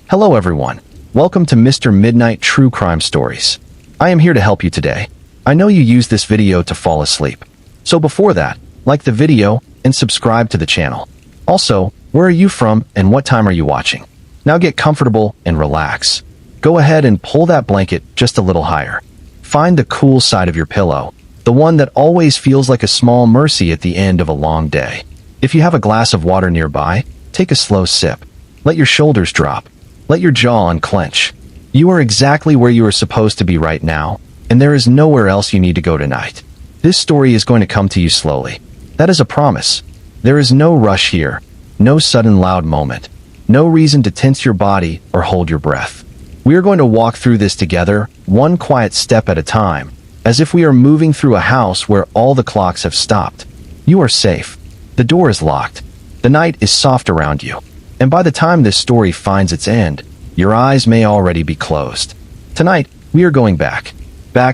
Hello everyone. Welcome to Mr. Midnight True Crime Stories. I am here to help you today. I know you use this video to fall asleep. So before that, like the video and subscribe to the channel. Also, where are you from and what time are you watching? Now get comfortable and relax. Go ahead and pull that blanket just a little higher. Find the cool side of your pillow, the one that always feels like a small mercy at the end of a long day. If you have a glass of water nearby, take a slow sip. Let your shoulders drop. Let your jaw unclench. You are exactly where you are supposed to be right now, and there is nowhere else you need to go tonight. This story is going to come to you slowly. That is a promise. There is no rush here, no sudden loud moment, no reason to tense your body or hold your breath. We are going to walk through this together, one quiet step at a time, as if we are moving through a house where all the clocks have stopped. You are safe. The door is locked. The night is soft around you. And by the time this story finds its end, your eyes may already be closed. Tonight, we are going back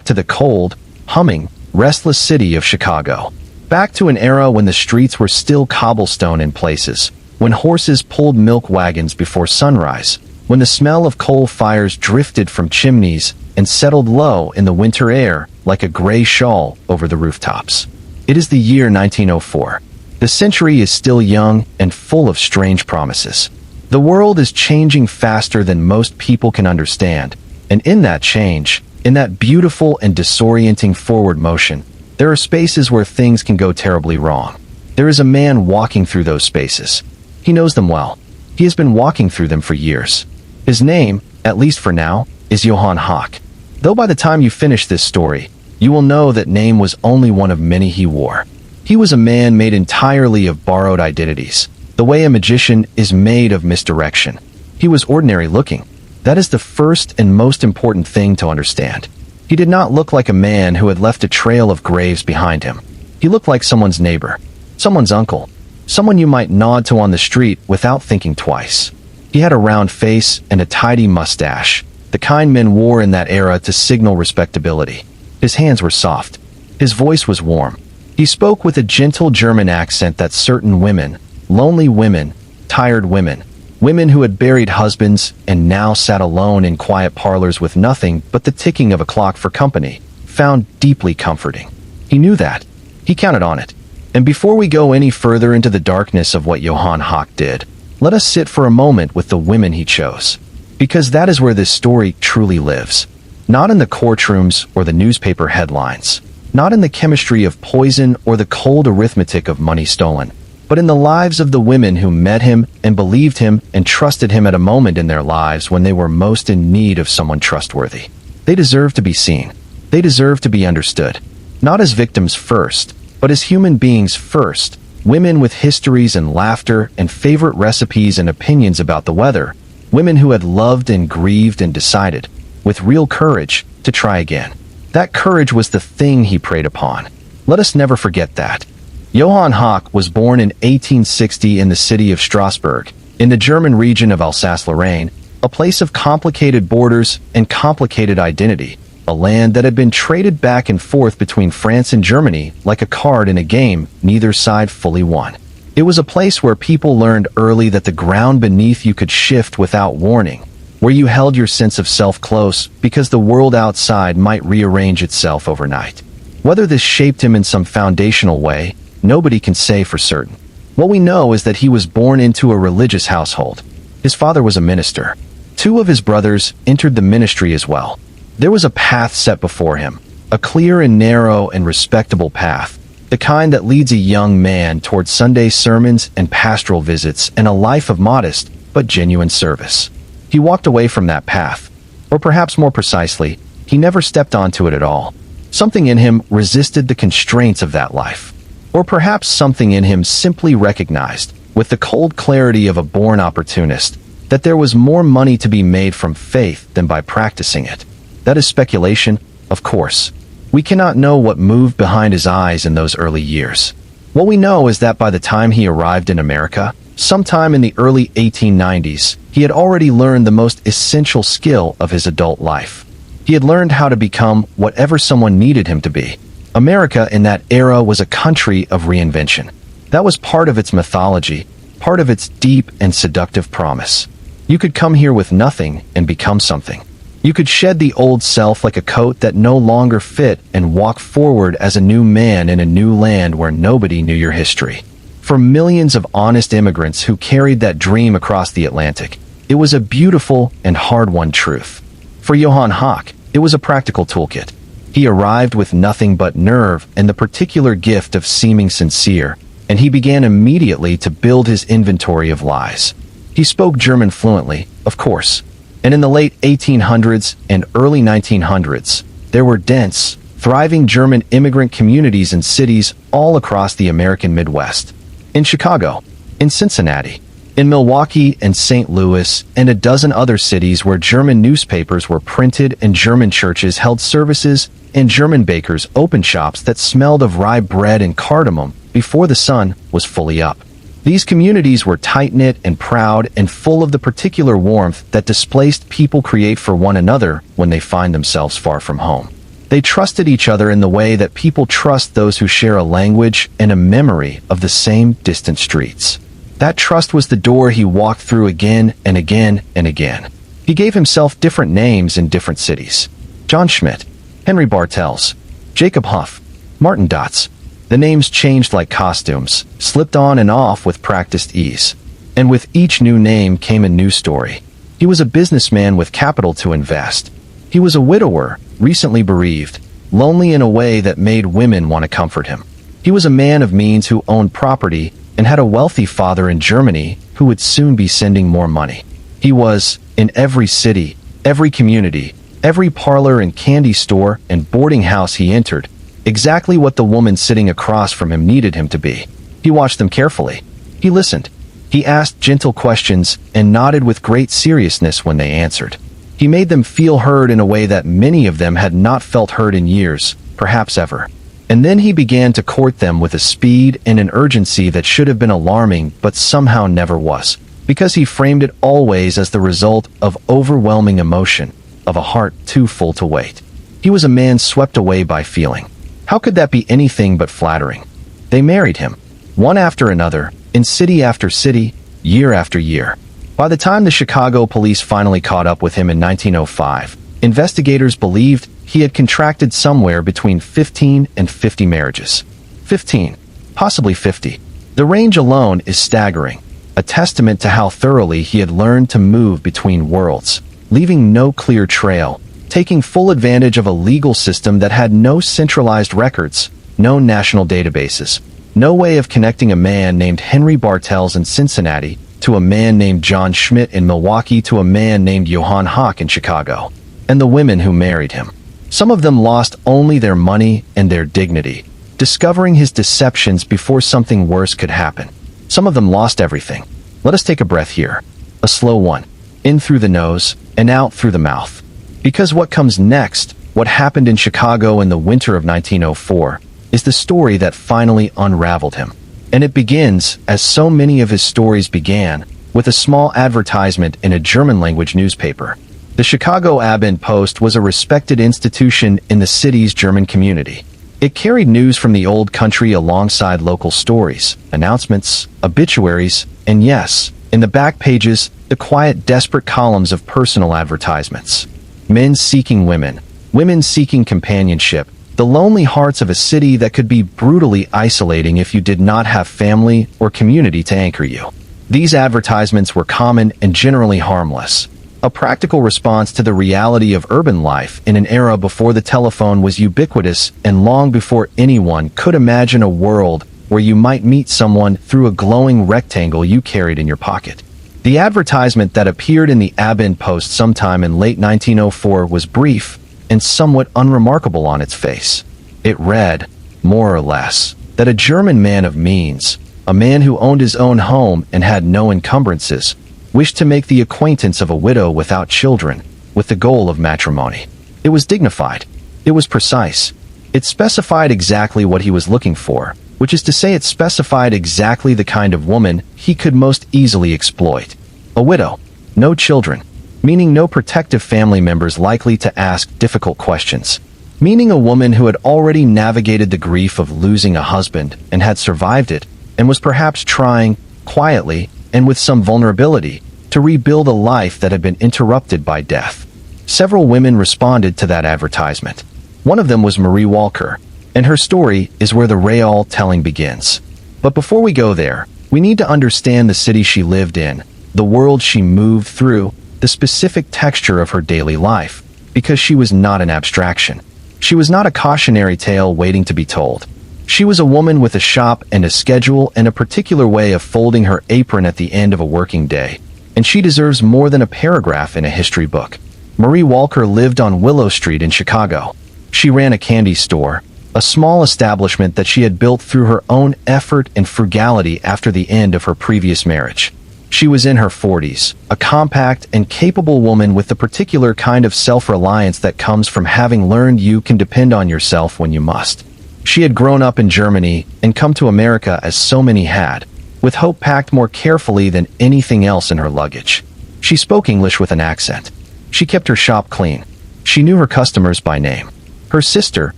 to the cold, humming, restless city of Chicago. Back to an era when the streets were still cobblestone in places, when horses pulled milk wagons before sunrise, when the smell of coal fires drifted from chimneys and settled low in the winter air like a gray shawl over the rooftops. It is the year 1904. The century is still young and full of strange promises. The world is changing faster than most people can understand, and in that change, in that beautiful and disorienting forward motion, there are spaces where things can go terribly wrong. There is a man walking through those spaces. He knows them well. He has been walking through them for years. His name, at least for now, is Johan Hawk. Though by the time you finish this story, you will know that name was only one of many he wore. He was a man made entirely of borrowed identities, the way a magician is made of misdirection. He was ordinary looking. That is the first and most important thing to understand. He did not look like a man who had left a trail of graves behind him. He looked like someone's neighbor, someone's uncle, someone you might nod to on the street without thinking twice. He had a round face and a tidy mustache, the kind men wore in that era to signal respectability. His hands were soft. His voice was warm. He spoke with a gentle German accent that certain women, lonely women, tired women, women who had buried husbands and now sat alone in quiet parlors with nothing but the ticking of a clock for company, found deeply comforting. He knew that. He counted on it. And before we go any further into the darkness of what Johan Hawk did, let us sit for a moment with the women he chose. Because that is where this story truly lives. Not in the courtrooms or the newspaper headlines. Not in the chemistry of poison or the cold arithmetic of money stolen, but in the lives of the women who met him and believed him and trusted him at a moment in their lives when they were most in need of someone trustworthy. They deserve to be seen. They deserve to be understood. Not as victims first, but as human beings first. Women with histories and laughter and favorite recipes and opinions about the weather. Women who had loved and grieved and decided, with real courage, to try again. That courage was the thing he preyed upon. Let us never forget that. Johan Hawk was born in 1860 in the city of Strasbourg, in the German region of Alsace-Lorraine, a place of complicated borders and complicated identity, a land that had been traded back and forth between France and Germany like a card in a game neither side fully won. It was a place where people learned early that the ground beneath you could shift without warning, where you held your sense of self close because the world outside might rearrange itself overnight. Whether this shaped him in some foundational way, nobody can say for certain. What we know is that he was born into a religious household. His father was a minister. Two of his brothers entered the ministry as well. There was a path set before him, a clear and narrow and respectable path, the kind that leads a young man toward Sunday sermons and pastoral visits and a life of modest but genuine service. He walked away from that path, or perhaps more precisely, he never stepped onto it at all. Something in him resisted the constraints of that life. Or perhaps something in him simply recognized, with the cold clarity of a born opportunist, that there was more money to be made from faith than by practicing it. That is speculation, of course. We cannot know what moved behind his eyes in those early years. What we know is that by the time he arrived in America, sometime in the early 1890s, he had already learned the most essential skill of his adult life. He had learned how to become whatever someone needed him to be. America in that era was a country of reinvention. That was part of its mythology, part of its deep and seductive promise. You could come here with nothing and become something. You could shed the old self like a coat that no longer fit and walk forward as a new man in a new land where nobody knew your history. For millions of honest immigrants who carried that dream across the Atlantic, it was a beautiful and hard-won truth. For Johan Hawk, it was a practical toolkit. He arrived with nothing but nerve and the particular gift of seeming sincere, and he began immediately to build his inventory of lies. He spoke German fluently, of course, and in the late 1800s and early 1900s, there were dense, thriving German immigrant communities in cities all across the American Midwest. In Chicago, in Cincinnati, in Milwaukee and St. Louis, and a dozen other cities where German newspapers were printed and German churches held services and German bakers opened shops that smelled of rye bread and cardamom before the sun was fully up. These communities were tight-knit and proud and full of the particular warmth that displaced people create for one another when they find themselves far from home. They trusted each other in the way that people trust those who share a language and a memory of the same distant streets. That trust was the door he walked through again and again and again. He gave himself different names in different cities. John Schmidt, Henry Bartels, Jacob Huff, Martin Dotz. The names changed like costumes, slipped on and off with practiced ease. And with each new name came a new story. He was a businessman with capital to invest. He was a widower, recently bereaved, lonely in a way that made women want to comfort him. He was a man of means who owned property and had a wealthy father in Germany who would soon be sending more money. He was, in every city, every community, every parlor and candy store and boarding house he entered, exactly what the woman sitting across from him needed him to be. He watched them carefully. He listened. He asked gentle questions and nodded with great seriousness when they answered. He made them feel heard in a way that many of them had not felt heard in years, perhaps ever. And then he began to court them with a speed and an urgency that should have been alarming but somehow never was, because he framed it always as the result of overwhelming emotion, of a heart too full to wait. He was a man swept away by feeling. How could that be anything but flattering? They married him, one after another, in city after city, year after year. By the time the Chicago police finally caught up with him in 1905, investigators believed he had contracted somewhere between 15 and 50 marriages. 15, possibly 50. The range alone is staggering, a testament to how thoroughly he had learned to move between worlds, leaving no clear trail, taking full advantage of a legal system that had no centralized records, no national databases, no way of connecting a man named Henry Bartels in Cincinnati to a man named John Schmidt in Milwaukee to a man named Johan Hawk in Chicago, and the women who married him. Some of them lost only their money and their dignity, discovering his deceptions before something worse could happen. Some of them lost everything. Let us take a breath here. A slow one. In through the nose and out through the mouth. Because what comes next, what happened in Chicago in the winter of 1904, is the story that finally unraveled him. And it begins, as so many of his stories began, with a small advertisement in a German-language newspaper. The Chicago Abendpost was a respected institution in the city's German community. It carried news from the old country alongside local stories, announcements, obituaries, and yes, in the back pages, the quiet, desperate columns of personal advertisements. Men seeking women, women seeking companionship, the lonely hearts of a city that could be brutally isolating if you did not have family or community to anchor you. These advertisements were common and generally harmless, a practical response to the reality of urban life in an era before the telephone was ubiquitous and long before anyone could imagine a world where you might meet someone through a glowing rectangle you carried in your pocket. The advertisement that appeared in the Abendpost sometime in late 1904 was brief and somewhat unremarkable on its face. It read, more or less, that a German man of means, a man who owned his own home and had no encumbrances, wished to make the acquaintance of a widow without children, with the goal of matrimony. It was dignified. It was precise. It specified exactly what he was looking for, which is to say it specified exactly the kind of woman he could most easily exploit. A widow, no children, meaning no protective family members likely to ask difficult questions, meaning a woman who had already navigated the grief of losing a husband and had survived it, and was perhaps trying, quietly, and with some vulnerability, to rebuild a life that had been interrupted by death. Several women responded to that advertisement. One of them was Marie Walker, and her story is where the real telling begins. But before we go there, we need to understand the city she lived in, the world she moved through, the specific texture of her daily life, because she was not an abstraction. She was not a cautionary tale waiting to be told. She was a woman with a shop and a schedule and a particular way of folding her apron at the end of a working day, and she deserves more than a paragraph in a history book. Marie Walker lived on Willow Street in Chicago. She ran a candy store, a small establishment that she had built through her own effort and frugality after the end of her previous marriage. She was in her 40s, a compact and capable woman with the particular kind of self-reliance that comes from having learned you can depend on yourself when you must. She had grown up in Germany and come to America as so many had, with hope packed more carefully than anything else in her luggage. She spoke English with an accent. She kept her shop clean. She knew her customers by name. Her sister,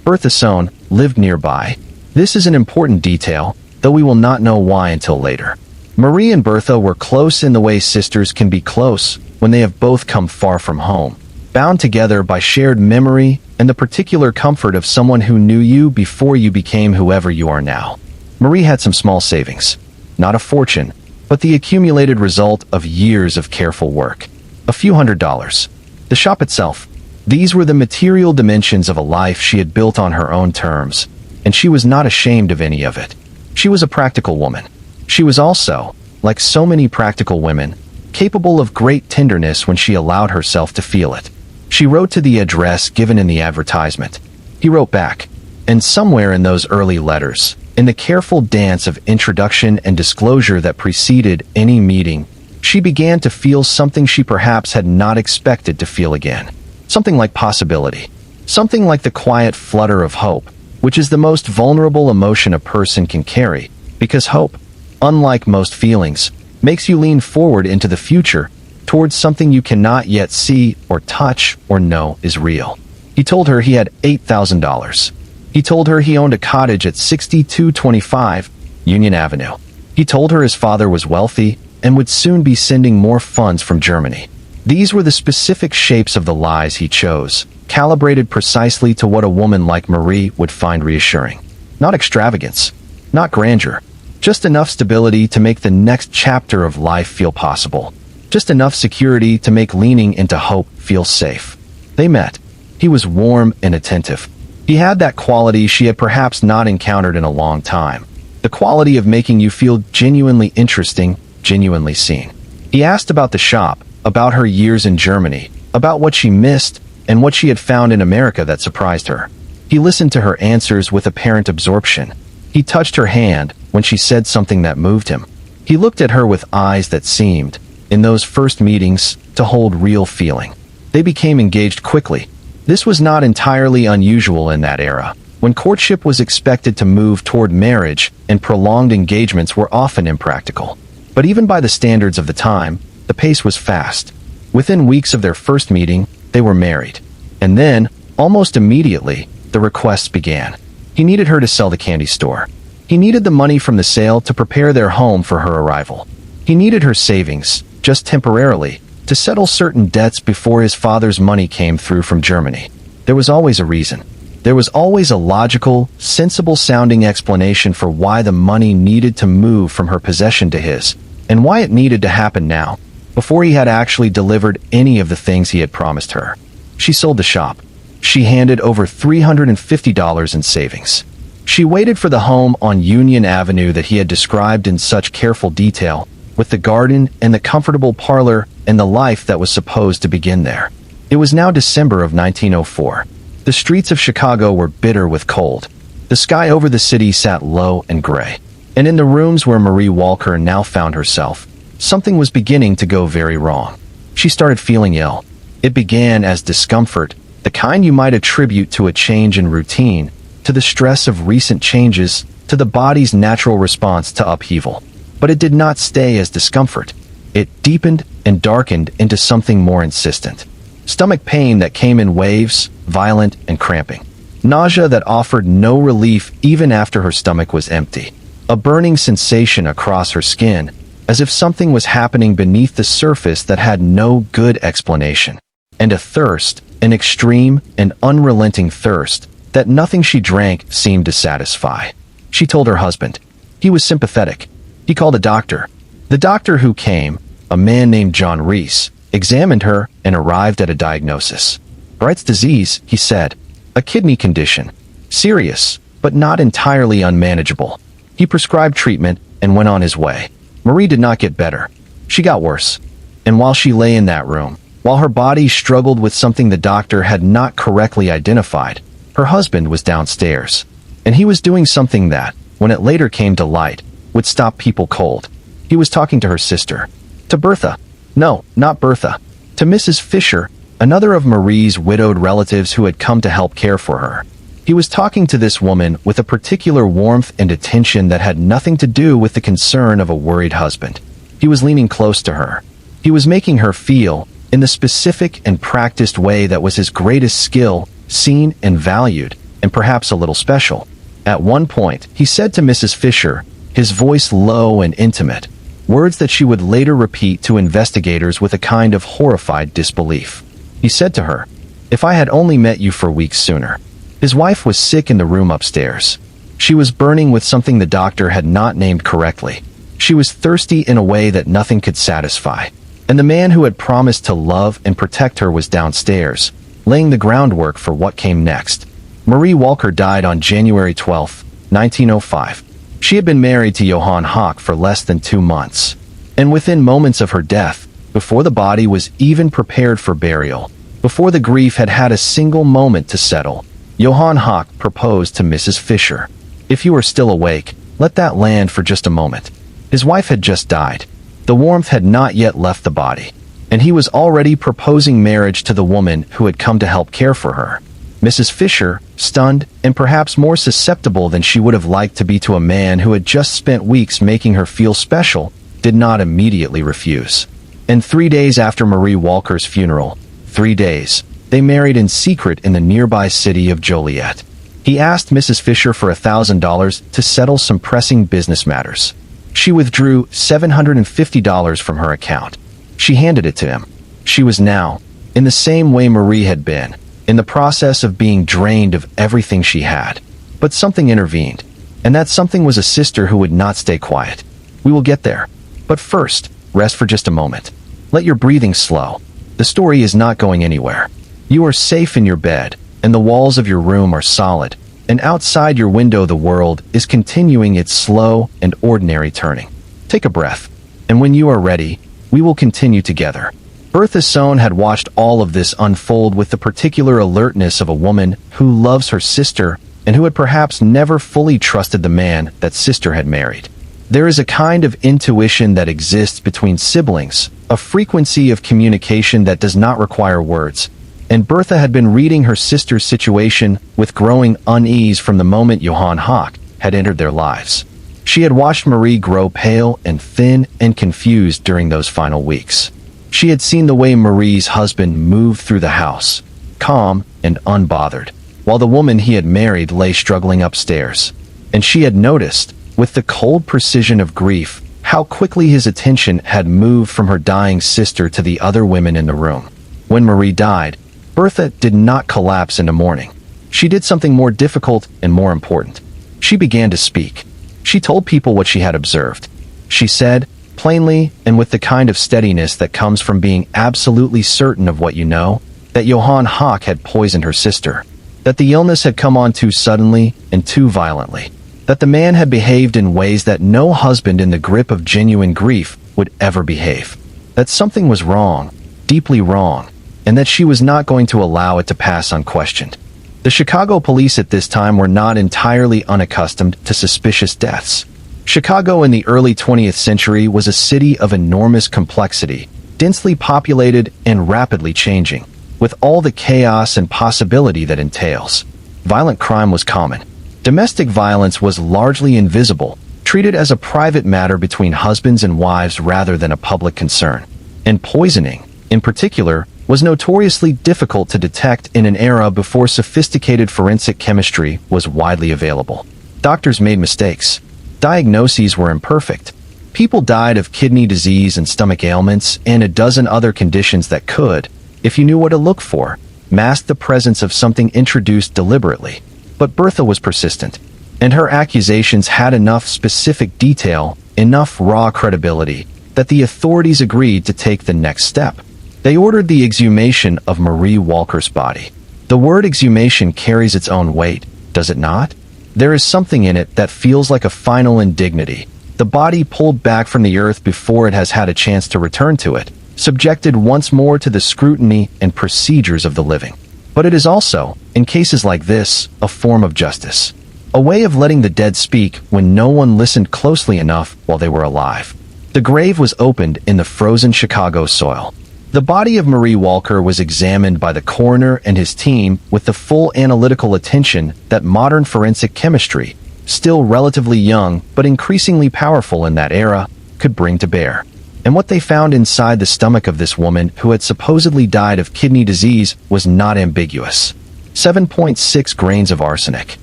Bertha, lived nearby. This is an important detail, though we will not know why until later. Marie and Bertha were close in the way sisters can be close when they have both come far from home, bound together by shared memory and the particular comfort of someone who knew you before you became whoever you are now. Marie had some small savings. Not a fortune, but the accumulated result of years of careful work. A few $100s. The shop itself. These were the material dimensions of a life she had built on her own terms, and she was not ashamed of any of it. She was a practical woman. She was also, like so many practical women, capable of great tenderness when she allowed herself to feel it. She wrote to the address given in the advertisement. He wrote back, and somewhere in those early letters, in the careful dance of introduction and disclosure that preceded any meeting, she began to feel something she perhaps had not expected to feel again. Something like possibility. Something like the quiet flutter of hope, which is the most vulnerable emotion a person can carry, because hope, unlike most feelings, makes you lean forward into the future, towards something you cannot yet see or touch or know is real. He told her he had $8,000. He told her he owned a cottage at 6225 Union Avenue. He told her his father was wealthy and would soon be sending more funds from Germany. These were the specific shapes of the lies he chose, calibrated precisely to what a woman like Marie would find reassuring. Not extravagance, not grandeur, just enough stability to make the next chapter of life feel possible. Just enough security to make leaning into hope feel safe. They met. He was warm and attentive. He had that quality she had perhaps not encountered in a long time. The quality of making you feel genuinely interesting, genuinely seen. He asked about the shop, about her years in Germany, about what she missed, and what she had found in America that surprised her. He listened to her answers with apparent absorption. He touched her hand when she said something that moved him. He looked at her with eyes that seemed, in those first meetings, to hold real feeling. They became engaged quickly. This was not entirely unusual in that era, when courtship was expected to move toward marriage and prolonged engagements were often impractical. But even by the standards of the time, the pace was fast. Within weeks of their first meeting, they were married. And then, almost immediately, the requests began. He needed her to sell the candy store. He needed the money from the sale to prepare their home for her arrival. He needed her savings, just temporarily, to settle certain debts before his father's money came through from Germany. There was always a reason. There was always a logical, sensible-sounding explanation for why the money needed to move from her possession to his, and why it needed to happen now, before he had actually delivered any of the things he had promised her. She sold the shop. She handed over $350 in savings. She waited for the home on Union Avenue that he had described in such careful detail, with the garden and the comfortable parlor and the life that was supposed to begin there. It was now December of 1904. The streets of Chicago were bitter with cold. The sky over the city sat low and gray. And in the rooms where Marie Walker now found herself, something was beginning to go very wrong. She started feeling ill. It began as discomfort, the kind you might attribute to a change in routine, to the stress of recent changes, to the body's natural response to upheaval. But it did not stay as discomfort. It deepened and darkened into something more insistent. Stomach pain that came in waves, violent and cramping. Nausea that offered no relief even after her stomach was empty. A burning sensation across her skin, as if something was happening beneath the surface that had no good explanation. And a thirst, an extreme and unrelenting thirst, that nothing she drank seemed to satisfy. She told her husband. He was sympathetic. He called a doctor. The doctor who came, a man named John Reese, examined her and arrived at a diagnosis. Bright's disease, he said. A kidney condition. Serious, but not entirely unmanageable. He prescribed treatment and went on his way. Marie did not get better. She got worse. And while she lay in that room, while her body struggled with something the doctor had not correctly identified, her husband was downstairs. And he was doing something that, when it later came to light, would stop people cold. He was talking to her sister. To Bertha. No, not Bertha. To Mrs. Fisher, another of Marie's widowed relatives who had come to help care for her. He was talking to this woman with a particular warmth and attention that had nothing to do with the concern of a worried husband. He was leaning close to her. He was making her feel, in the specific and practiced way that was his greatest skill, seen and valued, and perhaps a little special. At one point, he said to Mrs. Fisher, his voice low and intimate, words that she would later repeat to investigators with a kind of horrified disbelief. He said to her, "If I had only met you for weeks sooner." His wife was sick in the room upstairs. She was burning with something the doctor had not named correctly. She was thirsty in a way that nothing could satisfy. And the man who had promised to love and protect her was downstairs, laying the groundwork for what came next. Marie Walker died on January 12, 1905. She had been married to Johan Hawk for less than 2 months. And within moments of her death, before the body was even prepared for burial, before the grief had had a single moment to settle, Johan Hawk proposed to Mrs. Fisher. "If you are still awake, let that land for just a moment." His wife had just died. The warmth had not yet left the body, and he was already proposing marriage to the woman who had come to help care for her. Mrs. Fisher, stunned and perhaps more susceptible than she would have liked to be to a man who had just spent weeks making her feel special, did not immediately refuse. And 3 days after Marie Walker's funeral, 3 days, they married in secret in the nearby city of Joliet. He asked Mrs. Fisher for $1,000 to settle some pressing business matters. She withdrew $750 from her account. She handed it to him. She was now, in the same way Marie had been, in the process of being drained of everything she had. But something intervened, and that something was a sister who would not stay quiet. We will get there. But first, rest for just a moment. Let your breathing slow. The story is not going anywhere. You are safe in your bed, and the walls of your room are solid, and outside your window the world is continuing its slow and ordinary turning. Take a breath, and when you are ready, we will continue together. Bertha Sohn had watched all of this unfold with the particular alertness of a woman who loves her sister and who had perhaps never fully trusted the man that sister had married. There is a kind of intuition that exists between siblings, a frequency of communication that does not require words, and Bertha had been reading her sister's situation with growing unease from the moment Johan Hawk had entered their lives. She had watched Marie grow pale and thin and confused during those final weeks. She had seen the way Marie's husband moved through the house, calm and unbothered, while the woman he had married lay struggling upstairs. And she had noticed, with the cold precision of grief, how quickly his attention had moved from her dying sister to the other women in the room. When Marie died, Bertha did not collapse into mourning. She did something more difficult and more important. She began to speak. She told people what she had observed. She said, plainly and with the kind of steadiness that comes from being absolutely certain of what you know, that Johan Hawk had poisoned her sister, that the illness had come on too suddenly and too violently, that the man had behaved in ways that no husband in the grip of genuine grief would ever behave, that something was wrong, deeply wrong, and that she was not going to allow it to pass unquestioned. The Chicago police at this time were not entirely unaccustomed to suspicious deaths. Chicago in the early 20th century was a city of enormous complexity, densely populated and rapidly changing, with all the chaos and possibility that entails. Violent crime was common. Domestic violence was largely invisible, treated as a private matter between husbands and wives rather than a public concern. And poisoning, in particular, was notoriously difficult to detect in an era before sophisticated forensic chemistry was widely available. Doctors made mistakes. Diagnoses were imperfect. People died of kidney disease and stomach ailments and a dozen other conditions that could, if you knew what to look for, mask the presence of something introduced deliberately. But Bertha was persistent, and her accusations had enough specific detail, enough raw credibility, that the authorities agreed to take the next step. They ordered the exhumation of Marie Walker's body. The word exhumation carries its own weight, does it not? There is something in it that feels like a final indignity. The body pulled back from the earth before it has had a chance to return to it, subjected once more to the scrutiny and procedures of the living. But it is also, in cases like this, a form of justice. A way of letting the dead speak when no one listened closely enough while they were alive. The grave was opened in the frozen Chicago soil. The body of Marie Walker was examined by the coroner and his team with the full analytical attention that modern forensic chemistry, still relatively young but increasingly powerful in that era, could bring to bear. And what they found inside the stomach of this woman who had supposedly died of kidney disease was not ambiguous. 7.6 grains of arsenic.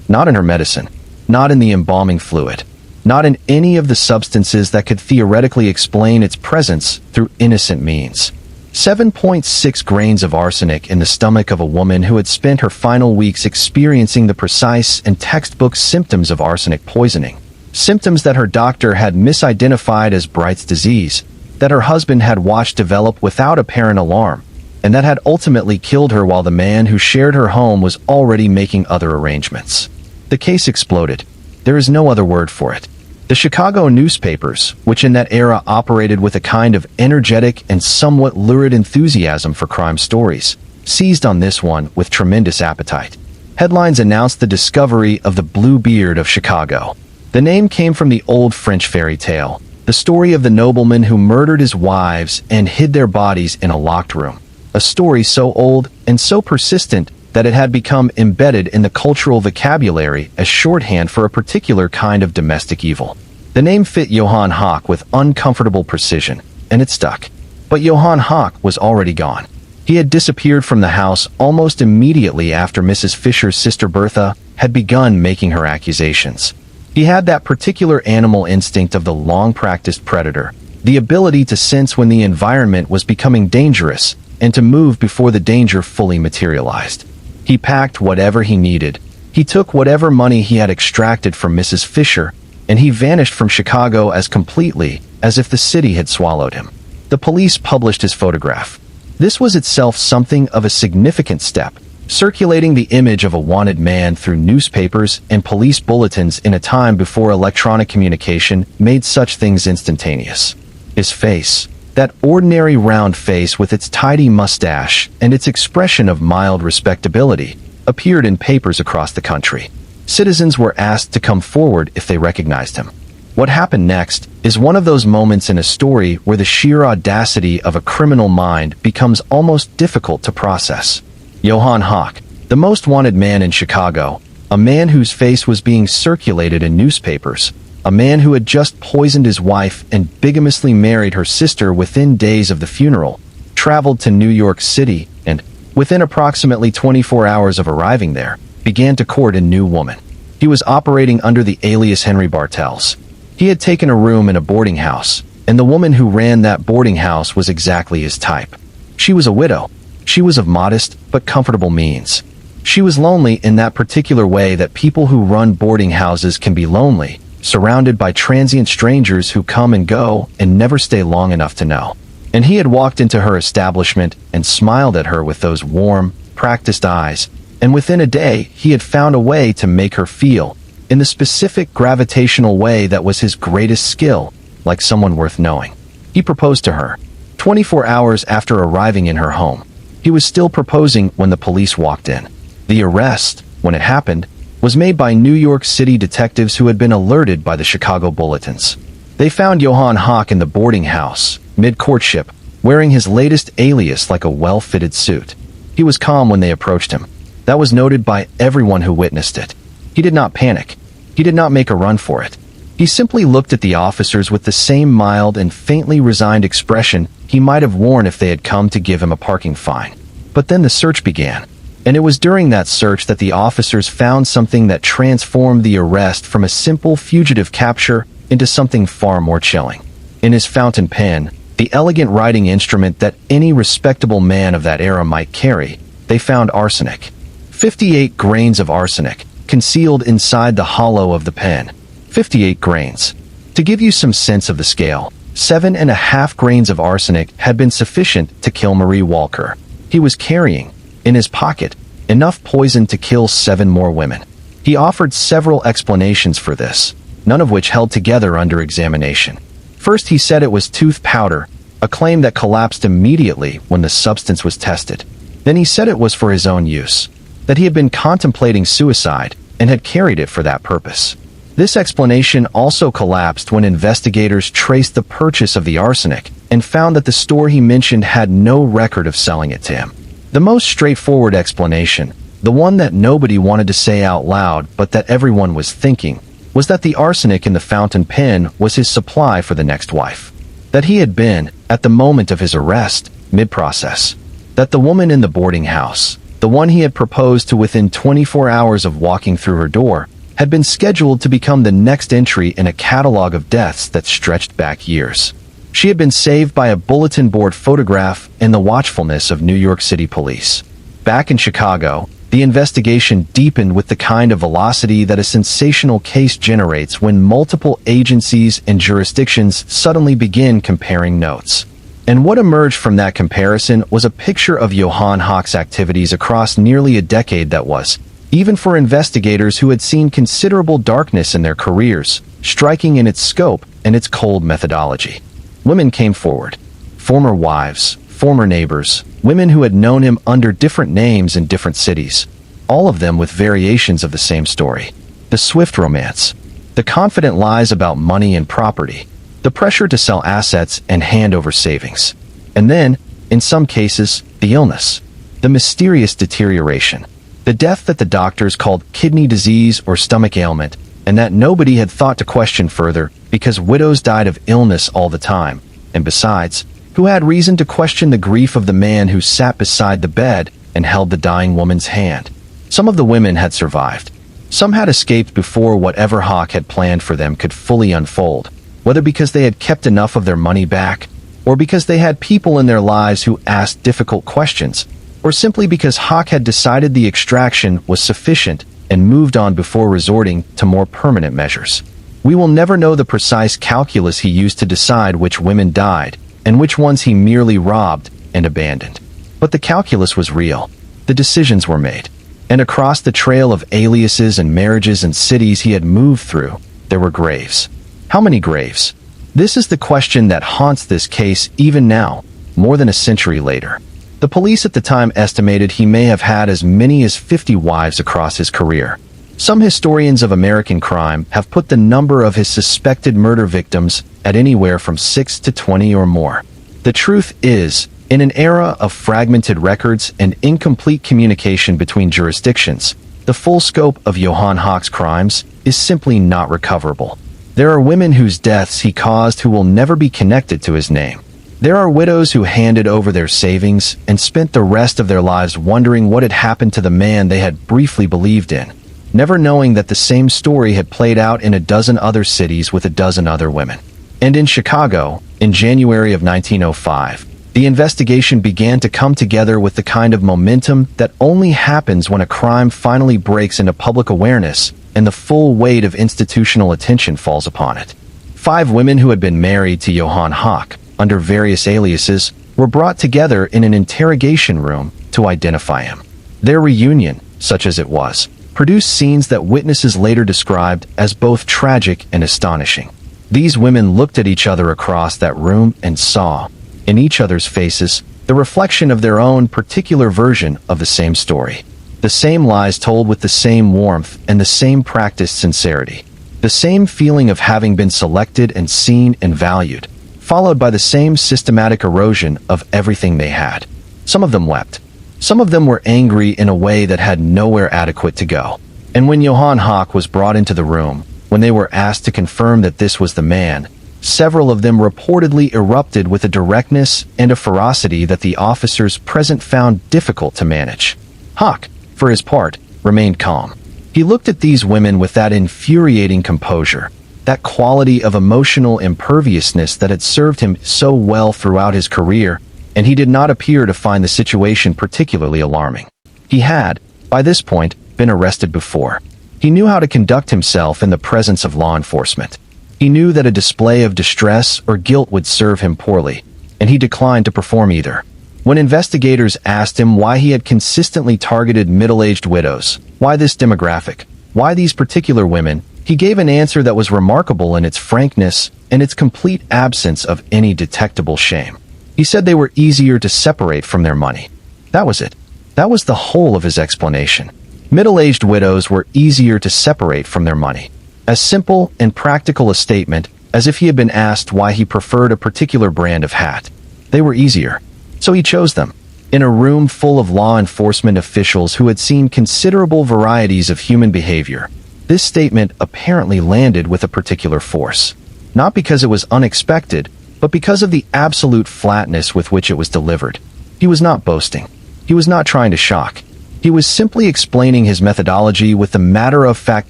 Not in her medicine, not in the embalming fluid, not in any of the substances that could theoretically explain its presence through innocent means. 7.6 grains of arsenic in the stomach of a woman who had spent her final weeks experiencing the precise and textbook symptoms of arsenic poisoning. Symptoms that her doctor had misidentified as Bright's disease, that her husband had watched develop without apparent alarm, and that had ultimately killed her while the man who shared her home was already making other arrangements. The case exploded. There is no other word for it. The Chicago newspapers, which in that era operated with a kind of energetic and somewhat lurid enthusiasm for crime stories, seized on this one with tremendous appetite. Headlines announced the discovery of the Blue Beard of Chicago. The name came from the old French fairy tale, the story of the nobleman who murdered his wives and hid their bodies in a locked room. A story so old and so persistent that it had become embedded in the cultural vocabulary as shorthand for a particular kind of domestic evil. The name fit Johan Hawk with uncomfortable precision, and it stuck. But Johan Hawk was already gone. He had disappeared from the house almost immediately after Mrs. Fisher's sister Bertha had begun making her accusations. He had that particular animal instinct of the long-practiced predator, the ability to sense when the environment was becoming dangerous and to move before the danger fully materialized. He packed whatever he needed. He took whatever money he had extracted from Mrs. Fisher, and he vanished from Chicago as completely as if the city had swallowed him. The police published his photograph. This was itself something of a significant step, circulating the image of a wanted man through newspapers and police bulletins in a time before electronic communication made such things instantaneous. His face, that ordinary round face with its tidy mustache and its expression of mild respectability, appeared in papers across the country. Citizens were asked to come forward if they recognized him. What happened next is one of those moments in a story where the sheer audacity of a criminal mind becomes almost difficult to process. Johan Hawk, the most wanted man in Chicago, a man whose face was being circulated in newspapers, a man who had just poisoned his wife and bigamously married her sister within days of the funeral, traveled to New York City and, within approximately 24 hours of arriving there, began to court a new woman. He was operating under the alias Henry Bartels. He had taken a room in a boarding house, and the woman who ran that boarding house was exactly his type. She was a widow. She was of modest but comfortable means. She was lonely in that particular way that people who run boarding houses can be lonely, surrounded by transient strangers who come and go and never stay long enough to know. And he had walked into her establishment and smiled at her with those warm, practiced eyes, and within a day he had found a way to make her feel, in the specific gravitational way that was his greatest skill, like someone worth knowing. He proposed to her, 24 hours after arriving in her home. He was still proposing when the police walked in. The arrest, when it happened, was made by New York City detectives who had been alerted by the Chicago bulletins. They found Johan Hawk in the boarding house, mid-courtship, wearing his latest alias like a well-fitted suit. He was calm when they approached him. That was noted by everyone who witnessed it. He did not panic. He did not make a run for it. He simply looked at the officers with the same mild and faintly resigned expression he might have worn if they had come to give him a parking fine. But then the search began. And it was during that search that the officers found something that transformed the arrest from a simple fugitive capture into something far more chilling. In his fountain pen, the elegant writing instrument that any respectable man of that era might carry, they found arsenic. 58 grains of arsenic, concealed inside the hollow of the pen. 58 grains. To give you some sense of the scale, 7.5 grains of arsenic had been sufficient to kill Marie Walker. He was carrying, in his pocket, enough poison to kill 7 more women. He offered several explanations for this, none of which held together under examination. First, he said it was tooth powder, a claim that collapsed immediately when the substance was tested. Then he said it was for his own use, that he had been contemplating suicide and had carried it for that purpose. This explanation also collapsed when investigators traced the purchase of the arsenic and found that the store he mentioned had no record of selling it to him. The most straightforward explanation, the one that nobody wanted to say out loud but that everyone was thinking, was that the arsenic in the fountain pen was his supply for the next wife. That he had been, at the moment of his arrest, mid-process. That the woman in the boarding house, the one he had proposed to within 24 hours of walking through her door, had been scheduled to become the next entry in a catalog of deaths that stretched back years. She had been saved by a bulletin board photograph and the watchfulness of New York City police. Back in Chicago, the investigation deepened with the kind of velocity that a sensational case generates when multiple agencies and jurisdictions suddenly begin comparing notes. And what emerged from that comparison was a picture of Johan Hawk's activities across nearly a decade that was, even for investigators who had seen considerable darkness in their careers, striking in its scope and its cold methodology. Women came forward. Former wives, former neighbors, women who had known him under different names in different cities, all of them with variations of the same story. The swift romance, the confident lies about money and property, the pressure to sell assets and hand over savings. And then, in some cases, the illness, the mysterious deterioration, the death that the doctors called kidney disease or stomach ailment, and that nobody had thought to question further because widows died of illness all the time, and besides, who had reason to question the grief of the man who sat beside the bed and held the dying woman's hand. Some of the women had survived. Some had escaped before whatever Hawk had planned for them could fully unfold, whether because they had kept enough of their money back, or because they had people in their lives who asked difficult questions, or simply because Hawk had decided the extraction was sufficient and moved on before resorting to more permanent measures. We will never know the precise calculus he used to decide which women died, and which ones he merely robbed and abandoned. But the calculus was real. The decisions were made. And across the trail of aliases and marriages and cities he had moved through, there were graves. How many graves? This is the question that haunts this case even now, more than a century later. The police at the time estimated he may have had as many as 50 wives across his career. Some historians of American crime have put the number of his suspected murder victims at anywhere from 6 to 20 or more. The truth is, in an era of fragmented records and incomplete communication between jurisdictions, the full scope of Johan Hawk's crimes is simply not recoverable. There are women whose deaths he caused who will never be connected to his name. There are widows who handed over their savings and spent the rest of their lives wondering what had happened to the man they had briefly believed in, never knowing that the same story had played out in a dozen other cities with a dozen other women. And in Chicago, in January of 1905, the investigation began to come together with the kind of momentum that only happens when a crime finally breaks into public awareness and the full weight of institutional attention falls upon it. 5 women who had been married to Johan Hawk, under various aliases, were brought together in an interrogation room to identify him. Their reunion, such as it was, produced scenes that witnesses later described as both tragic and astonishing. These women looked at each other across that room and saw, in each other's faces, the reflection of their own particular version of the same story. The same lies told with the same warmth and the same practiced sincerity. The same feeling of having been selected and seen and valued, followed by the same systematic erosion of everything they had. Some of them wept. Some of them were angry in a way that had nowhere adequate to go. And when Johan Hawk was brought into the room, when they were asked to confirm that this was the man, several of them reportedly erupted with a directness and a ferocity that the officers present found difficult to manage. Hawk, for his part, remained calm. He looked at these women with that infuriating composure, that quality of emotional imperviousness that had served him so well throughout his career, and he did not appear to find the situation particularly alarming. He had, by this point, been arrested before. He knew how to conduct himself in the presence of law enforcement. He knew that a display of distress or guilt would serve him poorly, and he declined to perform either. When investigators asked him why he had consistently targeted middle-aged widows, why this demographic, why these particular women, he gave an answer that was remarkable in its frankness and its complete absence of any detectable shame. He said they were easier to separate from their money. That was it. That was the whole of his explanation. Middle-aged widows were easier to separate from their money. As simple and practical a statement as if he had been asked why he preferred a particular brand of hat. They were easier. So he chose them. In a room full of law enforcement officials who had seen considerable varieties of human behavior, this statement apparently landed with a particular force. Not because it was unexpected, but because of the absolute flatness with which it was delivered. He was not boasting. He was not trying to shock. He was simply explaining his methodology with the matter-of-fact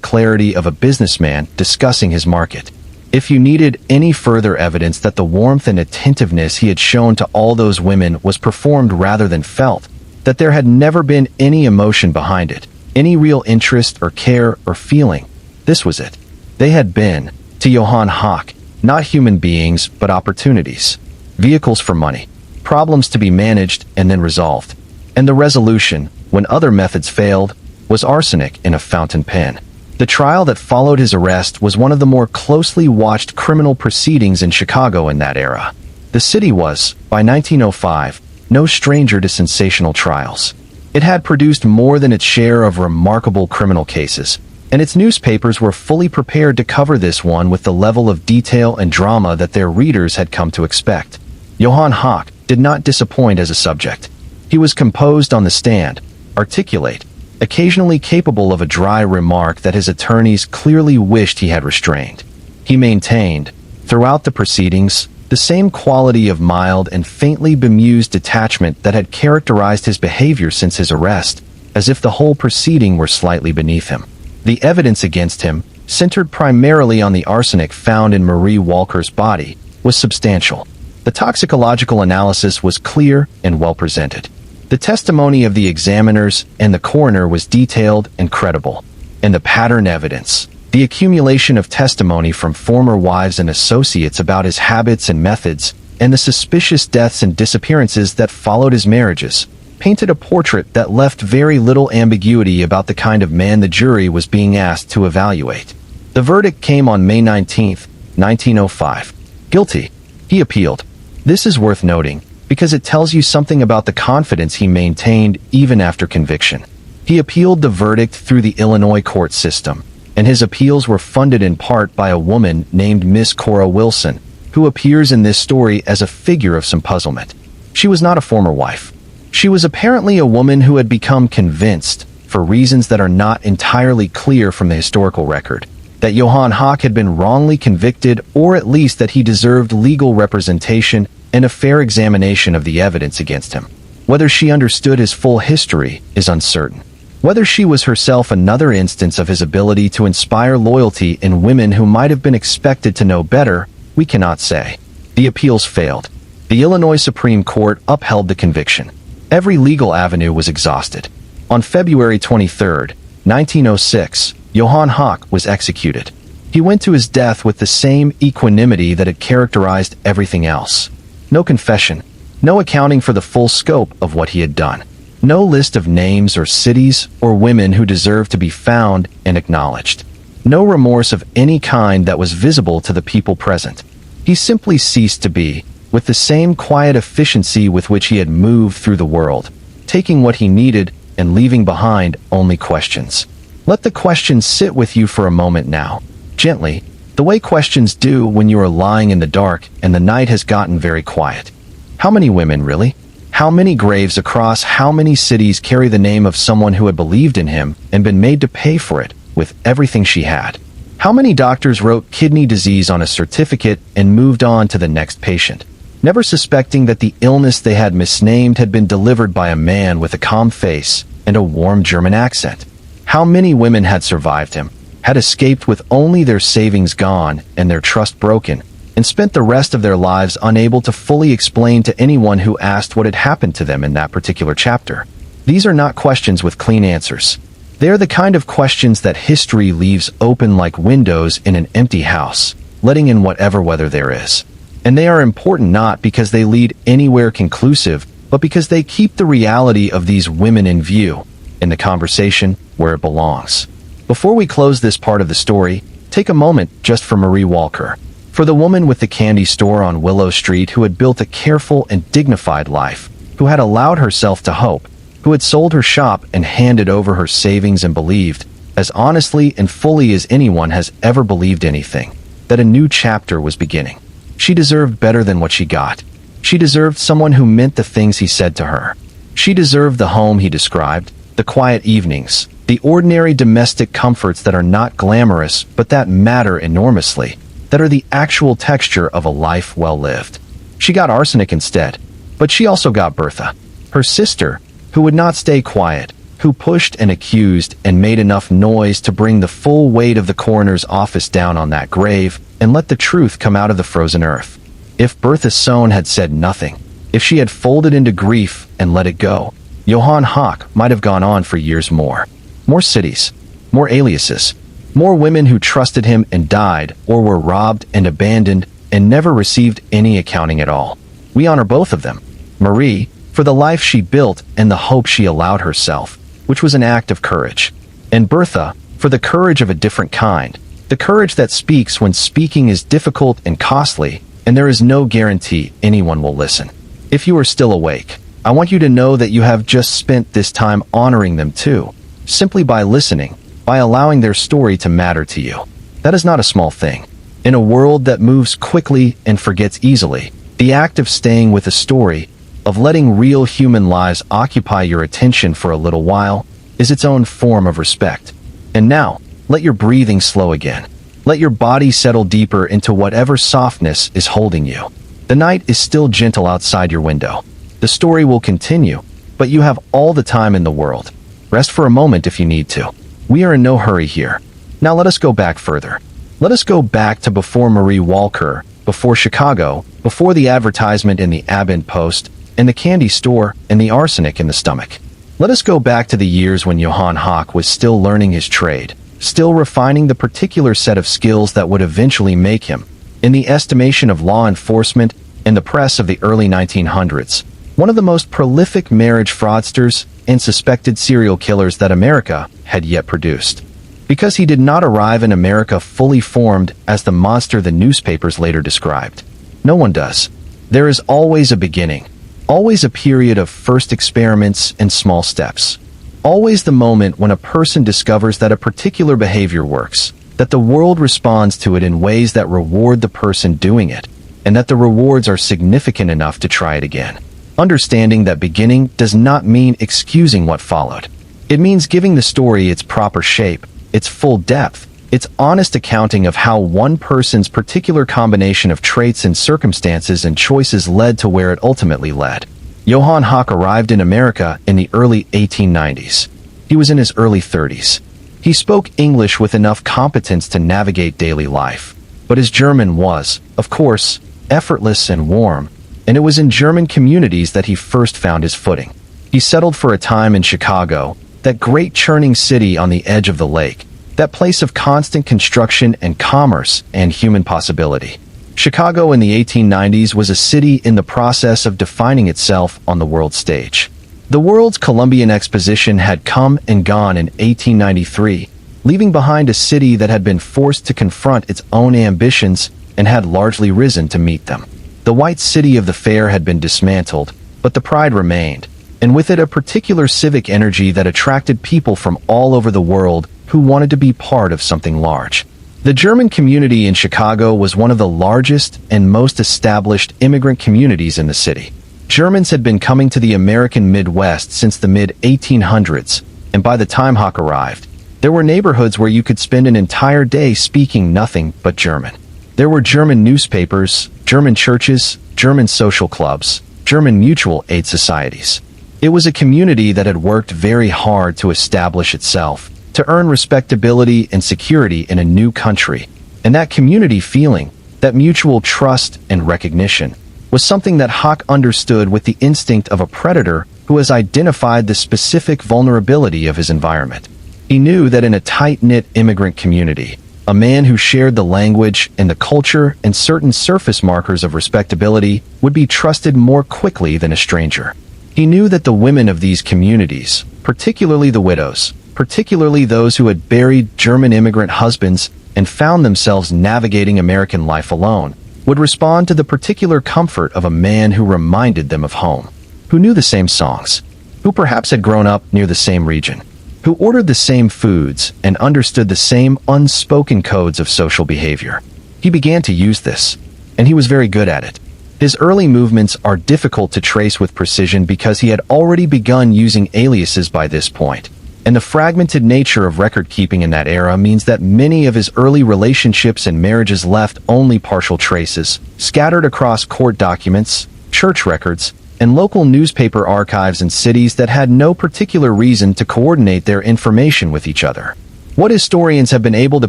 clarity of a businessman discussing his market. If you needed any further evidence that the warmth and attentiveness he had shown to all those women was performed rather than felt, that there had never been any emotion behind it, any real interest or care or feeling, this was it. They had been, to Johan Hawk, not human beings but opportunities, vehicles for money, problems to be managed and then resolved. And the resolution, when other methods failed, was arsenic in a fountain pen. The trial that followed his arrest was one of the more closely watched criminal proceedings in Chicago in that era. The city was, by 1905, no stranger to sensational trials. It had produced more than its share of remarkable criminal cases, and its newspapers were fully prepared to cover this one with the level of detail and drama that their readers had come to expect. Johan Hawk did not disappoint as a subject. He was composed on the stand, articulate, occasionally capable of a dry remark that his attorneys clearly wished he had restrained. He maintained, throughout the proceedings, the same quality of mild and faintly bemused detachment that had characterized his behavior since his arrest, as if the whole proceeding were slightly beneath him. The evidence against him, centered primarily on the arsenic found in Marie Walker's body, was substantial. The toxicological analysis was clear and well presented. The testimony of the examiners and the coroner was detailed and credible. And the pattern evidence, the accumulation of testimony from former wives and associates about his habits and methods, and the suspicious deaths and disappearances that followed his marriages, painted a portrait that left very little ambiguity about the kind of man the jury was being asked to evaluate. The verdict came on May 19, 1905. Guilty. He appealed. This is worth noting, because it tells you something about the confidence he maintained even after conviction. He appealed the verdict through the Illinois court system, and his appeals were funded in part by a woman named Miss Cora Wilson, who appears in this story as a figure of some puzzlement. She was not a former wife. She was apparently a woman who had become convinced, for reasons that are not entirely clear from the historical record, that Johan Hawk had been wrongly convicted, or at least that he deserved legal representation and a fair examination of the evidence against him. Whether she understood his full history is uncertain. Whether she was herself another instance of his ability to inspire loyalty in women who might have been expected to know better, we cannot say. The appeals failed. The Illinois Supreme Court upheld the conviction. Every legal avenue was exhausted. On February 23, 1906, Johan Hawk was executed. He went to his death with the same equanimity that had characterized everything else. No confession, no accounting for the full scope of what he had done. No list of names or cities or women who deserved to be found and acknowledged. No remorse of any kind that was visible to the people present. He simply ceased to be, with the same quiet efficiency with which he had moved through the world, taking what he needed and leaving behind only questions. Let the questions sit with you for a moment now, gently, the way questions do when you are lying in the dark and the night has gotten very quiet. How many women, really? How many graves across how many cities carry the name of someone who had believed in him and been made to pay for it with everything she had? How many doctors wrote kidney disease on a certificate and moved on to the next patient, never suspecting that the illness they had misnamed had been delivered by a man with a calm face and a warm German accent? How many women had survived him, had escaped with only their savings gone and their trust broken, and spent the rest of their lives unable to fully explain to anyone who asked what had happened to them in that particular chapter. These are not questions with clean answers. They are the kind of questions that history leaves open like windows in an empty house, letting in whatever weather there is. And they are important not because they lead anywhere conclusive, but because they keep the reality of these women in view, in the conversation where it belongs. Before we close this part of the story, take a moment just for Marie Walker, for the woman with the candy store on Willow Street who had built a careful and dignified life, who had allowed herself to hope, who had sold her shop and handed over her savings and believed, as honestly and fully as anyone has ever believed anything, that a new chapter was beginning. She deserved better than what she got. She deserved someone who meant the things he said to her. She deserved the home he described, the quiet evenings, the ordinary domestic comforts that are not glamorous but that matter enormously, that are the actual texture of a life well lived. She got Arsenic instead, but she also got Bertha, her sister, who would not stay quiet, who pushed and accused and made enough noise to bring the full weight of the coroner's office down on that grave and let the truth come out of the frozen earth. If Bertha Sohn had said nothing, if she had folded into grief and let it go, Johan Hawk might have gone on for years more. More cities, more aliases, more women who trusted him and died or were robbed and abandoned and never received any accounting at all. We honor both of them. Marie, for the life she built and the hope she allowed herself, which was an act of courage. And Bertha, for the courage of a different kind, the courage that speaks when speaking is difficult and costly, and there is no guarantee anyone will listen. If you are still awake, I want you to know that you have just spent this time honoring them too, simply by listening, by allowing their story to matter to you. That is not a small thing. In a world that moves quickly and forgets easily, the act of staying with a story, of letting real human lives occupy your attention for a little while, is its own form of respect. And now, let your breathing slow again. Let your body settle deeper into whatever softness is holding you. The night is still gentle outside your window. The story will continue, but you have all the time in the world. Rest for a moment if you need to. We are in no hurry here. Now let us go back further. Let us go back to before Marie Walker, before Chicago, before the advertisement in the Abend Post, and the candy store, and the arsenic in the stomach. Let us go back to the years when Johan Hawk was still learning his trade, still refining the particular set of skills that would eventually make him, in the estimation of law enforcement and the press of the early 1900s, one of the most prolific marriage fraudsters and suspected serial killers that America had yet produced. Because he did not arrive in America fully formed as the monster the newspapers later described. No one does. There is always a beginning. Always a period of first experiments and small steps. Always the moment when a person discovers that a particular behavior works, that the world responds to it in ways that reward the person doing it, and that the rewards are significant enough to try it again. Understanding that beginning does not mean excusing what followed. It means giving the story its proper shape, its full depth, its honest accounting of how one person's particular combination of traits and circumstances and choices led to where it ultimately led. Johan Hawk arrived in America in the early 1890s. He was in his early 30s. He spoke English with enough competence to navigate daily life. But his German was, of course, effortless and warm, and it was in German communities that he first found his footing. He settled for a time in Chicago, that great churning city on the edge of the lake, that place of constant construction and commerce and human possibility. Chicago in the 1890s was a city in the process of defining itself on the world stage. The world's Columbian Exposition had come and gone in 1893, leaving behind a city that had been forced to confront its own ambitions and had largely risen to meet them. The white city of the fair had been dismantled, but the pride remained, and with it a particular civic energy that attracted people from all over the world who wanted to be part of something large. The German community in Chicago was one of the largest and most established immigrant communities in the city. Germans had been coming to the American Midwest since the mid-1800s, and by the time Hawk arrived, there were neighborhoods where you could spend an entire day speaking nothing but German. There were German newspapers, German churches, German social clubs, German mutual aid societies. It was a community that had worked very hard to establish itself, to earn respectability and security in a new country. And that community feeling, that mutual trust and recognition, was something that Hawk understood with the instinct of a predator who has identified the specific vulnerability of his environment. He knew that in a tight-knit immigrant community, a man who shared the language and the culture and certain surface markers of respectability would be trusted more quickly than a stranger. He knew that the women of these communities, particularly the widows, particularly those who had buried German immigrant husbands and found themselves navigating American life alone, would respond to the particular comfort of a man who reminded them of home, who knew the same songs, who perhaps had grown up near the same region, who ordered the same foods and understood the same unspoken codes of social behavior. He began to use this, and he was very good at it. His early movements are difficult to trace with precision because he had already begun using aliases by this point, and the fragmented nature of record-keeping in that era means that many of his early relationships and marriages left only partial traces, scattered across court documents, church records, and local newspaper archives in cities that had no particular reason to coordinate their information with each other. What historians have been able to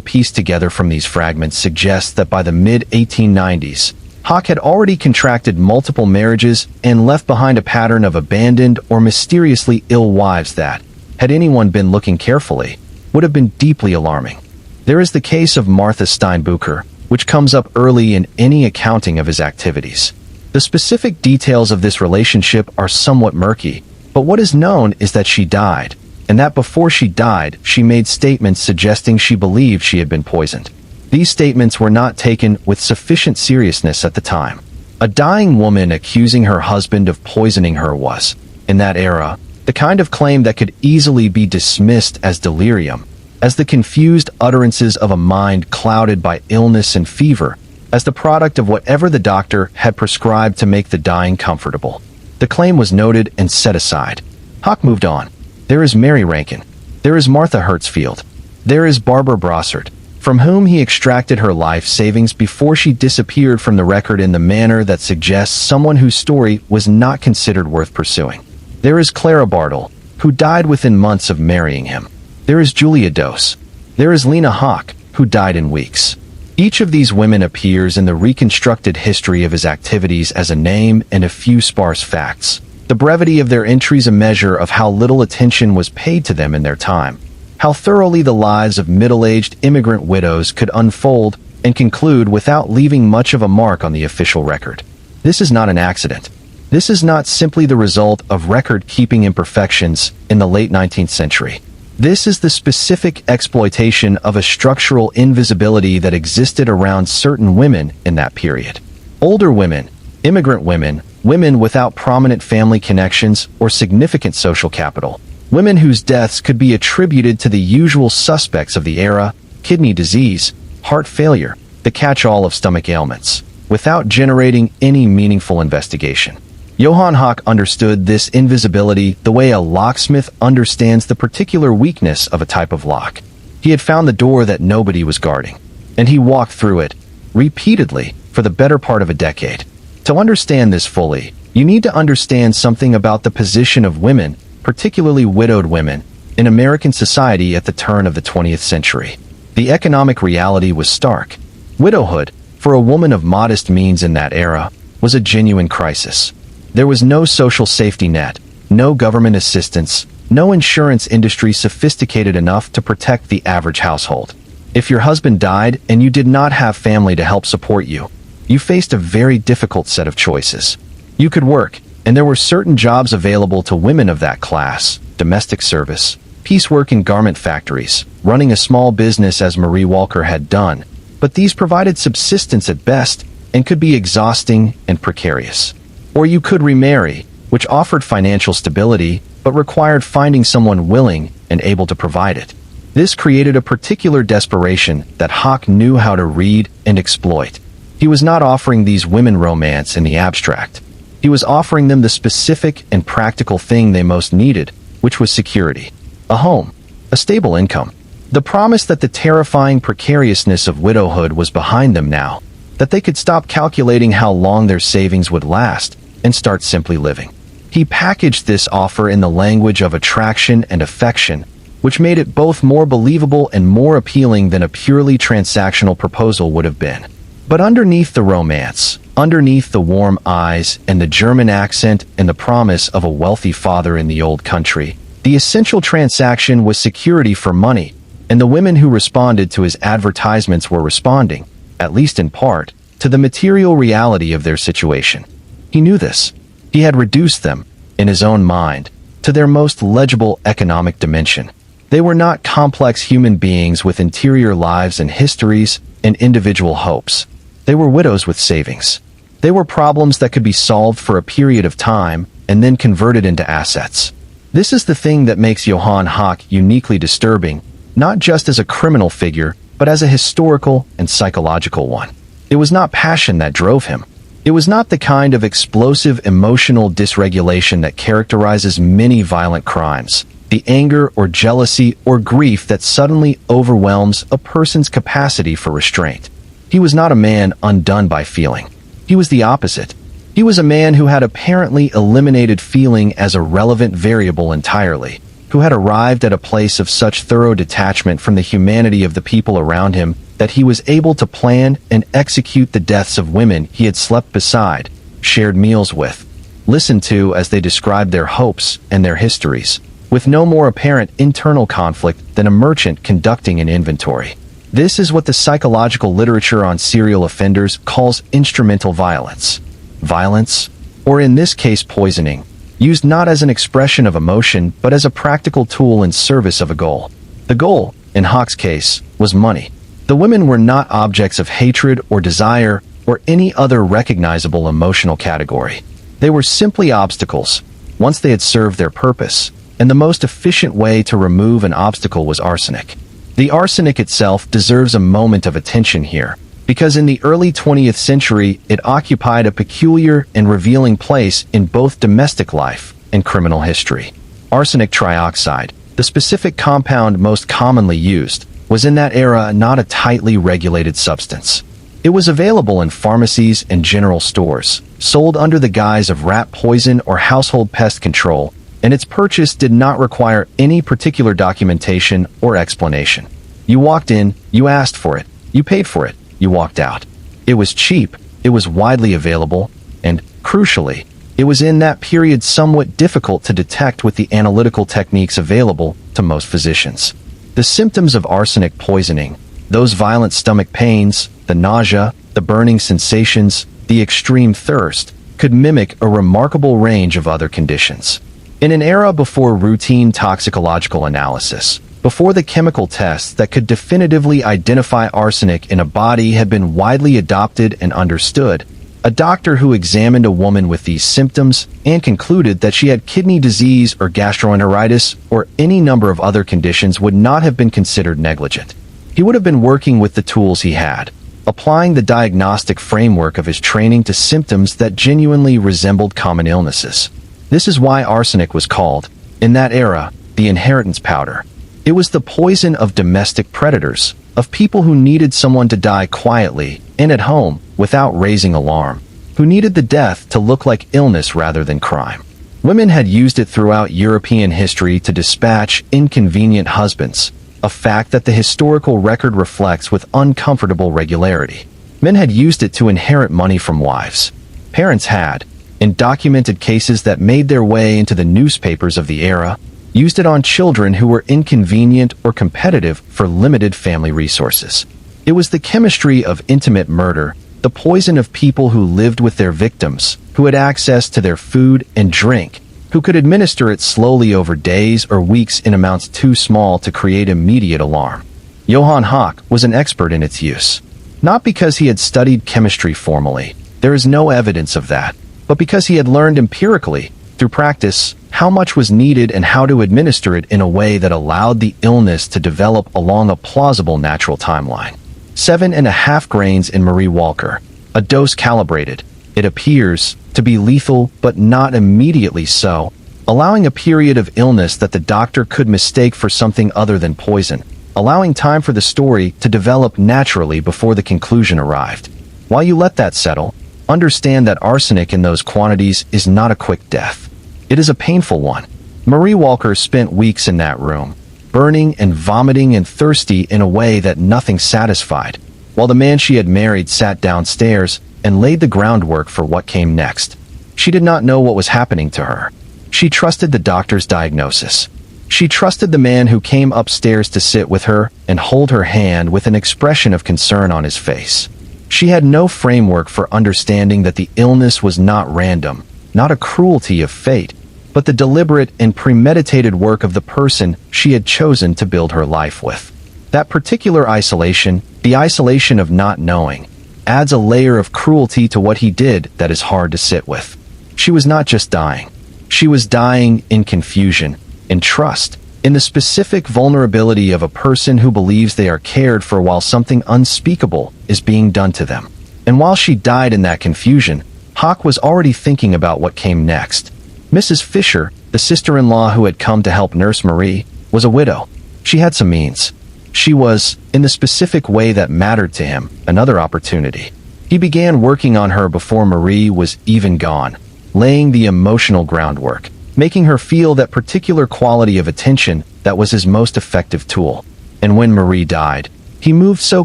piece together from these fragments suggests that by the mid-1890s, Hawk had already contracted multiple marriages and left behind a pattern of abandoned or mysteriously ill wives that, had anyone been looking carefully, would have been deeply alarming. There is the case of Martha Steinbucher, which comes up early in any accounting of his activities. The specific details of this relationship are somewhat murky, but what is known is that she died, and that before she died, she made statements suggesting she believed she had been poisoned. These statements were not taken with sufficient seriousness at the time. A dying woman accusing her husband of poisoning her was, in that era, the kind of claim that could easily be dismissed as delirium, as the confused utterances of a mind clouded by illness and fever, as the product of whatever the doctor had prescribed to make the dying comfortable. The claim was noted and set aside. Hawk moved on. There is Mary Rankin. There is Martha Hertzfield. There is Barbara Brossard, from whom he extracted her life savings before she disappeared from the record in the manner that suggests someone whose story was not considered worth pursuing. There is Clara Bartle, who died within months of marrying him. There is Julia Dose. There is Lena Hawk, who died in weeks. Each of these women appears in the reconstructed history of his activities as a name and a few sparse facts. The brevity of their entries a measure of how little attention was paid to them in their time, how thoroughly the lives of middle-aged immigrant widows could unfold and conclude without leaving much of a mark on the official record. This is not an accident. This is not simply the result of record-keeping imperfections in the late 19th century. This is the specific exploitation of a structural invisibility that existed around certain women in that period. Older women, immigrant women, women without prominent family connections or significant social capital, women whose deaths could be attributed to the usual suspects of the era: kidney disease, heart failure, the catch-all of stomach ailments, without generating any meaningful investigation. Johan Hawk understood this invisibility the way a locksmith understands the particular weakness of a type of lock. He had found the door that nobody was guarding, and he walked through it, repeatedly, for the better part of a decade. To understand this fully, you need to understand something about the position of women, particularly widowed women, in American society at the turn of the 20th century. The economic reality was stark. Widowhood, for a woman of modest means in that era, was a genuine crisis. There was no social safety net, no government assistance, no insurance industry sophisticated enough to protect the average household. If your husband died and you did not have family to help support you, you faced a very difficult set of choices. You could work, and there were certain jobs available to women of that class: domestic service, piecework in garment factories, running a small business as Marie Walker had done, but these provided subsistence at best and could be exhausting and precarious. Or you could remarry, which offered financial stability but required finding someone willing and able to provide it. This created a particular desperation that Hawk knew how to read and exploit. He was not offering these women romance in the abstract. He was offering them the specific and practical thing they most needed, which was security. A home, a stable income. The promise that the terrifying precariousness of widowhood was behind them now, that they could stop calculating how long their savings would last and start simply living. He packaged this offer in the language of attraction and affection, which made it both more believable and more appealing than a purely transactional proposal would have been. But underneath the romance, underneath the warm eyes and the German accent and the promise of a wealthy father in the old country, the essential transaction was security for money, and the women who responded to his advertisements were responding, at least in part, to the material reality of their situation. He knew this. He had reduced them, in his own mind, to their most legible economic dimension. They were not complex human beings with interior lives and histories and individual hopes. They were widows with savings. They were problems that could be solved for a period of time and then converted into assets. This is the thing that makes Johan Hawk uniquely disturbing, not just as a criminal figure, but as a historical and psychological one. It was not passion that drove him. It was not the kind of explosive emotional dysregulation that characterizes many violent crimes, the anger or jealousy or grief that suddenly overwhelms a person's capacity for restraint. He was not a man undone by feeling. He was the opposite. He was a man who had apparently eliminated feeling as a relevant variable entirely, who had arrived at a place of such thorough detachment from the humanity of the people around him that he was able to plan and execute the deaths of women he had slept beside, shared meals with, listened to as they described their hopes and their histories, with no more apparent internal conflict than a merchant conducting an inventory. This is what the psychological literature on serial offenders calls instrumental violence. Violence, or in this case poisoning, used not as an expression of emotion but as a practical tool in service of a goal. The goal, in Hawk's case, was money. The women were not objects of hatred or desire or any other recognizable emotional category. They were simply obstacles, once they had served their purpose, and the most efficient way to remove an obstacle was arsenic. The arsenic itself deserves a moment of attention here, because in the early 20th century it occupied a peculiar and revealing place in both domestic life and criminal history. Arsenic trioxide, the specific compound most commonly used, was in that era not a tightly regulated substance. It was available in pharmacies and general stores, sold under the guise of rat poison or household pest control, and its purchase did not require any particular documentation or explanation. You walked in, you asked for it, you paid for it, you walked out. It was cheap, it was widely available, and, crucially, it was in that period somewhat difficult to detect with the analytical techniques available to most physicians. The symptoms of arsenic poisoning, those violent stomach pains, the nausea, the burning sensations, the extreme thirst, could mimic a remarkable range of other conditions. In an era before routine toxicological analysis, before the chemical tests that could definitively identify arsenic in a body had been widely adopted and understood, a doctor who examined a woman with these symptoms and concluded that she had kidney disease or gastroenteritis or any number of other conditions would not have been considered negligent. He would have been working with the tools he had, applying the diagnostic framework of his training to symptoms that genuinely resembled common illnesses. This is why arsenic was called, in that era, the inheritance powder. It was the poison of domestic predators, of people who needed someone to die quietly and at home without raising alarm, who needed the death to look like illness rather than crime. Women had used it throughout European history to dispatch inconvenient husbands, a fact that the historical record reflects with uncomfortable regularity. Men had used it to inherit money from wives. Parents had, in documented cases that made their way into the newspapers of the era, used it on children who were inconvenient or competitive for limited family resources. It was the chemistry of intimate murder, the poison of people who lived with their victims, who had access to their food and drink, who could administer it slowly over days or weeks in amounts too small to create immediate alarm. Johan Hawk was an expert in its use. Not because he had studied chemistry formally, there is no evidence of that, but because he had learned empirically, through practice, how much was needed and how to administer it in a way that allowed the illness to develop along a plausible natural timeline. 7.5 grains in Marie Walker, a dose calibrated. It appears to be lethal but not immediately so, allowing a period of illness that the doctor could mistake for something other than poison, allowing time for the story to develop naturally before the conclusion arrived. While you let that settle, understand that arsenic in those quantities is not a quick death. It is a painful one. Marie Walker spent weeks in that room. burning and vomiting and thirsty in a way that nothing satisfied, while the man she had married sat downstairs and laid the groundwork for what came next. She did not know what was happening to her. She trusted the doctor's diagnosis. She trusted the man who came upstairs to sit with her and hold her hand with an expression of concern on his face. She had no framework for understanding that the illness was not random, not a cruelty of fate, but the deliberate and premeditated work of the person she had chosen to build her life with. That particular isolation, the isolation of not knowing, adds a layer of cruelty to what he did that is hard to sit with. She was not just dying. She was dying in confusion, in trust, in the specific vulnerability of a person who believes they are cared for while something unspeakable is being done to them. And while she died in that confusion, Hawk was already thinking about what came next. Mrs. Fisher, the sister-in-law who had come to help nurse Marie, was a widow. She had some means. She was, in the specific way that mattered to him, another opportunity. He began working on her before Marie was even gone, laying the emotional groundwork, making her feel that particular quality of attention that was his most effective tool. And when Marie died, he moved so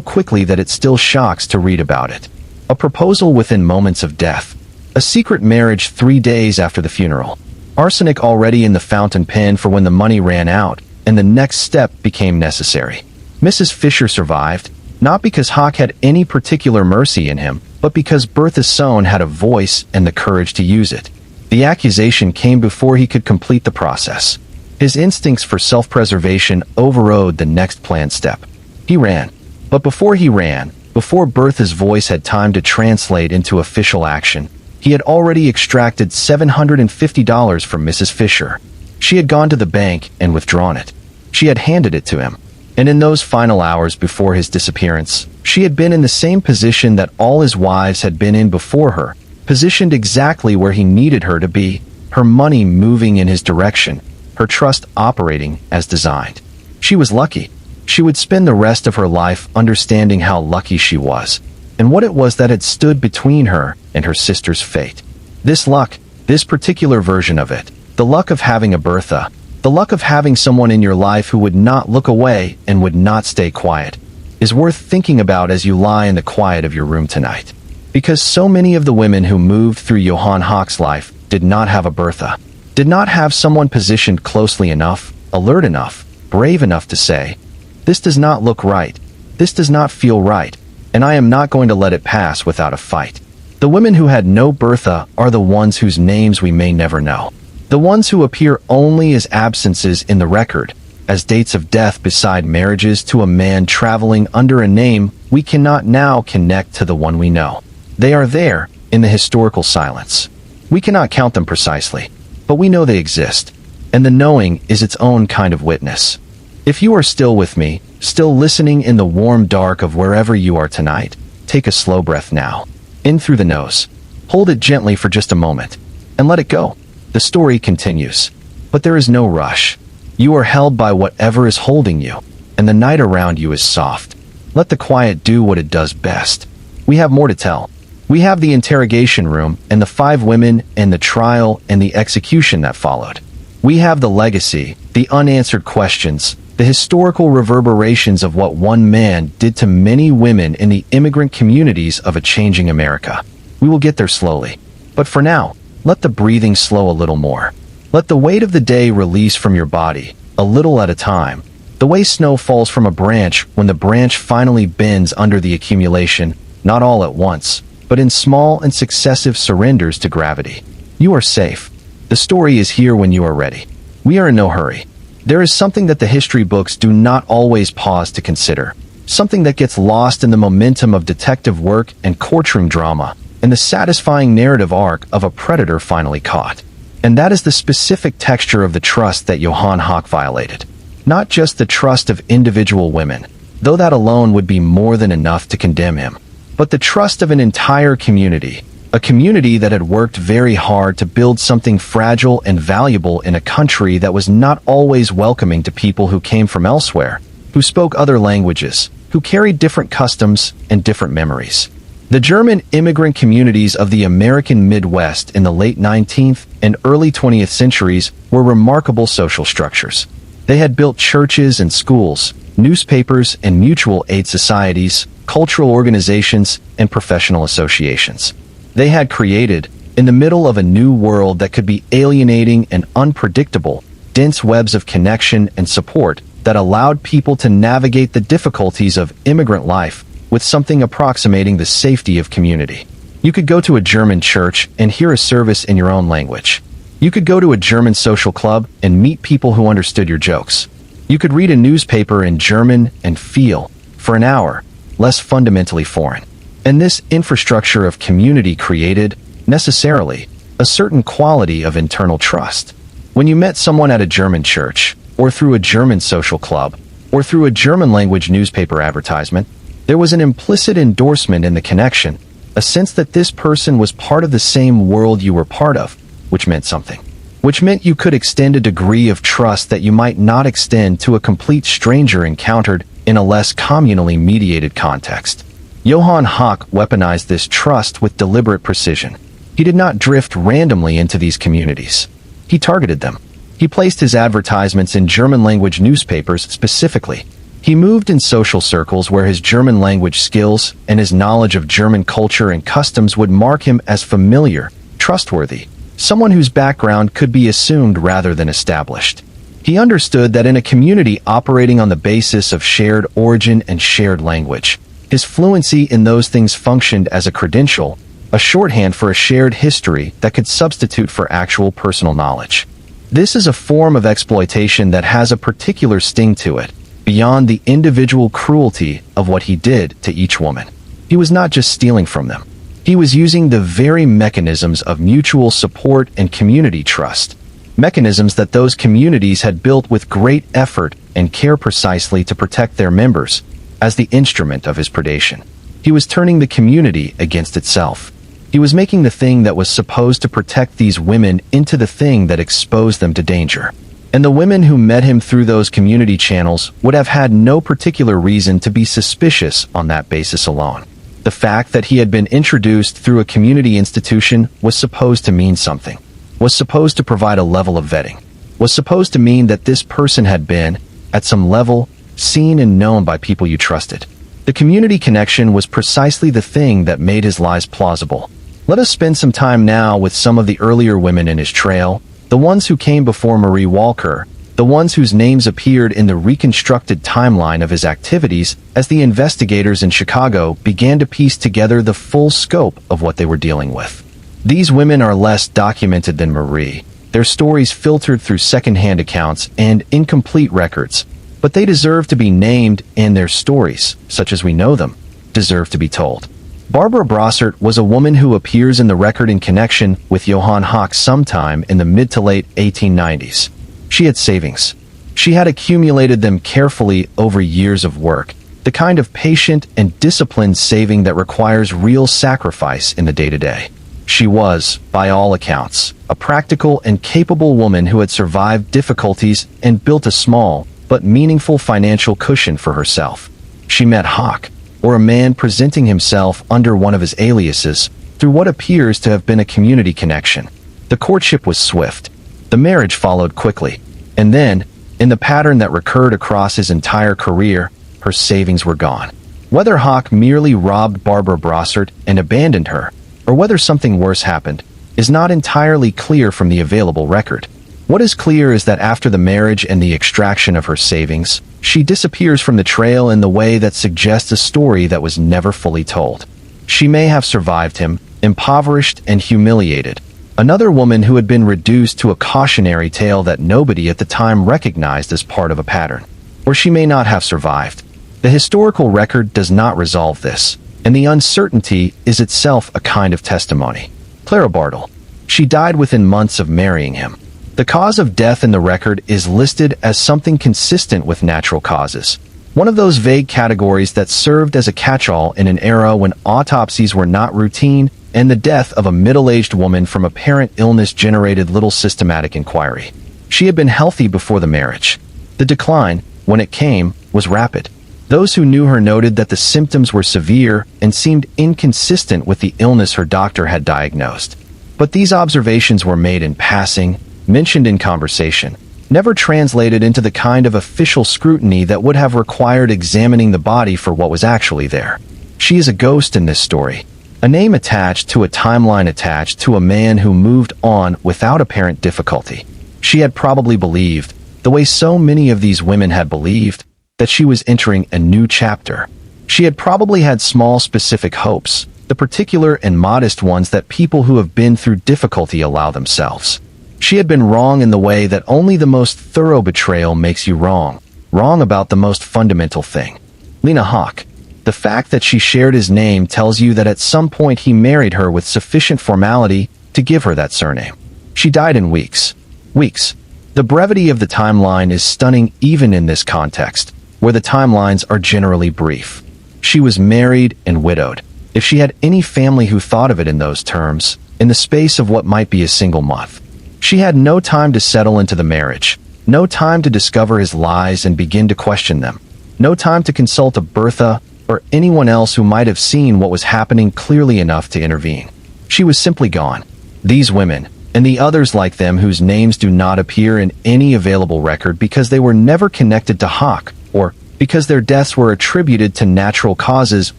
quickly that it still shocks to read about it. A proposal within moments of death. A secret marriage 3 days after the funeral. Arsenic already in the fountain pen for when the money ran out, and the next step became necessary. Mrs. Fisher survived, not because Hawk had any particular mercy in him, but because Bertha's son had a voice and the courage to use it. The accusation came before he could complete the process. His instincts for self-preservation overrode the next planned step. He ran. But before he ran, before Bertha's voice had time to translate into official action, he had already extracted $750 from Mrs. Fisher. She had gone to the bank and withdrawn it. She had handed it to him. And in those final hours before his disappearance, she had been in the same position that all his wives had been in before her, positioned exactly where he needed her to be, her money moving in his direction, her trust operating as designed. She was lucky. She would spend the rest of her life understanding how lucky she was, and what it was that had stood between her and her sister's fate. This luck, this particular version of it, the luck of having a Bertha, the luck of having someone in your life who would not look away and would not stay quiet, is worth thinking about as you lie in the quiet of your room tonight. Because so many of the women who moved through Johan Hawk's life did not have a Bertha, did not have someone positioned closely enough, alert enough, brave enough to say, "This does not look right, this does not feel right, and I am not going to let it pass without a fight." The women who had no Bertha are the ones whose names we may never know. The ones who appear only as absences in the record, as dates of death beside marriages to a man traveling under a name we cannot now connect to the one we know. They are there, in the historical silence. We cannot count them precisely, but we know they exist, and the knowing is its own kind of witness. If you are still with me, still listening in the warm dark of wherever you are tonight, take a slow breath now. In through the nose. Hold it gently for just a moment, and let it go. The story continues. But there is no rush. You are held by whatever is holding you, and the night around you is soft. Let the quiet do what it does best. We have more to tell. We have the interrogation room, and the 5 women, and the trial, and the execution that followed. We have the legacy, the unanswered questions, the historical reverberations of what one man did to many women in the immigrant communities of a changing America. We will get there slowly. But for now, let the breathing slow a little more. Let the weight of the day release from your body, a little at a time. The way snow falls from a branch when the branch finally bends under the accumulation, not all at once, but in small and successive surrenders to gravity. You are safe. The story is here when you are ready. We are in no hurry. There is something that the history books do not always pause to consider. Something that gets lost in the momentum of detective work and courtroom drama, and the satisfying narrative arc of a predator finally caught. And that is the specific texture of the trust that Johan Hawk violated. Not just the trust of individual women, though that alone would be more than enough to condemn him, but the trust of an entire community, a community that had worked very hard to build something fragile and valuable in a country that was not always welcoming to people who came from elsewhere, who spoke other languages, who carried different customs and different memories. The German immigrant communities of the American Midwest in the late 19th and early 20th centuries were remarkable social structures. They had built churches and schools, newspapers and mutual aid societies, cultural organizations, and professional associations. They had created, in the middle of a new world that could be alienating and unpredictable, dense webs of connection and support that allowed people to navigate the difficulties of immigrant life with something approximating the safety of community. You could go to a German church and hear a service in your own language. You could go to a German social club and meet people who understood your jokes. You could read a newspaper in German and feel, for an hour, less fundamentally foreign. And this infrastructure of community created, necessarily, a certain quality of internal trust. When you met someone at a German church, or through a German social club, or through a German-language newspaper advertisement, there was an implicit endorsement in the connection, a sense that this person was part of the same world you were part of, which meant something. Which meant you could extend a degree of trust that you might not extend to a complete stranger encountered in a less communally mediated context. Johan Hawk weaponized this trust with deliberate precision. He did not drift randomly into these communities. He targeted them. He placed his advertisements in German-language newspapers specifically. He moved in social circles where his German-language skills and his knowledge of German culture and customs would mark him as familiar, trustworthy, someone whose background could be assumed rather than established. He understood that in a community operating on the basis of shared origin and shared language, his fluency in those things functioned as a credential, a shorthand for a shared history that could substitute for actual personal knowledge. This is a form of exploitation that has a particular sting to it, beyond the individual cruelty of what he did to each woman. He was not just stealing from them. He was using the very mechanisms of mutual support and community trust, mechanisms that those communities had built with great effort and care precisely to protect their members, as the instrument of his predation. He was turning the community against itself. He was making the thing that was supposed to protect these women into the thing that exposed them to danger. And the women who met him through those community channels would have had no particular reason to be suspicious on that basis alone. The fact that he had been introduced through a community institution was supposed to mean something, was supposed to provide a level of vetting, was supposed to mean that this person had been, at some level, seen and known by people you trusted. The community connection was precisely the thing that made his lies plausible. Let us spend some time now with some of the earlier women in his trail, the ones who came before Marie Walker, the ones whose names appeared in the reconstructed timeline of his activities as the investigators in Chicago began to piece together the full scope of what they were dealing with. These women are less documented than Marie, their stories filtered through second-hand accounts and incomplete records, but they deserve to be named and their stories, such as we know them, deserve to be told. Barbara Brossart was a woman who appears in the record in connection with Johan Hawk sometime in the mid to late 1890s. She had savings. She had accumulated them carefully over years of work, the kind of patient and disciplined saving that requires real sacrifice in the day-to-day. She was, by all accounts, a practical and capable woman who had survived difficulties and built a small but meaningful financial cushion for herself. She met Hawk, or a man presenting himself under one of his aliases, through what appears to have been a community connection. The courtship was swift. The marriage followed quickly. And then, in the pattern that recurred across his entire career, her savings were gone. Whether Hawk merely robbed Barbara Brossart and abandoned her, or whether something worse happened, is not entirely clear from the available record. What is clear is that after the marriage and the extraction of her savings, she disappears from the trail in the way that suggests a story that was never fully told. She may have survived him, impoverished and humiliated, another woman who had been reduced to a cautionary tale that nobody at the time recognized as part of a pattern. Or she may not have survived. The historical record does not resolve this, and the uncertainty is itself a kind of testimony. Clara Bartle. She died within months of marrying him. The cause of death in the record is listed as something consistent with natural causes, one of those vague categories that served as a catch-all in an era when autopsies were not routine and the death of a middle-aged woman from apparent illness generated little systematic inquiry. She had been healthy before the marriage. The decline, when it came, was rapid. Those who knew her noted that the symptoms were severe and seemed inconsistent with the illness her doctor had diagnosed. But these observations were made in passing, mentioned in conversation, never translated into the kind of official scrutiny that would have required examining the body for what was actually there. She is a ghost in this story, a name attached to a timeline attached to a man who moved on without apparent difficulty. She had probably believed, the way so many of these women had believed, that she was entering a new chapter. She had probably had small specific hopes, the particular and modest ones that people who have been through difficulty allow themselves. She had been wrong in the way that only the most thorough betrayal makes you wrong about the most fundamental thing. Johan Hawk. The fact that she shared his name tells you that at some point he married her with sufficient formality to give her that surname. She died in weeks. Weeks. The brevity of the timeline is stunning even in this context, where the timelines are generally brief. She was married and widowed, if she had any family who thought of it in those terms, in the space of what might be a single month. She had no time to settle into the marriage, no time to discover his lies and begin to question them, no time to consult a Bertha or anyone else who might have seen what was happening clearly enough to intervene. She was simply gone. These women, and the others like them whose names do not appear in any available record because they were never connected to Hawk, or because their deaths were attributed to natural causes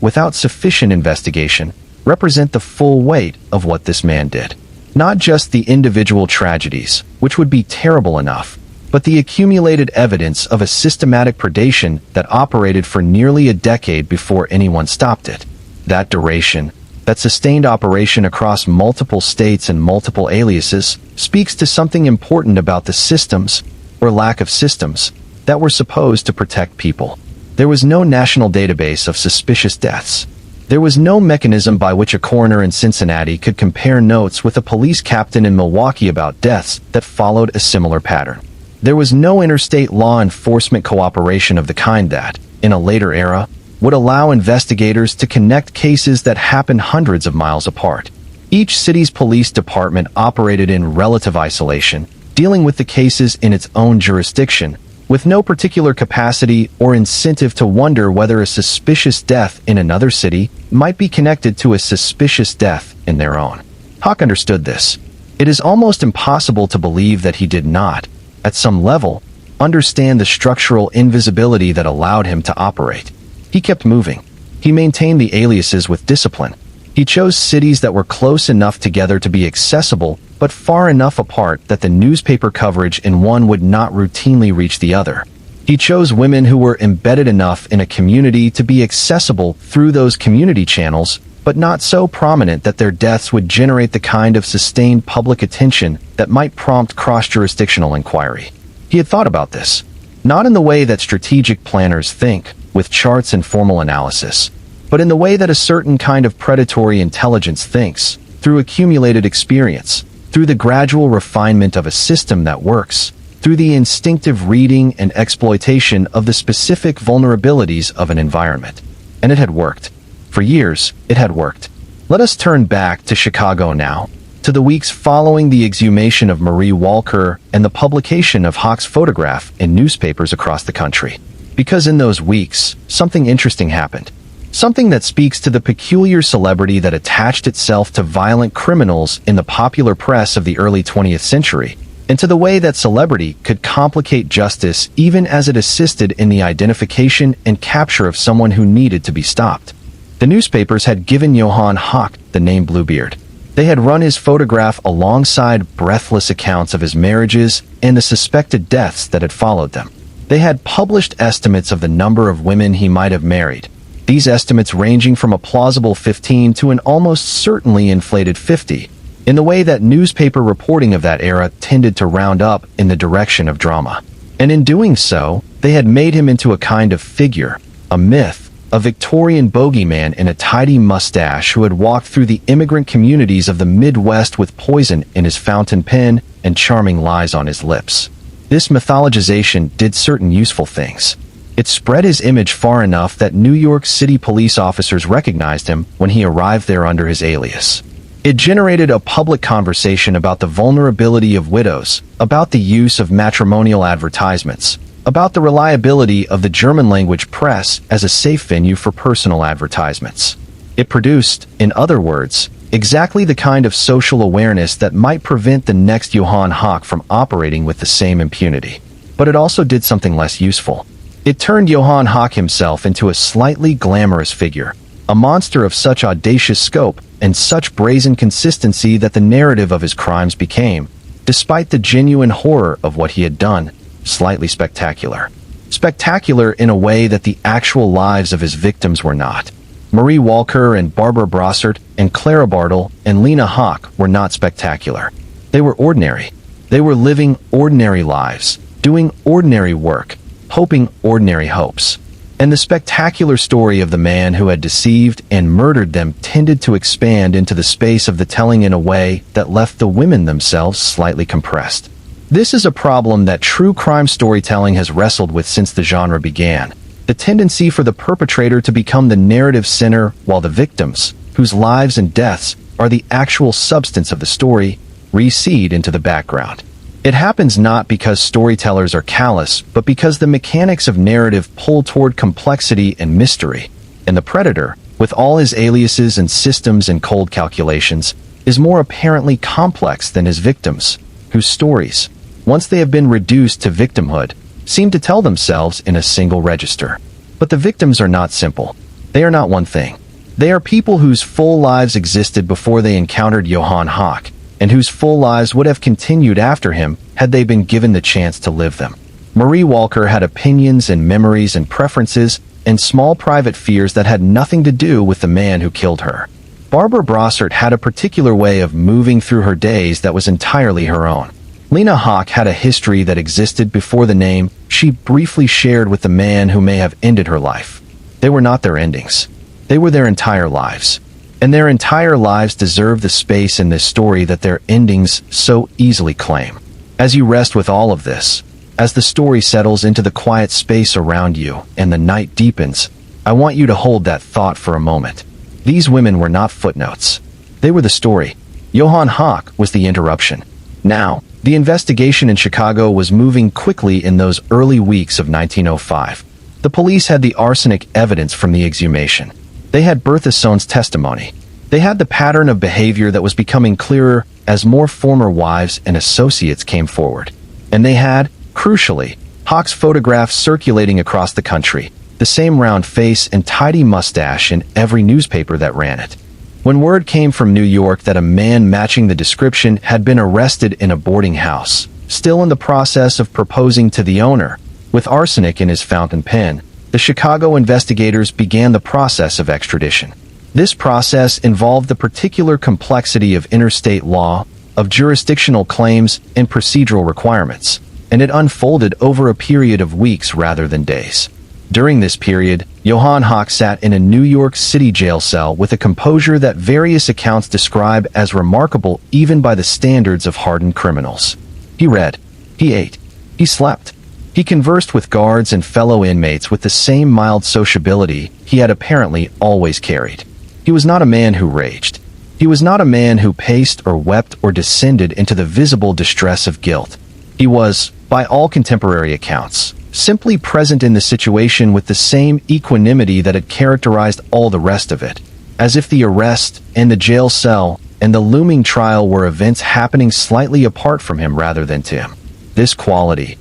without sufficient investigation, represent the full weight of what this man did. Not just the individual tragedies, which would be terrible enough, but the accumulated evidence of a systematic predation that operated for nearly a decade before anyone stopped it. That duration, that sustained operation across multiple states and multiple aliases, speaks to something important about the systems, or lack of systems, that were supposed to protect people. There was no national database of suspicious deaths. There was no mechanism by which a coroner in Cincinnati could compare notes with a police captain in Milwaukee about deaths that followed a similar pattern. There was no interstate law enforcement cooperation of the kind that, in a later era, would allow investigators to connect cases that happened hundreds of miles apart. Each city's police department operated in relative isolation, dealing with the cases in its own jurisdiction, with no particular capacity or incentive to wonder whether a suspicious death in another city might be connected to a suspicious death in their own. Hawk understood this. It is almost impossible to believe that he did not, at some level, understand the structural invisibility that allowed him to operate. He kept moving. He maintained the aliases with discipline. He chose cities that were close enough together to be accessible, but far enough apart that the newspaper coverage in one would not routinely reach the other. He chose women who were embedded enough in a community to be accessible through those community channels, but not so prominent that their deaths would generate the kind of sustained public attention that might prompt cross-jurisdictional inquiry. He had thought about this, not in the way that strategic planners think, with charts and formal analysis, but in the way that a certain kind of predatory intelligence thinks, through accumulated experience, through the gradual refinement of a system that works, through the instinctive reading and exploitation of the specific vulnerabilities of an environment. And it had worked. For years, it had worked. Let us turn back to Chicago now, to the weeks following the exhumation of Marie Walker and the publication of Hawk's photograph in newspapers across the country. Because in those weeks, something interesting happened. Something that speaks to the peculiar celebrity that attached itself to violent criminals in the popular press of the early 20th century, and to the way that celebrity could complicate justice even as it assisted in the identification and capture of someone who needed to be stopped. The newspapers had given Johan Hawk the name Bluebeard. They had run his photograph alongside breathless accounts of his marriages and the suspected deaths that had followed them. They had published estimates of the number of women he might have married, these estimates ranging from a plausible 15 to an almost certainly inflated 50, in the way that newspaper reporting of that era tended to round up in the direction of drama. And in doing so, they had made him into a kind of figure, a myth, a Victorian bogeyman in a tidy mustache who had walked through the immigrant communities of the Midwest with poison in his fountain pen and charming lies on his lips. This mythologization did certain useful things. It spread his image far enough that New York City police officers recognized him when he arrived there under his alias. It generated a public conversation about the vulnerability of widows, about the use of matrimonial advertisements, about the reliability of the German-language press as a safe venue for personal advertisements. It produced, in other words, Exactly the kind of social awareness that might prevent the next Johan Hawk from operating with the same impunity. But it also did something less useful. It turned Johan Hawk himself into a slightly glamorous figure, a monster of such audacious scope and such brazen consistency that the narrative of his crimes became, despite the genuine horror of what he had done, slightly spectacular. Spectacular in a way that the actual lives of his victims were not. Marie Walker and Barbara Brossart and Clara Bartle and Lena Hawk were not spectacular. They were ordinary. They were living ordinary lives, doing ordinary work, hoping ordinary hopes. And the spectacular story of the man who had deceived and murdered them tended to expand into the space of the telling in a way that left the women themselves slightly compressed. This is a problem that true crime storytelling has wrestled with since the genre began. The tendency for the perpetrator to become the narrative center while the victims, whose lives and deaths are the actual substance of the story, recede into the background. It happens not because storytellers are callous, but because the mechanics of narrative pull toward complexity and mystery, and the predator, with all his aliases and systems and cold calculations, is more apparently complex than his victims, whose stories, once they have been reduced to victimhood, seem to tell themselves in a single register. But the victims are not simple. They are not one thing. They are people whose full lives existed before they encountered Johan Hawk, and whose full lives would have continued after him had they been given the chance to live them. Marie Walker had opinions and memories and preferences and small private fears that had nothing to do with the man who killed her. Barbara Brossart had a particular way of moving through her days that was entirely her own. Lena Hawk had a history that existed before the name she briefly shared with the man who may have ended her life. They were not their endings. They were their entire lives. And their entire lives deserve the space in this story that their endings so easily claim. As you rest with all of this, as the story settles into the quiet space around you and the night deepens, I want you to hold that thought for a moment. These women were not footnotes. They were the story. Johan Hawk was the interruption. Now, the investigation in Chicago was moving quickly in those early weeks of 1905. The police had the arsenic evidence from the exhumation. They had Bertha Sohn's testimony. They had the pattern of behavior that was becoming clearer as more former wives and associates came forward. And they had, crucially, Hawk's photographs circulating across the country, the same round face and tidy mustache in every newspaper that ran it. When word came from New York that a man matching the description had been arrested in a boarding house, still in the process of proposing to the owner, with arsenic in his fountain pen, the Chicago investigators began the process of extradition. This process involved the particular complexity of interstate law, of jurisdictional claims, and procedural requirements, and it unfolded over a period of weeks rather than days. During this period, Johan Hawk sat in a New York City jail cell with a composure that various accounts describe as remarkable even by the standards of hardened criminals. He read, he ate, he slept. He conversed with guards and fellow inmates with the same mild sociability he had apparently always carried. He was not a man who raged. He was not a man who paced or wept or descended into the visible distress of guilt. He was, by all contemporary accounts, simply present in the situation with the same equanimity that had characterized all the rest of it, as if the arrest and the jail cell and the looming trial were events happening slightly apart from him rather than to him. This quality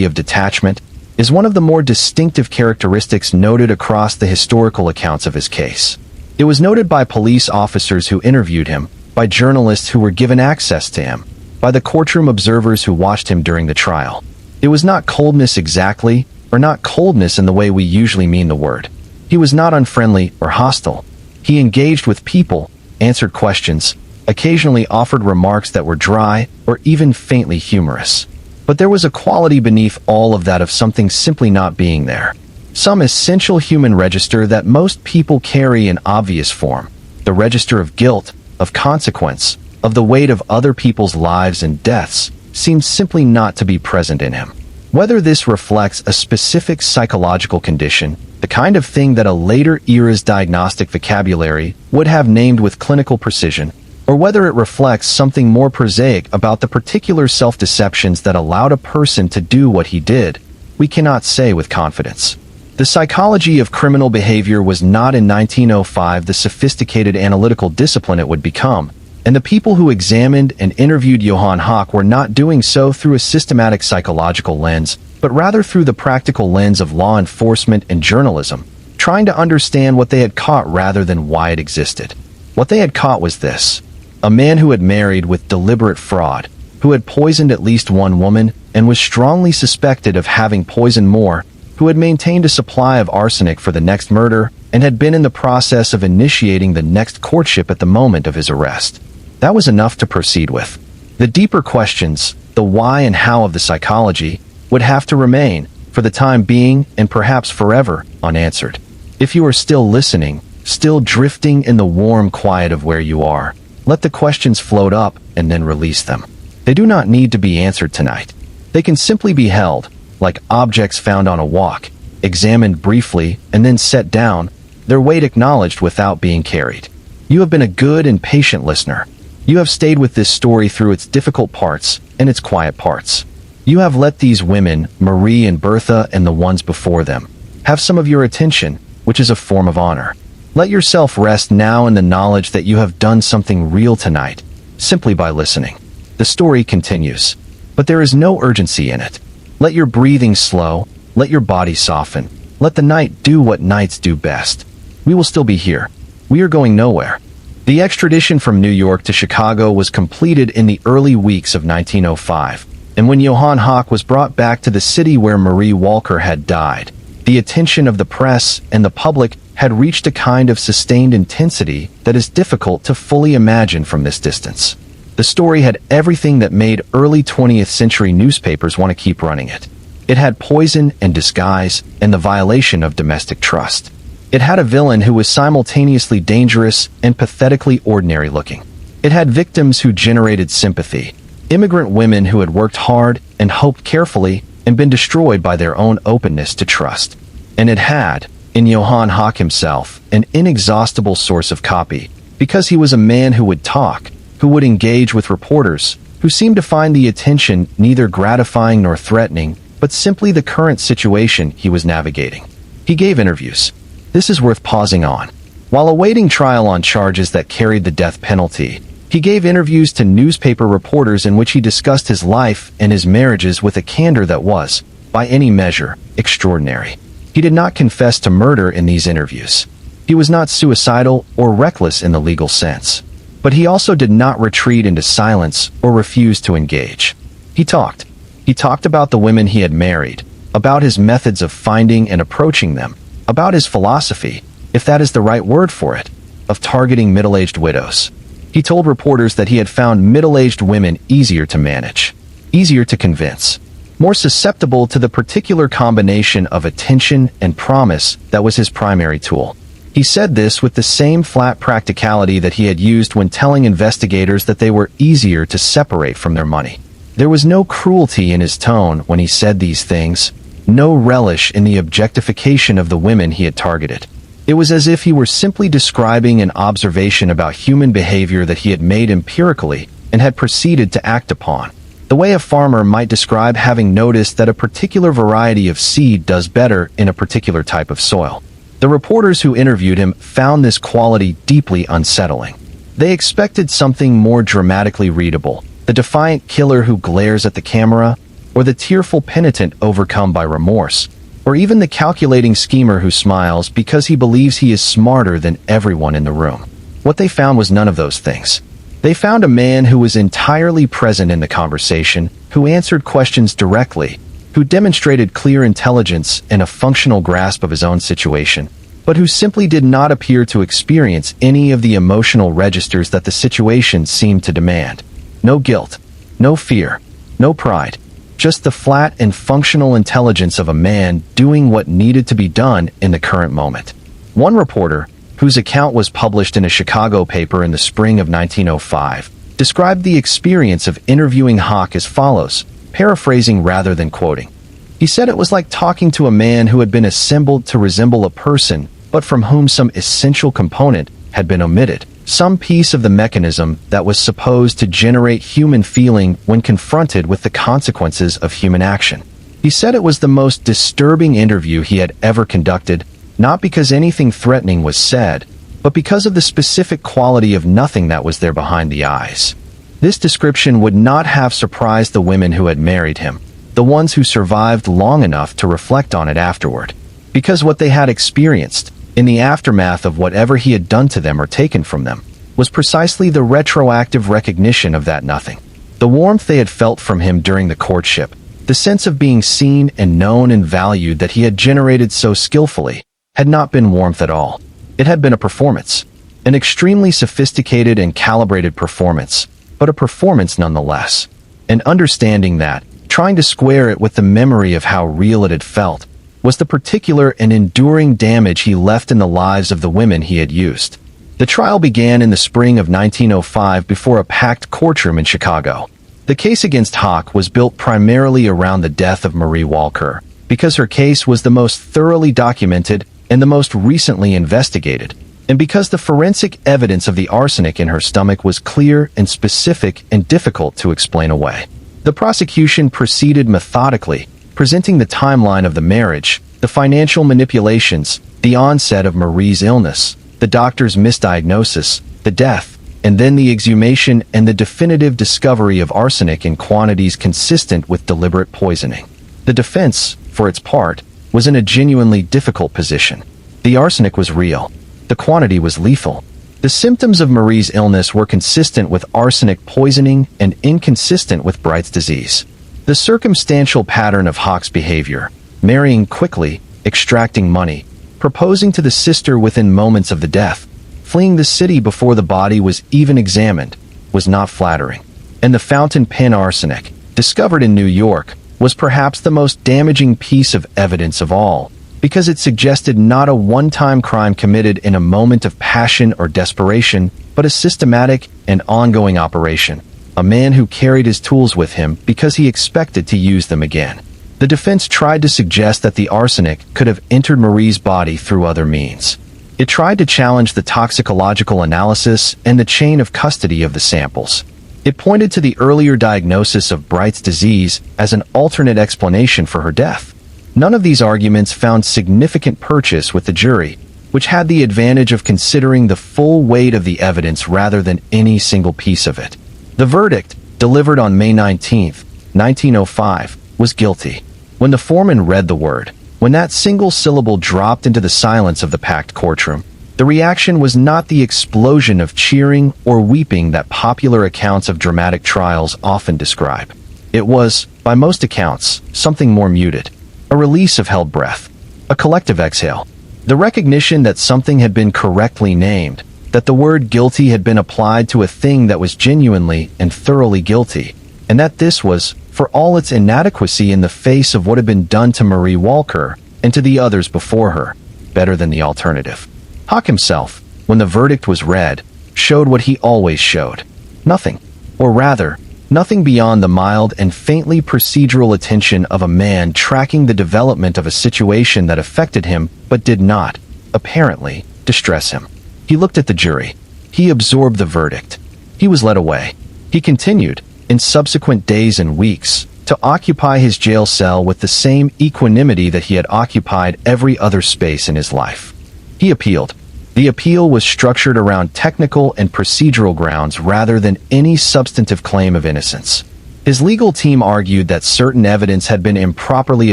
of detachment, is one of the more distinctive characteristics noted across the historical accounts of his case. It was noted by police officers who interviewed him, by journalists who were given access to him, by the courtroom observers who watched him during the trial. It was not coldness exactly, or not coldness in the way we usually mean the word. He was not unfriendly or hostile. He engaged with people, answered questions, occasionally offered remarks that were dry or even faintly humorous. But there was a quality beneath all of that of something simply not being there. Some essential human register that most people carry in obvious form. The register of guilt, of consequence, of the weight of other people's lives and deaths, seems simply not to be present in him. Whether this reflects a specific psychological condition, the kind of thing that a later era's diagnostic vocabulary would have named with clinical precision, or whether it reflects something more prosaic about the particular self-deceptions that allowed a person to do what he did, we cannot say with confidence. The psychology of criminal behavior was not in 1905 the sophisticated analytical discipline it would become, and the people who examined and interviewed Johan Hawk were not doing so through a systematic psychological lens, but rather through the practical lens of law enforcement and journalism, trying to understand what they had caught rather than why it existed. What they had caught was this: a man who had married with deliberate fraud, who had poisoned at least one woman and was strongly suspected of having poisoned more, who had maintained a supply of arsenic for the next murder and had been in the process of initiating the next courtship at the moment of his arrest. That was enough to proceed with. The deeper questions, the why and how of the psychology, would have to remain, for the time being and perhaps forever, unanswered. If you are still listening, still drifting in the warm quiet of where you are, let the questions float up and then release them. They do not need to be answered tonight. They can simply be held, like objects found on a walk, examined briefly and then set down, their weight acknowledged without being carried. You have been a good and patient listener. You have stayed with this story through its difficult parts and its quiet parts. You have let these women, Marie and Bertha and the ones before them, have some of your attention, which is a form of honor. Let yourself rest now in the knowledge that you have done something real tonight, simply by listening. The story continues, but there is no urgency in it. Let your breathing slow, let your body soften, let the night do what nights do best. We will still be here. We are going nowhere. The extradition from New York to Chicago was completed in the early weeks of 1905, and when Johan Hawk was brought back to the city where Marie Walker had died, the attention of the press and the public had reached a kind of sustained intensity that is difficult to fully imagine from this distance. The story had everything that made early 20th century newspapers want to keep running it. It had poison and disguise and the violation of domestic trust. It had a villain who was simultaneously dangerous and pathetically ordinary looking. It had victims who generated sympathy, immigrant women who had worked hard and hoped carefully and been destroyed by their own openness to trust. And it had, in Johan Hawk himself, an inexhaustible source of copy, because he was a man who would talk, who would engage with reporters, who seemed to find the attention neither gratifying nor threatening, but simply the current situation he was navigating. He gave interviews. This is worth pausing on. While awaiting trial on charges that carried the death penalty, he gave interviews to newspaper reporters in which he discussed his life and his marriages with a candor that was, by any measure, extraordinary. He did not confess to murder in these interviews. He was not suicidal or reckless in the legal sense. But he also did not retreat into silence or refuse to engage. He talked. He talked about the women he had married, about his methods of finding and approaching them, about his philosophy, if that is the right word for it, of targeting middle-aged widows. He told reporters that he had found middle-aged women easier to manage, easier to convince, more susceptible to the particular combination of attention and promise that was his primary tool. He said this with the same flat practicality that he had used when telling investigators that they were easier to separate from their money. There was no cruelty in his tone when he said these things, no relish in the objectification of the women he had targeted. It was as if he were simply describing an observation about human behavior that he had made empirically and had proceeded to act upon, the way a farmer might describe having noticed that a particular variety of seed does better in a particular type of soil. The reporters who interviewed him found this quality deeply unsettling. They expected something more dramatically readable, the defiant killer who glares at the camera, or the tearful penitent overcome by remorse, or even the calculating schemer who smiles because he believes he is smarter than everyone in the room. What they found was none of those things. They found a man who was entirely present in the conversation, who answered questions directly, who demonstrated clear intelligence and a functional grasp of his own situation, but who simply did not appear to experience any of the emotional registers that the situation seemed to demand. No guilt, no fear, no pride, just the flat and functional intelligence of a man doing what needed to be done in the current moment. One reporter, whose account was published in a Chicago paper in the spring of 1905, described the experience of interviewing Hawk as follows, paraphrasing rather than quoting. He said it was like talking to a man who had been assembled to resemble a person, but from whom some essential component had been omitted, some piece of the mechanism that was supposed to generate human feeling when confronted with the consequences of human action. He said it was the most disturbing interview he had ever conducted, not because anything threatening was said, but because of the specific quality of nothing that was there behind the eyes. This description would not have surprised the women who had married him, the ones who survived long enough to reflect on it afterward, because what they had experienced, in the aftermath of whatever he had done to them or taken from them, was precisely the retroactive recognition of that nothing. The warmth they had felt from him during the courtship, the sense of being seen and known and valued that he had generated so skillfully, had not been warmth at all. It had been a performance, an extremely sophisticated and calibrated performance, but a performance nonetheless. And understanding that, trying to square it with the memory of how real it had felt, was the particular and enduring damage he left in the lives of the women he had used. The trial began in the spring of 1905 before a packed courtroom in Chicago. The case against Hawk was built primarily around the death of Marie Walker, because her case was the most thoroughly documented and the most recently investigated, and because the forensic evidence of the arsenic in her stomach was clear and specific and difficult to explain away. The prosecution proceeded methodically, presenting the timeline of the marriage, the financial manipulations, the onset of Marie's illness, the doctor's misdiagnosis, the death, and then the exhumation and the definitive discovery of arsenic in quantities consistent with deliberate poisoning. The defense, for its part, was in a genuinely difficult position. The arsenic was real. The quantity was lethal. The symptoms of Marie's illness were consistent with arsenic poisoning and inconsistent with Bright's disease. The circumstantial pattern of Hawk's behavior, marrying quickly, extracting money, proposing to the sister within moments of the death, fleeing the city before the body was even examined, was not flattering. And the fountain pen arsenic, discovered in New York, was perhaps the most damaging piece of evidence of all, because it suggested not a one-time crime committed in a moment of passion or desperation, but a systematic and ongoing operation. A man who carried his tools with him because he expected to use them again. The defense tried to suggest that the arsenic could have entered Marie's body through other means. It tried to challenge the toxicological analysis and the chain of custody of the samples. It pointed to the earlier diagnosis of Bright's disease as an alternate explanation for her death. None of these arguments found significant purchase with the jury, which had the advantage of considering the full weight of the evidence rather than any single piece of it. The verdict, delivered on May 19, 1905, was guilty. When the foreman read the word, when that single syllable dropped into the silence of the packed courtroom, the reaction was not the explosion of cheering or weeping that popular accounts of dramatic trials often describe. It was, by most accounts, something more muted. A release of held breath. A collective exhale. The recognition that something had been correctly named, that the word guilty had been applied to a thing that was genuinely and thoroughly guilty, and that this was, for all its inadequacy in the face of what had been done to Marie Walker and to the others before her, better than the alternative. Hawk himself, when the verdict was read, showed what he always showed. Nothing. Or rather, nothing beyond the mild and faintly procedural attention of a man tracking the development of a situation that affected him but did not, apparently, distress him. He looked at the jury. He absorbed the verdict. He was led away. He continued, in subsequent days and weeks, to occupy his jail cell with the same equanimity that he had occupied every other space in his life. He appealed. The appeal was structured around technical and procedural grounds rather than any substantive claim of innocence. His legal team argued that certain evidence had been improperly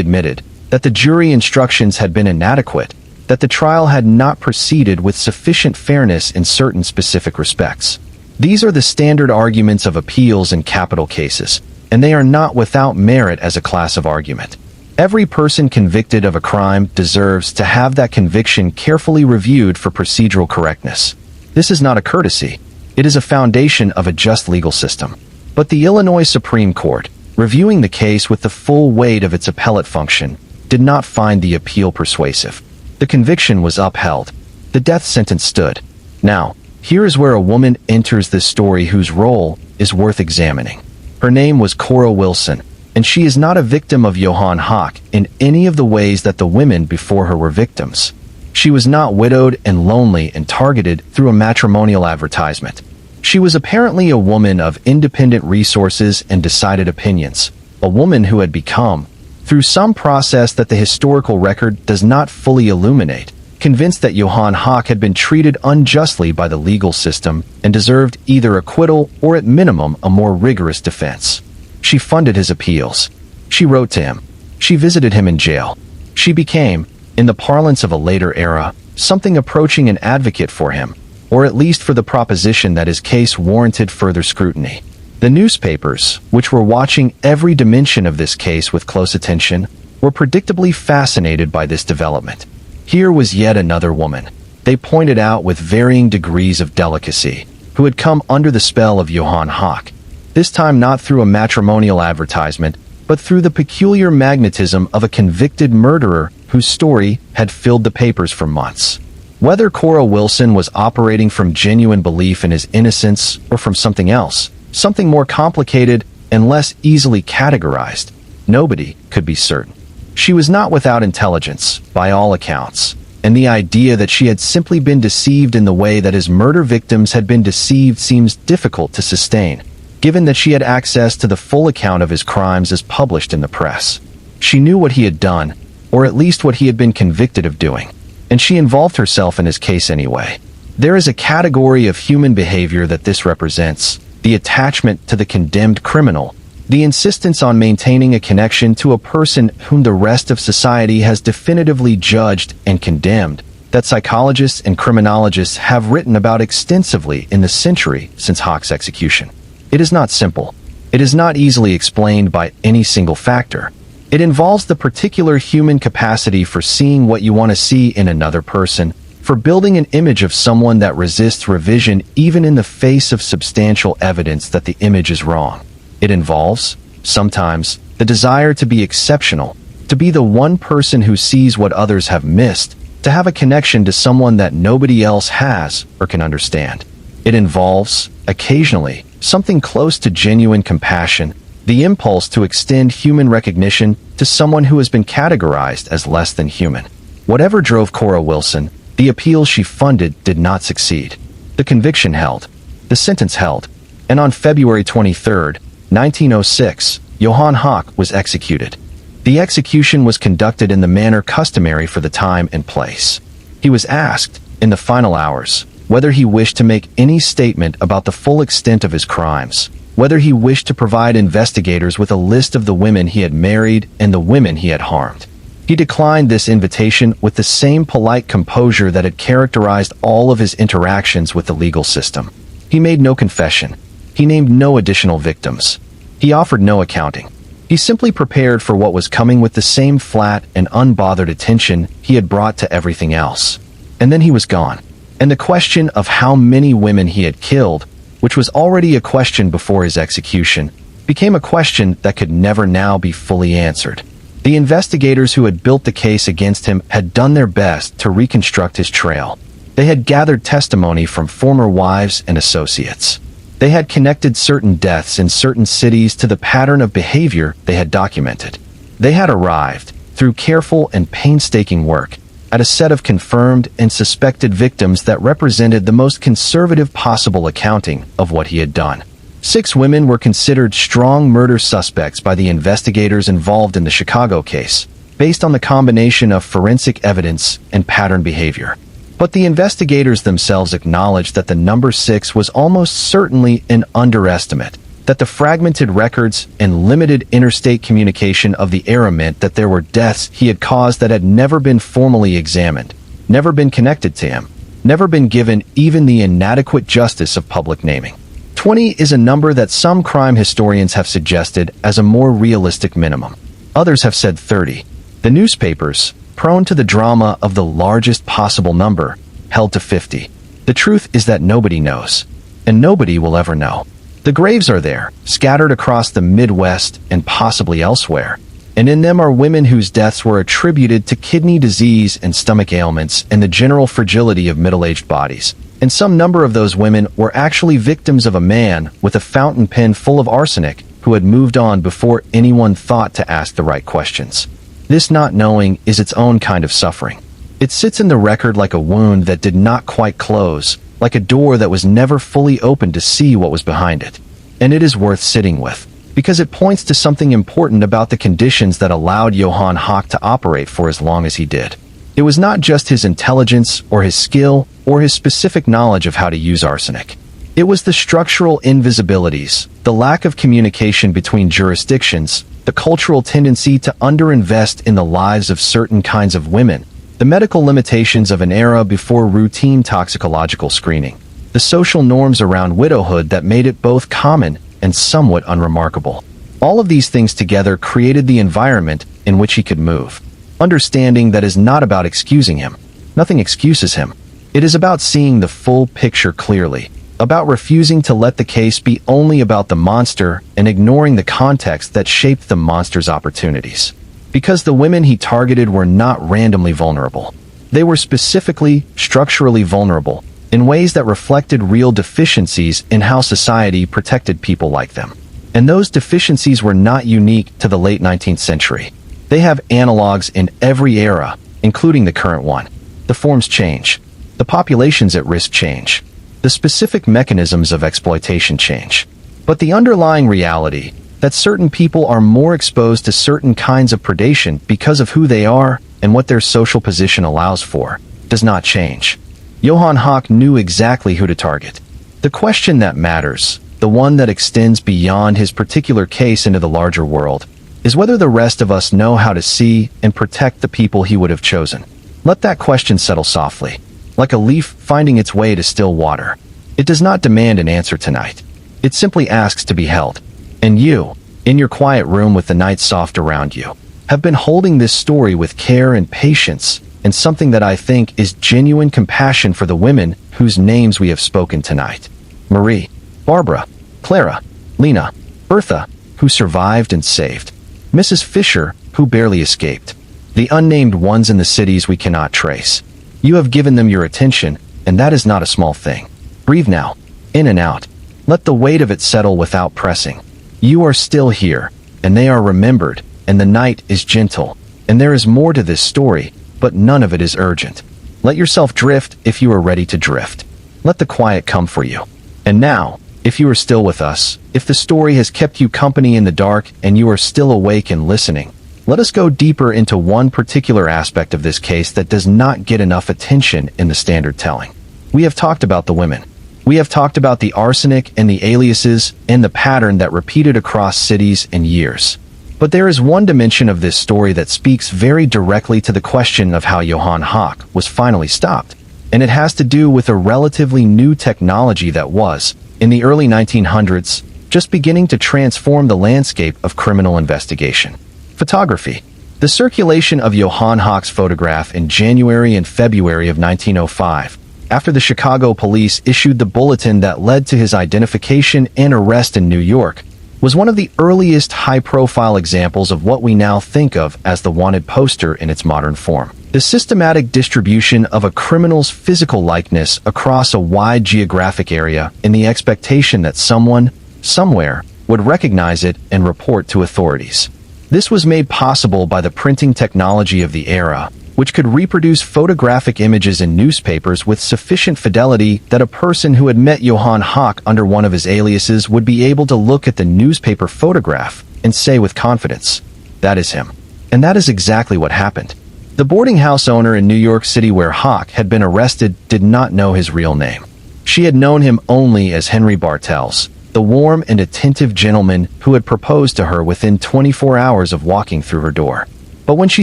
admitted, that the jury instructions had been inadequate, that the trial had not proceeded with sufficient fairness in certain specific respects. These are the standard arguments of appeals in capital cases, and they are not without merit as a class of argument. Every person convicted of a crime deserves to have that conviction carefully reviewed for procedural correctness. This is not a courtesy. It is a foundation of a just legal system. But the Illinois Supreme Court, reviewing the case with the full weight of its appellate function, did not find the appeal persuasive. The conviction was upheld. The death sentence stood. Now, here is where a woman enters this story whose role is worth examining. Her name was Cora Wilson, and she is not a victim of Johan Hawk in any of the ways that the women before her were victims. She was not widowed and lonely and targeted through a matrimonial advertisement. She was apparently a woman of independent resources and decided opinions, a woman who had become, through some process that the historical record does not fully illuminate, convinced that Johan Hawk had been treated unjustly by the legal system and deserved either acquittal or at minimum a more rigorous defense. She funded his appeals. She wrote to him. She visited him in jail. She became, in the parlance of a later era, something approaching an advocate for him, or at least for the proposition that his case warranted further scrutiny. The newspapers, which were watching every dimension of this case with close attention, were predictably fascinated by this development. Here was yet another woman, they pointed out with varying degrees of delicacy, who had come under the spell of Johan Hawk, this time not through a matrimonial advertisement, but through the peculiar magnetism of a convicted murderer whose story had filled the papers for months. Whether Cora Wilson was operating from genuine belief in his innocence or from something else, something more complicated and less easily categorized, nobody could be certain. She was not without intelligence, by all accounts, and the idea that she had simply been deceived in the way that his murder victims had been deceived seems difficult to sustain, given that she had access to the full account of his crimes as published in the press. She knew what he had done, or at least what he had been convicted of doing, and she involved herself in his case anyway. There is a category of human behavior that this represents, the attachment to the condemned criminal, the insistence on maintaining a connection to a person whom the rest of society has definitively judged and condemned, that psychologists and criminologists have written about extensively in the century since Hawk's execution. It is not simple. It is not easily explained by any single factor. It involves the particular human capacity for seeing what you want to see in another person, for building an image of someone that resists revision even in the face of substantial evidence that the image is wrong. It involves, sometimes, the desire to be exceptional, to be the one person who sees what others have missed, to have a connection to someone that nobody else has or can understand. It involves, occasionally, something close to genuine compassion, the impulse to extend human recognition to someone who has been categorized as less than human. Whatever drove Cora Wilson, the appeals she funded did not succeed. The conviction held. The sentence held. And on February 23, 1906, Johan Hawk was executed. The execution was conducted in the manner customary for the time and place. He was asked, in the final hours, whether he wished to make any statement about the full extent of his crimes, whether he wished to provide investigators with a list of the women he had married and the women he had harmed. He declined this invitation with the same polite composure that had characterized all of his interactions with the legal system. He made no confession. He named no additional victims. He offered no accounting. He simply prepared for what was coming with the same flat and unbothered attention he had brought to everything else. And then he was gone. And the question of how many women he had killed, which was already a question before his execution, became a question that could never now be fully answered. The investigators who had built the case against him had done their best to reconstruct his trail. They had gathered testimony from former wives and associates. They had connected certain deaths in certain cities to the pattern of behavior they had documented. They had arrived, through careful and painstaking work, at a set of confirmed and suspected victims that represented the most conservative possible accounting of what he had done. 6 women were considered strong murder suspects by the investigators involved in the Chicago case, based on the combination of forensic evidence and pattern behavior. But the investigators themselves acknowledged that the number 6 was almost certainly an underestimate, that the fragmented records and limited interstate communication of the era meant that there were deaths he had caused that had never been formally examined, never been connected to him, never been given even the inadequate justice of public naming. 20 is a number that some crime historians have suggested as a more realistic minimum. Others have said 30. The newspapers, prone to the drama of the largest possible number, held to 50. The truth is that nobody knows, and nobody will ever know. The graves are there, scattered across the Midwest and possibly elsewhere, and in them are women whose deaths were attributed to kidney disease and stomach ailments and the general fragility of middle-aged bodies. And some number of those women were actually victims of a man with a fountain pen full of arsenic who had moved on before anyone thought to ask the right questions. This not knowing is its own kind of suffering. It sits in the record like a wound that did not quite close, like a door that was never fully opened to see what was behind it. And it is worth sitting with, because it points to something important about the conditions that allowed Johan Hawk to operate for as long as he did. It was not just his intelligence or his skill or his specific knowledge of how to use arsenic. It was the structural invisibilities, the lack of communication between jurisdictions, the cultural tendency to underinvest in the lives of certain kinds of women, the medical limitations of an era before routine toxicological screening, the social norms around widowhood that made it both common and somewhat unremarkable. All of these things together created the environment in which he could move. Understanding that is not about excusing him. Nothing excuses him. It is about seeing the full picture clearly, about refusing to let the case be only about the monster and ignoring the context that shaped the monster's opportunities. Because the women he targeted were not randomly vulnerable. They were specifically, structurally vulnerable, in ways that reflected real deficiencies in how society protected people like them. And those deficiencies were not unique to the late 19th century. They have analogs in every era, including the current one. The forms change. The populations at risk change. The specific mechanisms of exploitation change. But the underlying reality, that certain people are more exposed to certain kinds of predation because of who they are and what their social position allows for, does not change. Johan Hawk knew exactly who to target. The question that matters, the one that extends beyond his particular case into the larger world, is whether the rest of us know how to see and protect the people he would have chosen. Let that question settle softly, like a leaf finding its way to still water. It does not demand an answer tonight. It simply asks to be held. And you, in your quiet room with the night soft around you, have been holding this story with care and patience, and something that I think is genuine compassion for the women whose names we have spoken tonight. Marie, Barbara, Clara, Lena, Bertha, who survived and saved. Mrs. Fisher, who barely escaped. The unnamed ones in the cities we cannot trace. You have given them your attention, and that is not a small thing. Breathe now, in and out. Let the weight of it settle without pressing. You are still here, and they are remembered, and the night is gentle, and there is more to this story, but none of it is urgent. Let yourself drift if you are ready to drift. Let the quiet come for you. And now, if you are still with us, if the story has kept you company in the dark and you are still awake and listening, let us go deeper into one particular aspect of this case that does not get enough attention in the standard telling. We have talked about the women. We have talked about the arsenic and the aliases and the pattern that repeated across cities and years. But there is one dimension of this story that speaks very directly to the question of how Johan Hawk was finally stopped, and it has to do with a relatively new technology that was, in the early 1900s, just beginning to transform the landscape of criminal investigation. Photography. The circulation of Johan Hawk's photograph in January and February of 1905, after the Chicago police issued the bulletin that led to his identification and arrest in New York, was one of the earliest high-profile examples of what we now think of as the wanted poster in its modern form. The systematic distribution of a criminal's physical likeness across a wide geographic area in the expectation that someone, somewhere, would recognize it and report to authorities. This was made possible by the printing technology of the era, which could reproduce photographic images in newspapers with sufficient fidelity that a person who had met Johan Hawk under one of his aliases would be able to look at the newspaper photograph and say with confidence, "That is him." And that is exactly what happened. The boarding house owner in New York City where Hawk had been arrested did not know his real name. She had known him only as Henry Bartels, the warm and attentive gentleman who had proposed to her within 24 hours of walking through her door. But when she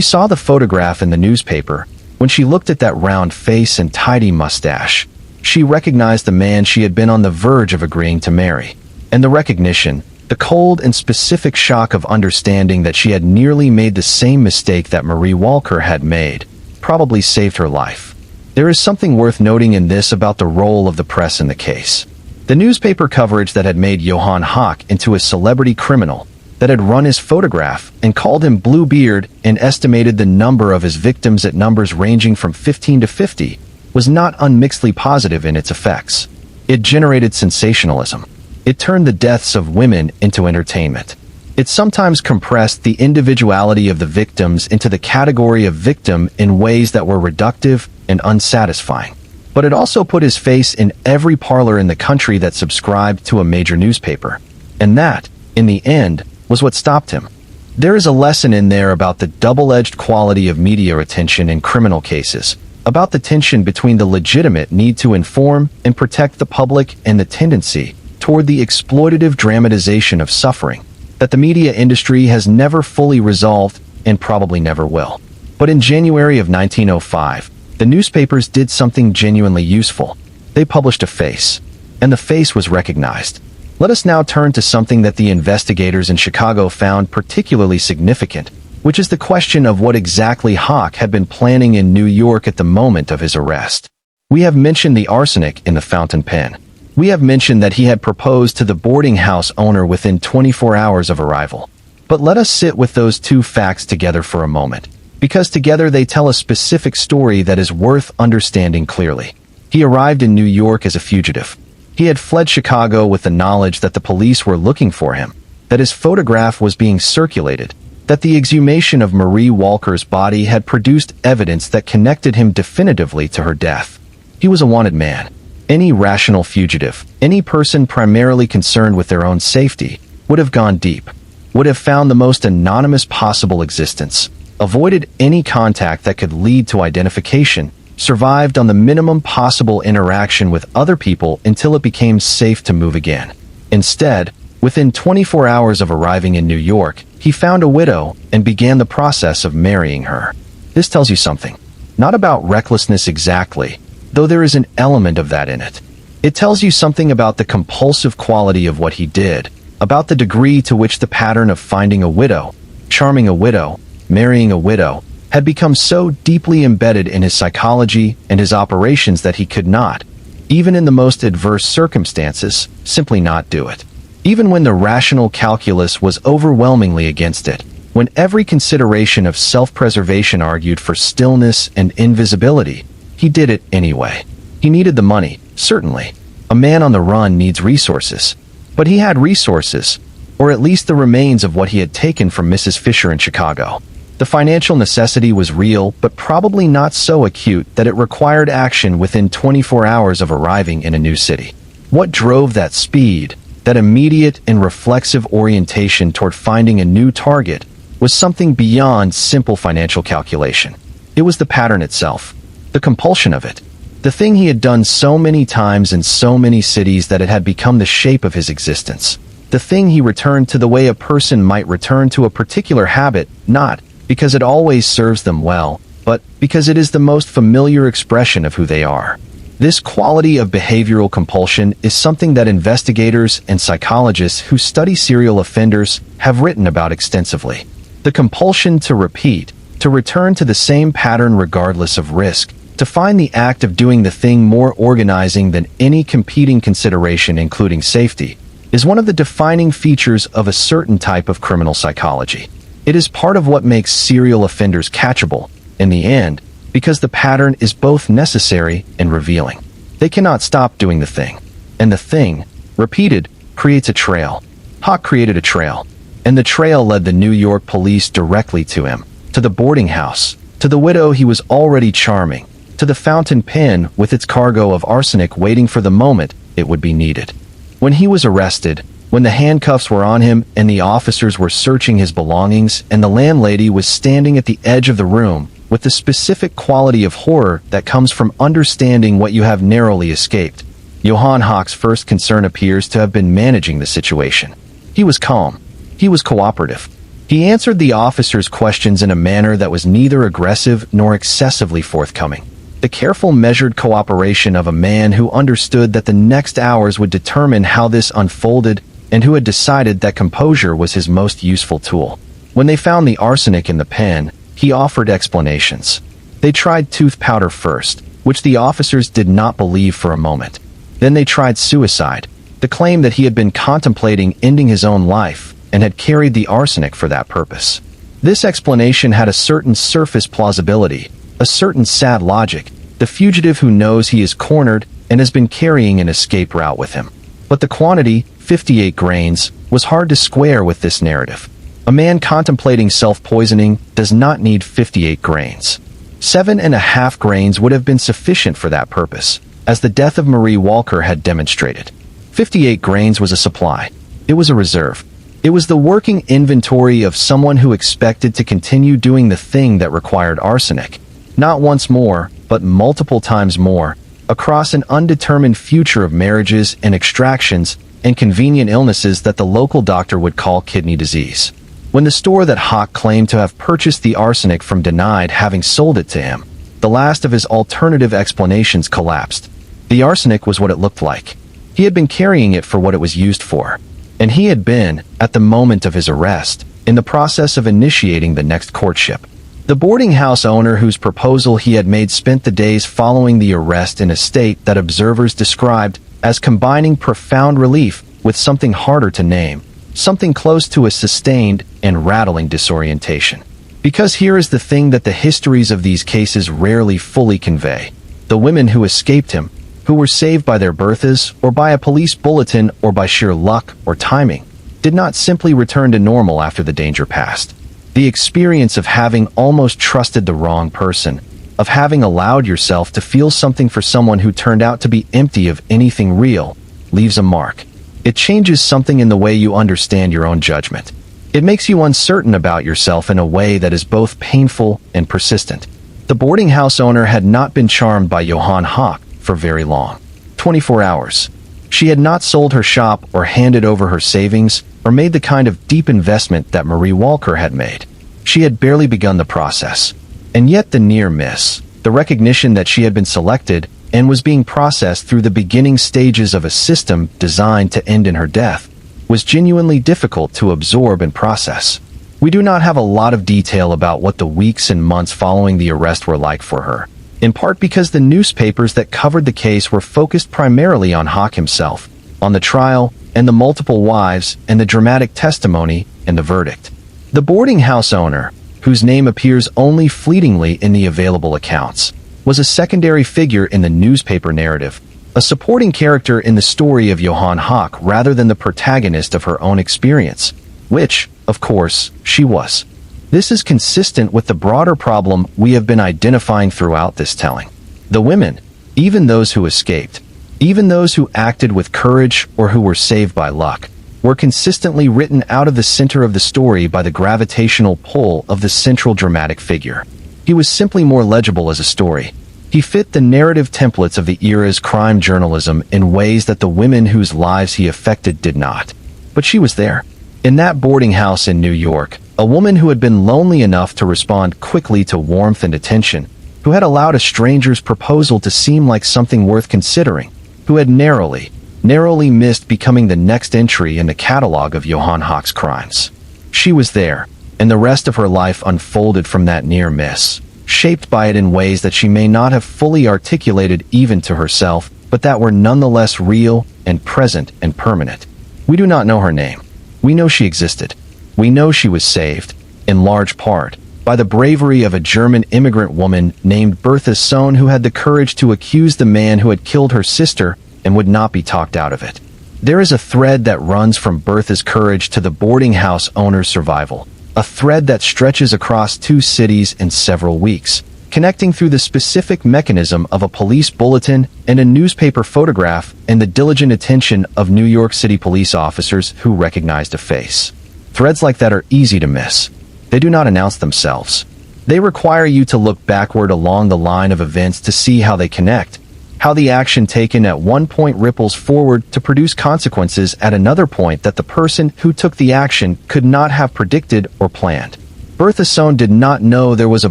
saw the photograph in the newspaper, when she looked at that round face and tidy mustache, she recognized the man she had been on the verge of agreeing to marry. And the recognition, the cold and specific shock of understanding that she had nearly made the same mistake that Marie Walker had made, probably saved her life. There is something worth noting in this about the role of the press in the case. The newspaper coverage that had made Johan Hawk into a celebrity criminal, that had run his photograph and called him Bluebeard and estimated the number of his victims at numbers ranging from 15 to 50, was not unmixedly positive in its effects. It generated sensationalism. It turned the deaths of women into entertainment. It sometimes compressed the individuality of the victims into the category of victim in ways that were reductive and unsatisfying. But it also put his face in every parlor in the country that subscribed to a major newspaper. And that, in the end, was what stopped him. There is a lesson in there about the double-edged quality of media attention in criminal cases, about the tension between the legitimate need to inform and protect the public and the tendency toward the exploitative dramatization of suffering that the media industry has never fully resolved and probably never will. But in January of 1905, the newspapers did something genuinely useful. They published a face, and the face was recognized. Let us now turn to something that the investigators in Chicago found particularly significant, which is the question of what exactly Hawk had been planning in New York at the moment of his arrest. We have mentioned the arsenic in the fountain pen. We have mentioned that he had proposed to the boarding house owner within 24 hours of arrival. But let us sit with those two facts together for a moment, because together they tell a specific story that is worth understanding clearly. He arrived in New York as a fugitive. He had fled Chicago with the knowledge that the police were looking for him, that his photograph was being circulated, that the exhumation of Marie Walker's body had produced evidence that connected him definitively to her death. He was a wanted man. Any rational fugitive, any person primarily concerned with their own safety, would have gone deep, would have found the most anonymous possible existence, avoided any contact that could lead to identification, survived on the minimum possible interaction with other people until it became safe to move again. Instead, within 24 hours of arriving in New York, he found a widow and began the process of marrying her. This tells you something. Not about recklessness exactly, though there is an element of that in it. It tells you something about the compulsive quality of what he did, about the degree to which the pattern of finding a widow, charming a widow, marrying a widow, had become so deeply embedded in his psychology and his operations that he could not, even in the most adverse circumstances, simply not do it. Even when the rational calculus was overwhelmingly against it, when every consideration of self-preservation argued for stillness and invisibility, he did it anyway. He needed the money, certainly. A man on the run needs resources. But he had resources, or at least the remains of what he had taken from Mrs. Fisher in Chicago. The financial necessity was real, but probably not so acute that it required action within 24 hours of arriving in a new city. What drove that speed, that immediate and reflexive orientation toward finding a new target, was something beyond simple financial calculation. It was the pattern itself, the compulsion of it, the thing he had done so many times in so many cities that it had become the shape of his existence, the thing he returned to the way a person might return to a particular habit, not because it always serves them well, but because it is the most familiar expression of who they are. This quality of behavioral compulsion is something that investigators and psychologists who study serial offenders have written about extensively. The compulsion to repeat, to return to the same pattern regardless of risk, to find the act of doing the thing more organizing than any competing consideration including safety, is one of the defining features of a certain type of criminal psychology. It is part of what makes serial offenders catchable, in the end, because the pattern is both necessary and revealing. They cannot stop doing the thing. And the thing, repeated, creates a trail. Hawk created a trail. And the trail led the New York police directly to him, to the boarding house, to the widow he was already charming, to the fountain pen with its cargo of arsenic waiting for the moment it would be needed. When he was arrested, when the handcuffs were on him and the officers were searching his belongings and the landlady was standing at the edge of the room, with the specific quality of horror that comes from understanding what you have narrowly escaped, Johan Hawk's first concern appears to have been managing the situation. He was calm. He was cooperative. He answered the officers' questions in a manner that was neither aggressive nor excessively forthcoming. The careful, measured cooperation of a man who understood that the next hours would determine how this unfolded and who had decided that composure was his most useful tool. When they found the arsenic in the pen, he offered explanations. They tried tooth powder first, which the officers did not believe for a moment. Then they tried suicide, the claim that he had been contemplating ending his own life and had carried the arsenic for that purpose. This explanation had a certain surface plausibility, a certain sad logic, the fugitive who knows he is cornered and has been carrying an escape route with him. But the quantity, 58 grains, was hard to square with this narrative. A man contemplating self-poisoning does not need 58 grains. 7.5 grains would have been sufficient for that purpose, as the death of Marie Walker had demonstrated. 58 grains was a supply. It was a reserve. It was the working inventory of someone who expected to continue doing the thing that required arsenic, not once more, but multiple times more, across an undetermined future of marriages and extractions and convenient illnesses that the local doctor would call kidney disease. When the store that Hawk claimed to have purchased the arsenic from denied having sold it to him, the last of his alternative explanations collapsed. The arsenic was what it looked like. He had been carrying it for what it was used for, and he had been, at the moment of his arrest, in the process of initiating the next courtship. The boarding house owner whose proposal he had made spent the days following the arrest in a state that observers described as combining profound relief with something harder to name, something close to a sustained and rattling disorientation. Because here is the thing that the histories of these cases rarely fully convey. The women who escaped him, who were saved by their Berthas or by a police bulletin or by sheer luck or timing, did not simply return to normal after the danger passed. The experience of having almost trusted the wrong person, of having allowed yourself to feel something for someone who turned out to be empty of anything real, leaves a mark. It changes something in the way you understand your own judgment. It makes you uncertain about yourself in a way that is both painful and persistent. The boarding house owner had not been charmed by Johan Hawk for very long. 24 hours. She had not sold her shop or handed over her savings or made the kind of deep investment that Marie Walker had made. She had barely begun the process. And yet the near miss, the recognition that she had been selected and was being processed through the beginning stages of a system designed to end in her death, was genuinely difficult to absorb and process. We do not have a lot of detail about what the weeks and months following the arrest were like for her, in part because the newspapers that covered the case were focused primarily on Hawk himself, on the trial and the multiple wives and the dramatic testimony and the verdict. The boarding house owner, whose name appears only fleetingly in the available accounts, was a secondary figure in the newspaper narrative, a supporting character in the story of Johan Hawk rather than the protagonist of her own experience, which, of course, she was. This is consistent with the broader problem we have been identifying throughout this telling. The women, even those who escaped, even those who acted with courage or who were saved by luck, were consistently written out of the center of the story by the gravitational pull of the central dramatic figure. He was simply more legible as a story. He fit the narrative templates of the era's crime journalism in ways that the women whose lives he affected did not. But she was there. In that boarding house in New York, a woman who had been lonely enough to respond quickly to warmth and attention, who had allowed a stranger's proposal to seem like something worth considering, who had narrowly missed becoming the next entry in the catalog of Johan Hawk's crimes. She was there, and the rest of her life unfolded from that near miss, shaped by it in ways that she may not have fully articulated even to herself, but that were nonetheless real and present and permanent. We do not know her name. We know she existed. We know she was saved, in large part, by the bravery of a German immigrant woman named Bertha Sohn who had the courage to accuse the man who had killed her sister and would not be talked out of it. There is a thread that runs from Bertha's courage to the boarding house owner's survival, a thread that stretches across 2 cities in several weeks, connecting through the specific mechanism of a police bulletin and a newspaper photograph and the diligent attention of New York City police officers who recognized a face. Threads like that are easy to miss. They do not announce themselves. They require you to look backward along the line of events to see how they connect, how the action taken at one point ripples forward to produce consequences at another point that the person who took the action could not have predicted or planned. Bertha Sohn did not know there was a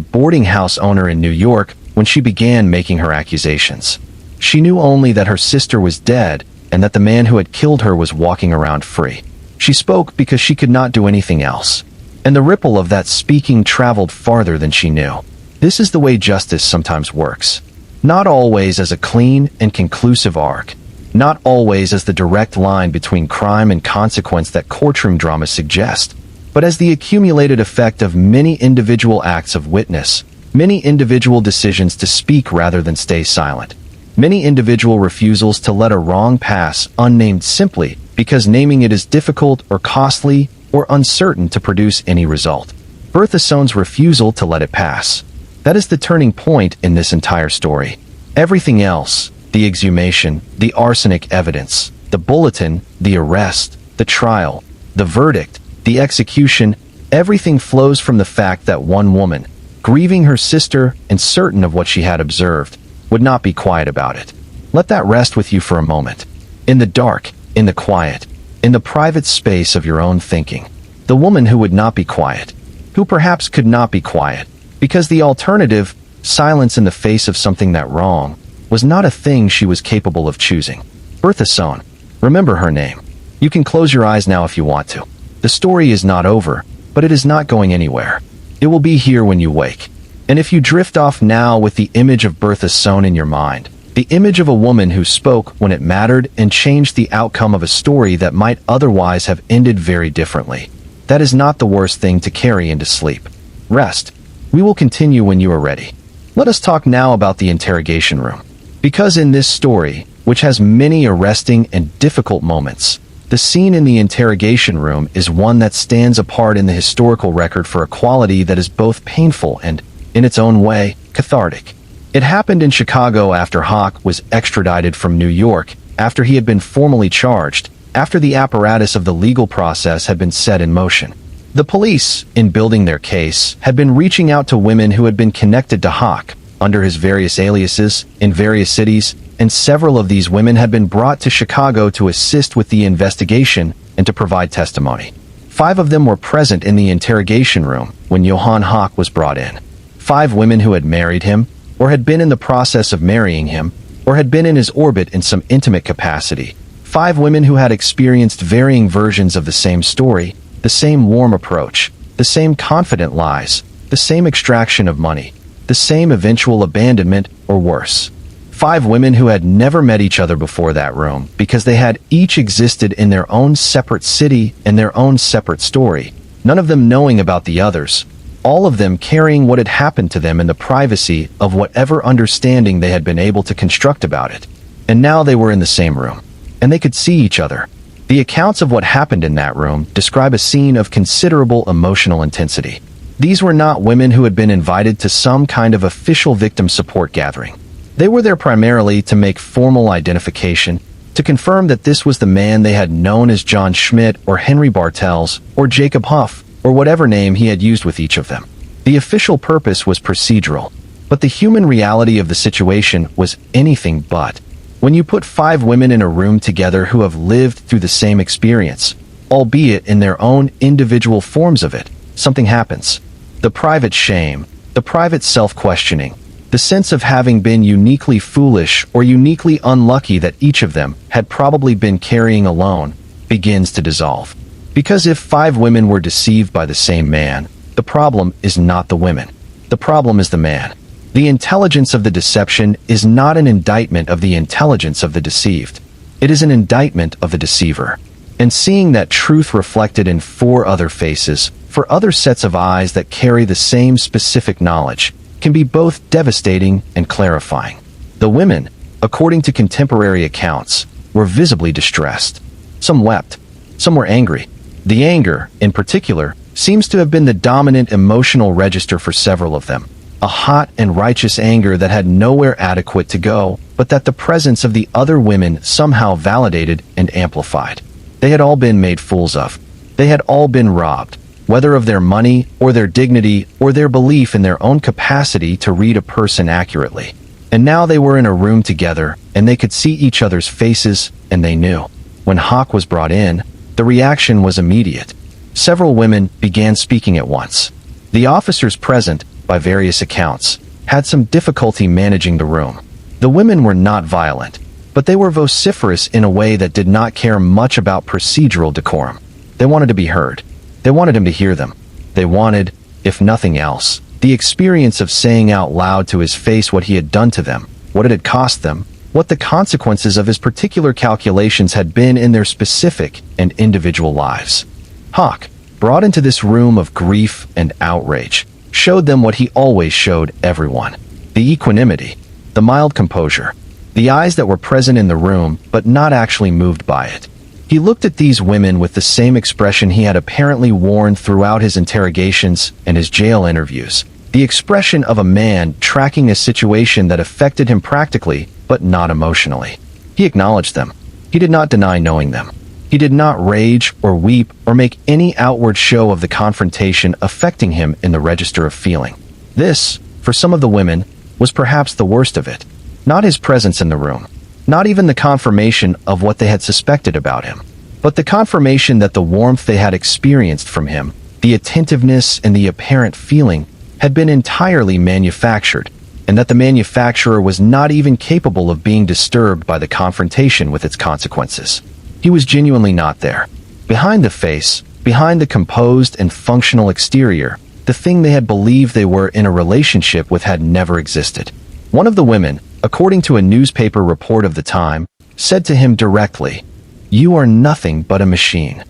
boarding house owner in New York when she began making her accusations. She knew only that her sister was dead and that the man who had killed her was walking around free. She spoke because she could not do anything else, and the ripple of that speaking traveled farther than she knew. This is the way justice sometimes works. Not always as a clean and conclusive arc, not always as the direct line between crime and consequence that courtroom dramas suggest, but as the accumulated effect of many individual acts of witness, many individual decisions to speak rather than stay silent, many individual refusals to let a wrong pass unnamed simply because naming it is difficult or costly or uncertain to produce any result. Bertha Sohn's refusal to let it pass. That is the turning point in this entire story. Everything else, the exhumation, the arsenic evidence, the bulletin, the arrest, the trial, the verdict, the execution, everything flows from the fact that one woman, grieving her sister and certain of what she had observed, would not be quiet about it. Let that rest with you for a moment. In the dark, in the quiet, in the private space of your own thinking, the woman who would not be quiet, who perhaps could not be quiet, because the alternative, silence in the face of something that wrong, was not a thing she was capable of choosing. Bertha Sohn. Remember her name. You can close your eyes now if you want to. The story is not over, but it is not going anywhere. It will be here when you wake. And if you drift off now with the image of Bertha Sohn in your mind, the image of a woman who spoke when it mattered and changed the outcome of a story that might otherwise have ended very differently, that is not the worst thing to carry into sleep. Rest. We will continue when you are ready. Let us talk now about the interrogation room. Because in this story, which has many arresting and difficult moments, the scene in the interrogation room is one that stands apart in the historical record for a quality that is both painful and, in its own way, cathartic. It happened in Chicago after Hawk was extradited from New York, after he had been formally charged, after the apparatus of the legal process had been set in motion. The police, in building their case, had been reaching out to women who had been connected to Hawk, under his various aliases, in various cities, and several of these women had been brought to Chicago to assist with the investigation and to provide testimony. 5 of them were present in the interrogation room when Johan Hawk was brought in. 5 women who had married him, or had been in the process of marrying him, or had been in his orbit in some intimate capacity. 5 women who had experienced varying versions of the same story, the same warm approach, the same confident lies, the same extraction of money, the same eventual abandonment, or worse. 5 women who had never met each other before that room because they had each existed in their own separate city and their own separate story, none of them knowing about the others, all of them carrying what had happened to them in the privacy of whatever understanding they had been able to construct about it. And now they were in the same room, and they could see each other. The accounts of what happened in that room describe a scene of considerable emotional intensity. These were not women who had been invited to some kind of official victim support gathering. They were there primarily to make formal identification, to confirm that this was the man they had known as John Schmidt or Henry Bartels or Jacob Huff or whatever name he had used with each of them. The official purpose was procedural, but the human reality of the situation was anything but. When you put 5 women in a room together who have lived through the same experience, albeit in their own individual forms of it, something happens. The private shame, the private self-questioning, the sense of having been uniquely foolish or uniquely unlucky that each of them had probably been carrying alone, begins to dissolve. Because if 5 women were deceived by the same man, the problem is not the women. The problem is the man. The intelligence of the deception is not an indictment of the intelligence of the deceived. It is an indictment of the deceiver. And seeing that truth reflected in 4 other faces, for other sets of eyes that carry the same specific knowledge, can be both devastating and clarifying. The women, according to contemporary accounts, were visibly distressed. Some wept. Some were angry. The anger, in particular, seems to have been the dominant emotional register for several of them. A hot and righteous anger that had nowhere adequate to go, but that the presence of the other women somehow validated and amplified. They had all been made fools of. They had all been robbed, whether of their money or their dignity or their belief in their own capacity to read a person accurately. And now they were in a room together, and they could see each other's faces, and they knew. When Hawk was brought in, the reaction was immediate. Several women began speaking at once. The officers present, by various accounts, had some difficulty managing the room. The women were not violent, but they were vociferous in a way that did not care much about procedural decorum. They wanted to be heard. They wanted him to hear them. They wanted, if nothing else, the experience of saying out loud to his face what he had done to them, what it had cost them, what the consequences of his particular calculations had been in their specific and individual lives. Hawk, brought into this room of grief and outrage, showed them what he always showed everyone: the equanimity, the mild composure, the eyes that were present in the room but not actually moved by it. He looked at these women with the same expression he had apparently worn throughout his interrogations and his jail interviews, the expression of a man tracking a situation that affected him practically but not emotionally. He acknowledged them. He did not deny knowing them. He did not rage or weep or make any outward show of the confrontation affecting him in the register of feeling. This, for some of the women, was perhaps the worst of it. Not his presence in the room, not even the confirmation of what they had suspected about him, but the confirmation that the warmth they had experienced from him, the attentiveness and the apparent feeling, had been entirely manufactured, and that the manufacturer was not even capable of being disturbed by the confrontation with its consequences. He was genuinely not there. Behind the face, behind the composed and functional exterior, the thing they had believed they were in a relationship with had never existed. One of the women, according to a newspaper report of the time, said to him directly, "You are nothing but a machine."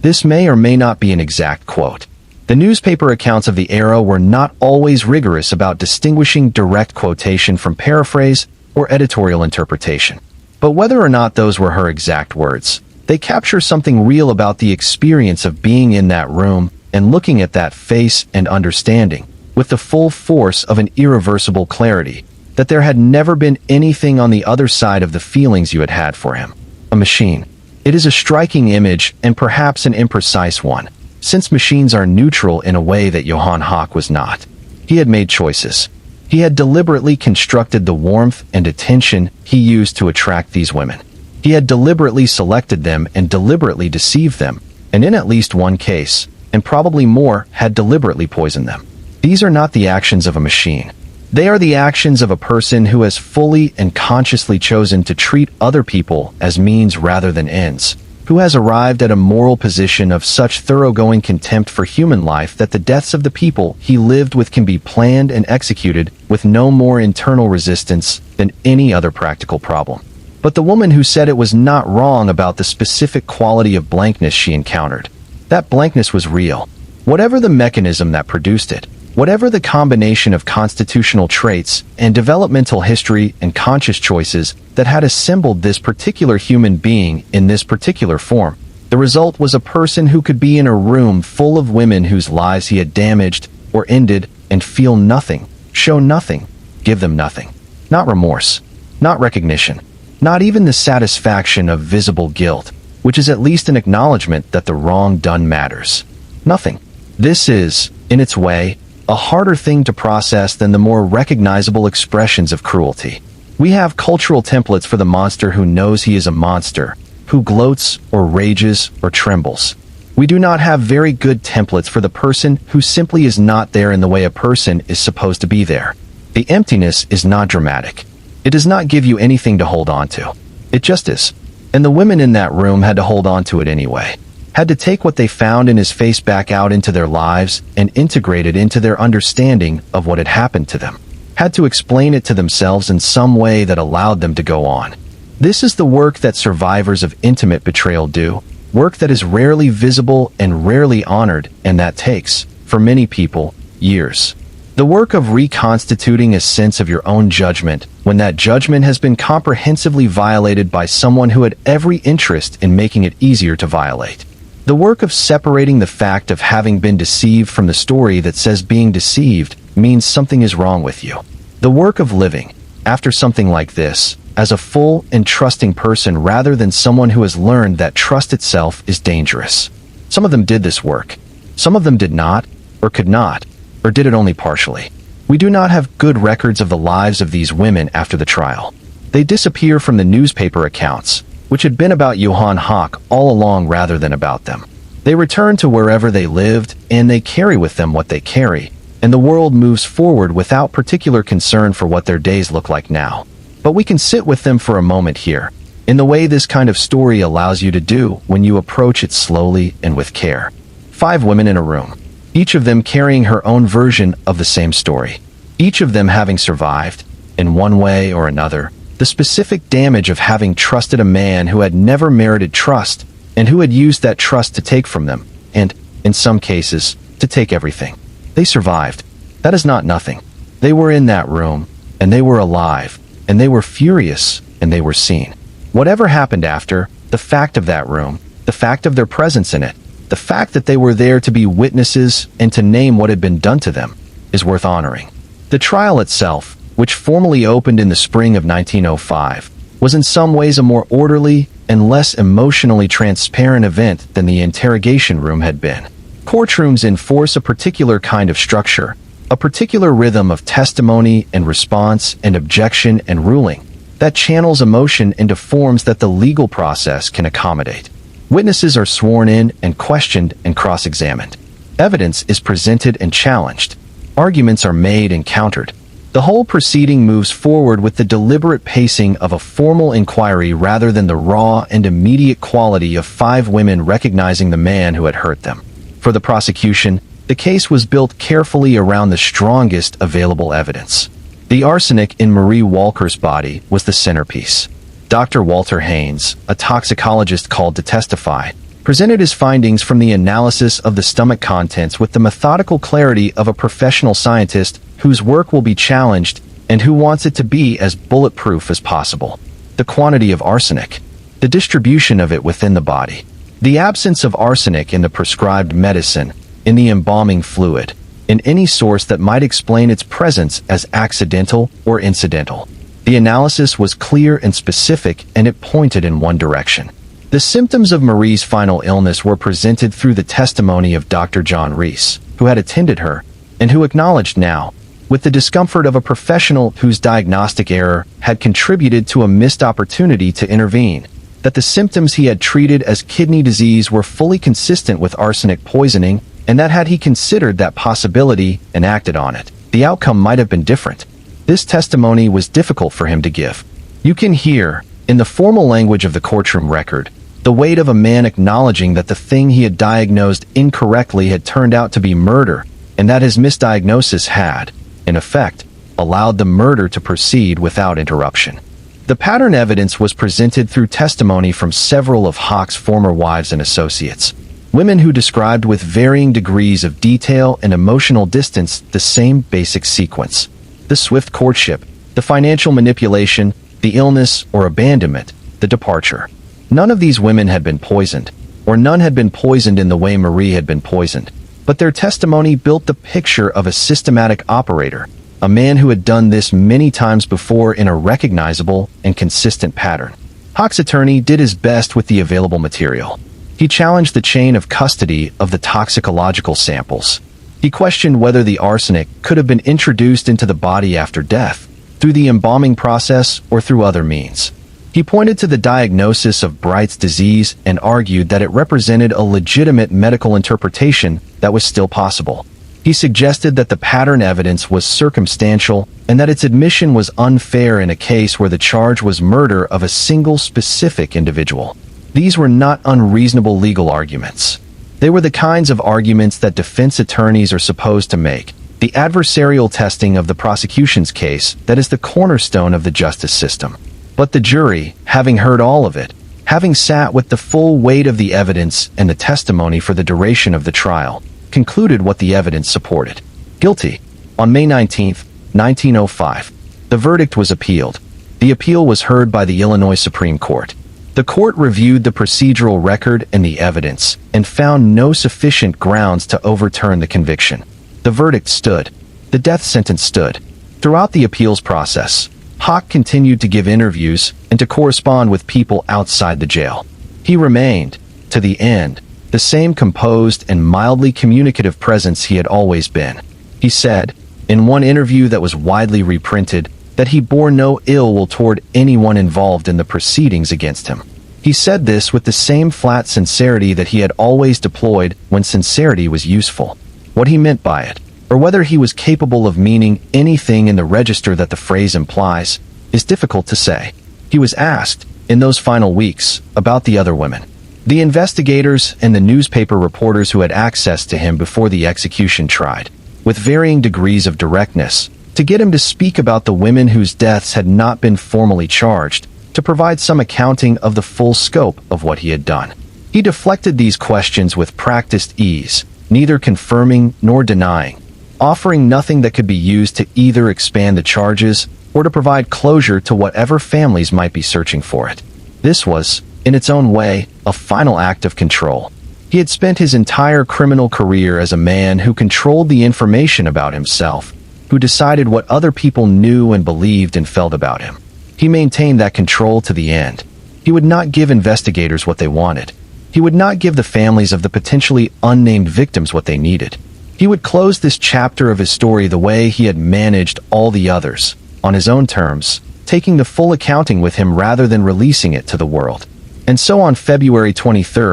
This may or may not be an exact quote. The newspaper accounts of the era were not always rigorous about distinguishing direct quotation from paraphrase or editorial interpretation. But whether or not those were her exact words, they capture something real about the experience of being in that room and looking at that face and understanding, with the full force of an irreversible clarity, that there had never been anything on the other side of the feelings you had had for him. A machine. It is a striking image and perhaps an imprecise one, since machines are neutral in a way that Johan Hawk was not. He had made choices. He had deliberately constructed the warmth and attention he used to attract these women. He had deliberately selected them and deliberately deceived them, and in at least one case, and probably more, had deliberately poisoned them. These are not the actions of a machine. They are the actions of a person who has fully and consciously chosen to treat other people as means rather than ends, who has arrived at a moral position of such thoroughgoing contempt for human life that the deaths of the people he lived with can be planned and executed with no more internal resistance than any other practical problem. But the woman who said it was not wrong about the specific quality of blankness she encountered, that blankness was real. Whatever the mechanism that produced it, whatever the combination of constitutional traits and developmental history and conscious choices that had assembled this particular human being in this particular form, the result was a person who could be in a room full of women whose lives he had damaged or ended and feel nothing, show nothing, give them nothing. Not remorse, not recognition, not even the satisfaction of visible guilt, which is at least an acknowledgement that the wrong done matters. Nothing. This is, in its way, a harder thing to process than the more recognizable expressions of cruelty. We have cultural templates for the monster who knows he is a monster, who gloats or rages or trembles. We do not have very good templates for the person who simply is not there in the way a person is supposed to be there. The emptiness is not dramatic. It does not give you anything to hold on to. It just is. And the women in that room had to hold on to it anyway. Had to take what they found in his face back out into their lives and integrate it into their understanding of what had happened to them. Had to explain it to themselves in some way that allowed them to go on. This is the work that survivors of intimate betrayal do, work that is rarely visible and rarely honored, and that takes, for many people, years. The work of reconstituting a sense of your own judgment when that judgment has been comprehensively violated by someone who had every interest in making it easier to violate. The work of separating the fact of having been deceived from the story that says being deceived means something is wrong with you. The work of living, after something like this, as a full and trusting person rather than someone who has learned that trust itself is dangerous. Some of them did this work. Some of them did not, or could not, or did it only partially. We do not have good records of the lives of these women after the trial. They disappear from the newspaper accounts, which had been about Johan Hawk all along rather than about them. They return to wherever they lived, and they carry with them what they carry, and the world moves forward without particular concern for what their days look like now. But we can sit with them for a moment here, in the way this kind of story allows you to do when you approach it slowly and with care. 5 women in a room, each of them carrying her own version of the same story, each of them having survived, in one way or another, the specific damage of having trusted a man who had never merited trust and who had used that trust to take from them, and, in some cases, to take everything. They survived. That is not nothing. They were in that room, and they were alive, and they were furious, and they were seen. Whatever happened after, the fact of that room, the fact of their presence in it, the fact that they were there to be witnesses and to name what had been done to them, is worth honoring. The trial itself, which formally opened in the spring of 1905, was in some ways a more orderly and less emotionally transparent event than the interrogation room had been. Courtrooms enforce a particular kind of structure, a particular rhythm of testimony and response and objection and ruling, that channels emotion into forms that the legal process can accommodate. Witnesses are sworn in and questioned and cross-examined. Evidence is presented and challenged. Arguments are made and countered. The whole proceeding moves forward with the deliberate pacing of a formal inquiry rather than the raw and immediate quality of 5 women recognizing the man who had hurt them. For the prosecution, the case was built carefully around the strongest available evidence. The arsenic in Marie Walker's body was the centerpiece. Dr. Walter Haynes, a toxicologist called to testify, presented his findings from the analysis of the stomach contents with the methodical clarity of a professional scientist whose work will be challenged and who wants it to be as bulletproof as possible. The quantity of arsenic, the distribution of it within the body, the absence of arsenic in the prescribed medicine, in the embalming fluid, in any source that might explain its presence as accidental or incidental. The analysis was clear and specific, and it pointed in one direction. The symptoms of Marie's final illness were presented through the testimony of Dr. John Reese, who had attended her, and who acknowledged now, with the discomfort of a professional whose diagnostic error had contributed to a missed opportunity to intervene, that the symptoms he had treated as kidney disease were fully consistent with arsenic poisoning, and that had he considered that possibility and acted on it, the outcome might have been different. This testimony was difficult for him to give. You can hear, in the formal language of the courtroom record, the weight of a man acknowledging that the thing he had diagnosed incorrectly had turned out to be murder, and that his misdiagnosis had, in effect, allowed the murder to proceed without interruption. The pattern evidence was presented through testimony from several of Hawk's former wives and associates, women who described with varying degrees of detail and emotional distance the same basic sequence: the swift courtship, the financial manipulation, the illness or abandonment, the departure. None of these women had been poisoned, or none had been poisoned in the way Marie had been poisoned, but their testimony built the picture of a systematic operator, a man who had done this many times before in a recognizable and consistent pattern. Hawk's attorney did his best with the available material. He challenged the chain of custody of the toxicological samples. He questioned whether the arsenic could have been introduced into the body after death, through the embalming process or through other means. He pointed to the diagnosis of Bright's disease and argued that it represented a legitimate medical interpretation that was still possible. He suggested that the pattern evidence was circumstantial and that its admission was unfair in a case where the charge was murder of a single specific individual. These were not unreasonable legal arguments. They were the kinds of arguments that defense attorneys are supposed to make, the adversarial testing of the prosecution's case that is the cornerstone of the justice system. But the jury, having heard all of it, having sat with the full weight of the evidence and the testimony for the duration of the trial, concluded what the evidence supported: guilty. On May 19, 1905, the verdict was appealed. The appeal was heard by the Illinois Supreme Court. The court reviewed the procedural record and the evidence, and found no sufficient grounds to overturn the conviction. The verdict stood. The death sentence stood. Throughout the appeals process, Hawk continued to give interviews and to correspond with people outside the jail. He remained, to the end, the same composed and mildly communicative presence he had always been. He said, in one interview that was widely reprinted, that he bore no ill will toward anyone involved in the proceedings against him. He said this with the same flat sincerity that he had always deployed when sincerity was useful. What he meant by it, or whether he was capable of meaning anything in the register that the phrase implies, is difficult to say. He was asked, in those final weeks, about the other women. The investigators and the newspaper reporters who had access to him before the execution tried, with varying degrees of directness, to get him to speak about the women whose deaths had not been formally charged, to provide some accounting of the full scope of what he had done. He deflected these questions with practiced ease, neither confirming nor denying, offering nothing that could be used to either expand the charges or to provide closure to whatever families might be searching for it. This was, in its own way, a final act of control. He had spent his entire criminal career as a man who controlled the information about himself, who decided what other people knew and believed and felt about him. He maintained that control to the end. He would not give investigators what they wanted. He would not give the families of the potentially unnamed victims what they needed. He would close this chapter of his story the way he had managed all the others, on his own terms, taking the full accounting with him rather than releasing it to the world. And so on February 23,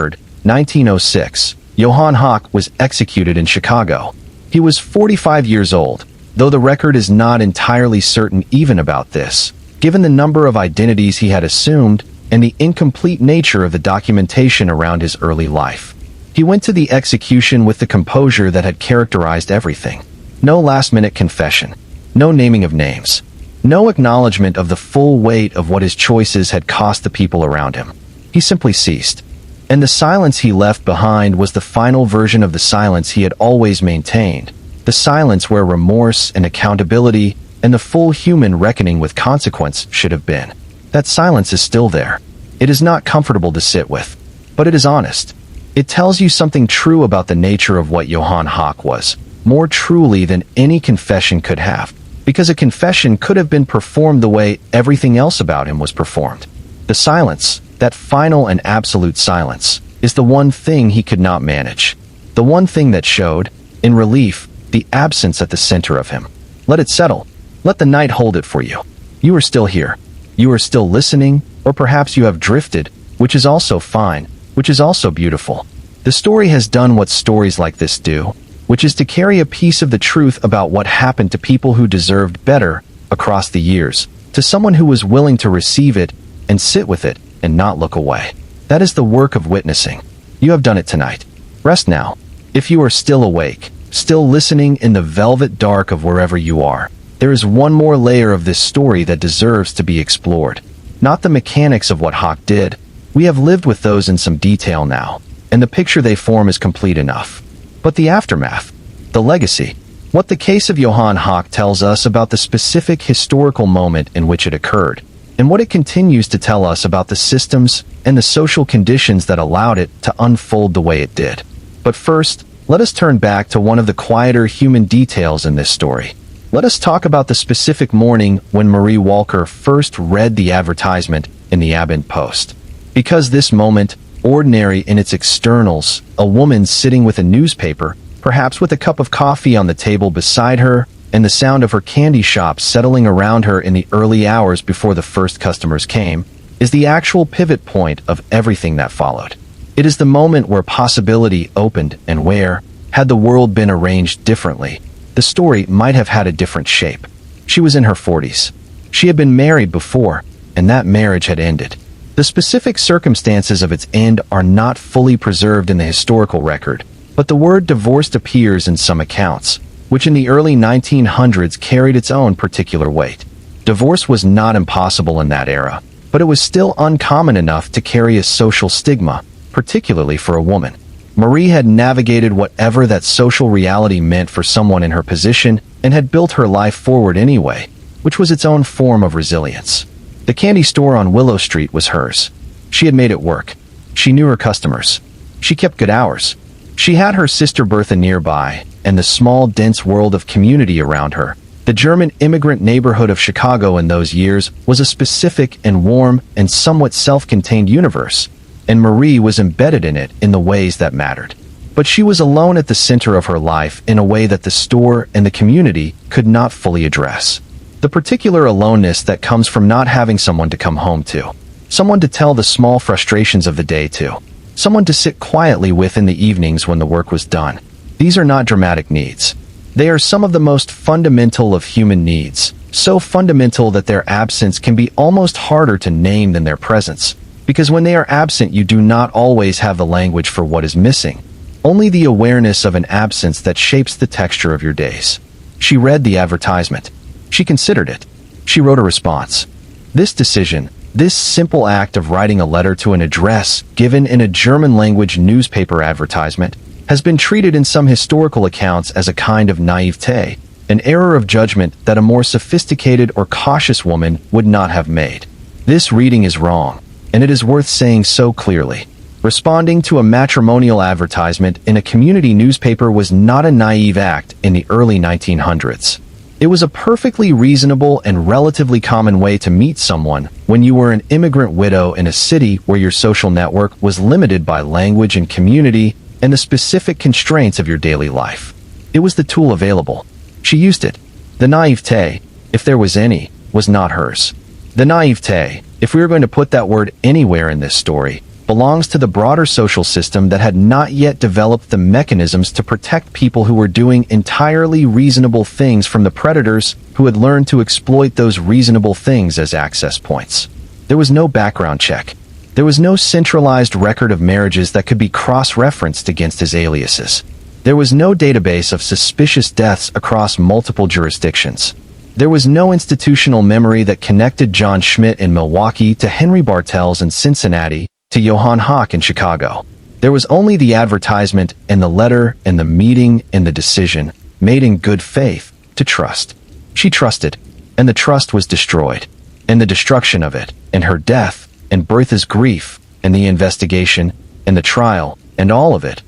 1906, Johan Hawk was executed in Chicago. He was 45 years old, though the record is not entirely certain even about this, given the number of identities he had assumed and the incomplete nature of the documentation around his early life. He went to the execution with the composure that had characterized everything. No last-minute confession, no naming of names, no acknowledgement of the full weight of what his choices had cost the people around him. He simply ceased. And the silence he left behind was the final version of the silence he had always maintained, the silence where remorse and accountability and the full human reckoning with consequence should have been. That silence is still there. It is not comfortable to sit with, but it is honest. It tells you something true about the nature of what Johan Hawk was, more truly than any confession could have, because a confession could have been performed the way everything else about him was performed. The silence, that final and absolute silence, is the one thing he could not manage. The one thing that showed, in relief, the absence at the center of him. Let it settle. Let the night hold it for you. You are still here. You are still listening, or perhaps you have drifted, which is also fine, which is also beautiful. The story has done what stories like this do, which is to carry a piece of the truth about what happened to people who deserved better across the years, to someone who was willing to receive it and sit with it and not look away. That is the work of witnessing. You have done it tonight. Rest now. If you are still awake, still listening in the velvet dark of wherever you are, there is one more layer of this story that deserves to be explored. Not the mechanics of what Hawk did. We have lived with those in some detail now, and the picture they form is complete enough. But the aftermath, the legacy, what the case of Johan Hawk tells us about the specific historical moment in which it occurred, and what it continues to tell us about the systems and the social conditions that allowed it to unfold the way it did. But first, let us turn back to one of the quieter human details in this story. Let us talk about the specific morning when Marie Walker first read the advertisement in the Abend Post. Because this moment, ordinary in its externals, a woman sitting with a newspaper, perhaps with a cup of coffee on the table beside her, and the sound of her candy shop settling around her in the early hours before the first customers came, is the actual pivot point of everything that followed. It is the moment where possibility opened and where, had the world been arranged differently, the story might have had a different shape. She was in her 40s. She had been married before, and that marriage had ended. The specific circumstances of its end are not fully preserved in the historical record, but the word divorced appears in some accounts, which in the early 1900s carried its own particular weight. Divorce was not impossible in that era, but it was still uncommon enough to carry a social stigma, particularly for a woman. Marie had navigated whatever that social reality meant for someone in her position and had built her life forward anyway, which was its own form of resilience. The candy store on Willow Street was hers. She had made it work. She knew her customers. She kept good hours. She had her sister Bertha nearby, and the small, dense world of community around her. The German immigrant neighborhood of Chicago in those years was a specific and warm and somewhat self-contained universe, and Marie was embedded in it in the ways that mattered. But she was alone at the center of her life in a way that the store and the community could not fully address. The particular aloneness that comes from not having someone to come home to, someone to tell the small frustrations of the day to, someone to sit quietly with in the evenings when the work was done. These are not dramatic needs. They are some of the most fundamental of human needs, so fundamental that their absence can be almost harder to name than their presence. Because when they are absent, you do not always have the language for what is missing, only the awareness of an absence that shapes the texture of your days. She read the advertisement. She considered it. She wrote a response. This decision, this simple act of writing a letter to an address given in a German-language newspaper advertisement, has been treated in some historical accounts as a kind of naivete, an error of judgment that a more sophisticated or cautious woman would not have made. This reading is wrong, and it is worth saying so clearly. Responding to a matrimonial advertisement in a community newspaper was not a naive act in the early 1900s. It was a perfectly reasonable and relatively common way to meet someone when you were an immigrant widow in a city where your social network was limited by language and community and the specific constraints of your daily life. It was the tool available. She used it. The naivete, if there was any, was not hers. The naivete, if we are going to put that word anywhere in this story, belongs to the broader social system that had not yet developed the mechanisms to protect people who were doing entirely reasonable things from the predators who had learned to exploit those reasonable things as access points. There was no background check. There was no centralized record of marriages that could be cross-referenced against his aliases. There was no database of suspicious deaths across multiple jurisdictions. There was no institutional memory that connected John Schmidt in Milwaukee to Henry Bartels in Cincinnati to Johan Hawk in Chicago. There was only the advertisement and the letter and the meeting and the decision, made in good faith, to trust. She trusted, and the trust was destroyed. And the destruction of it, and her death, and Bertha's grief, and the investigation, and the trial, and all of it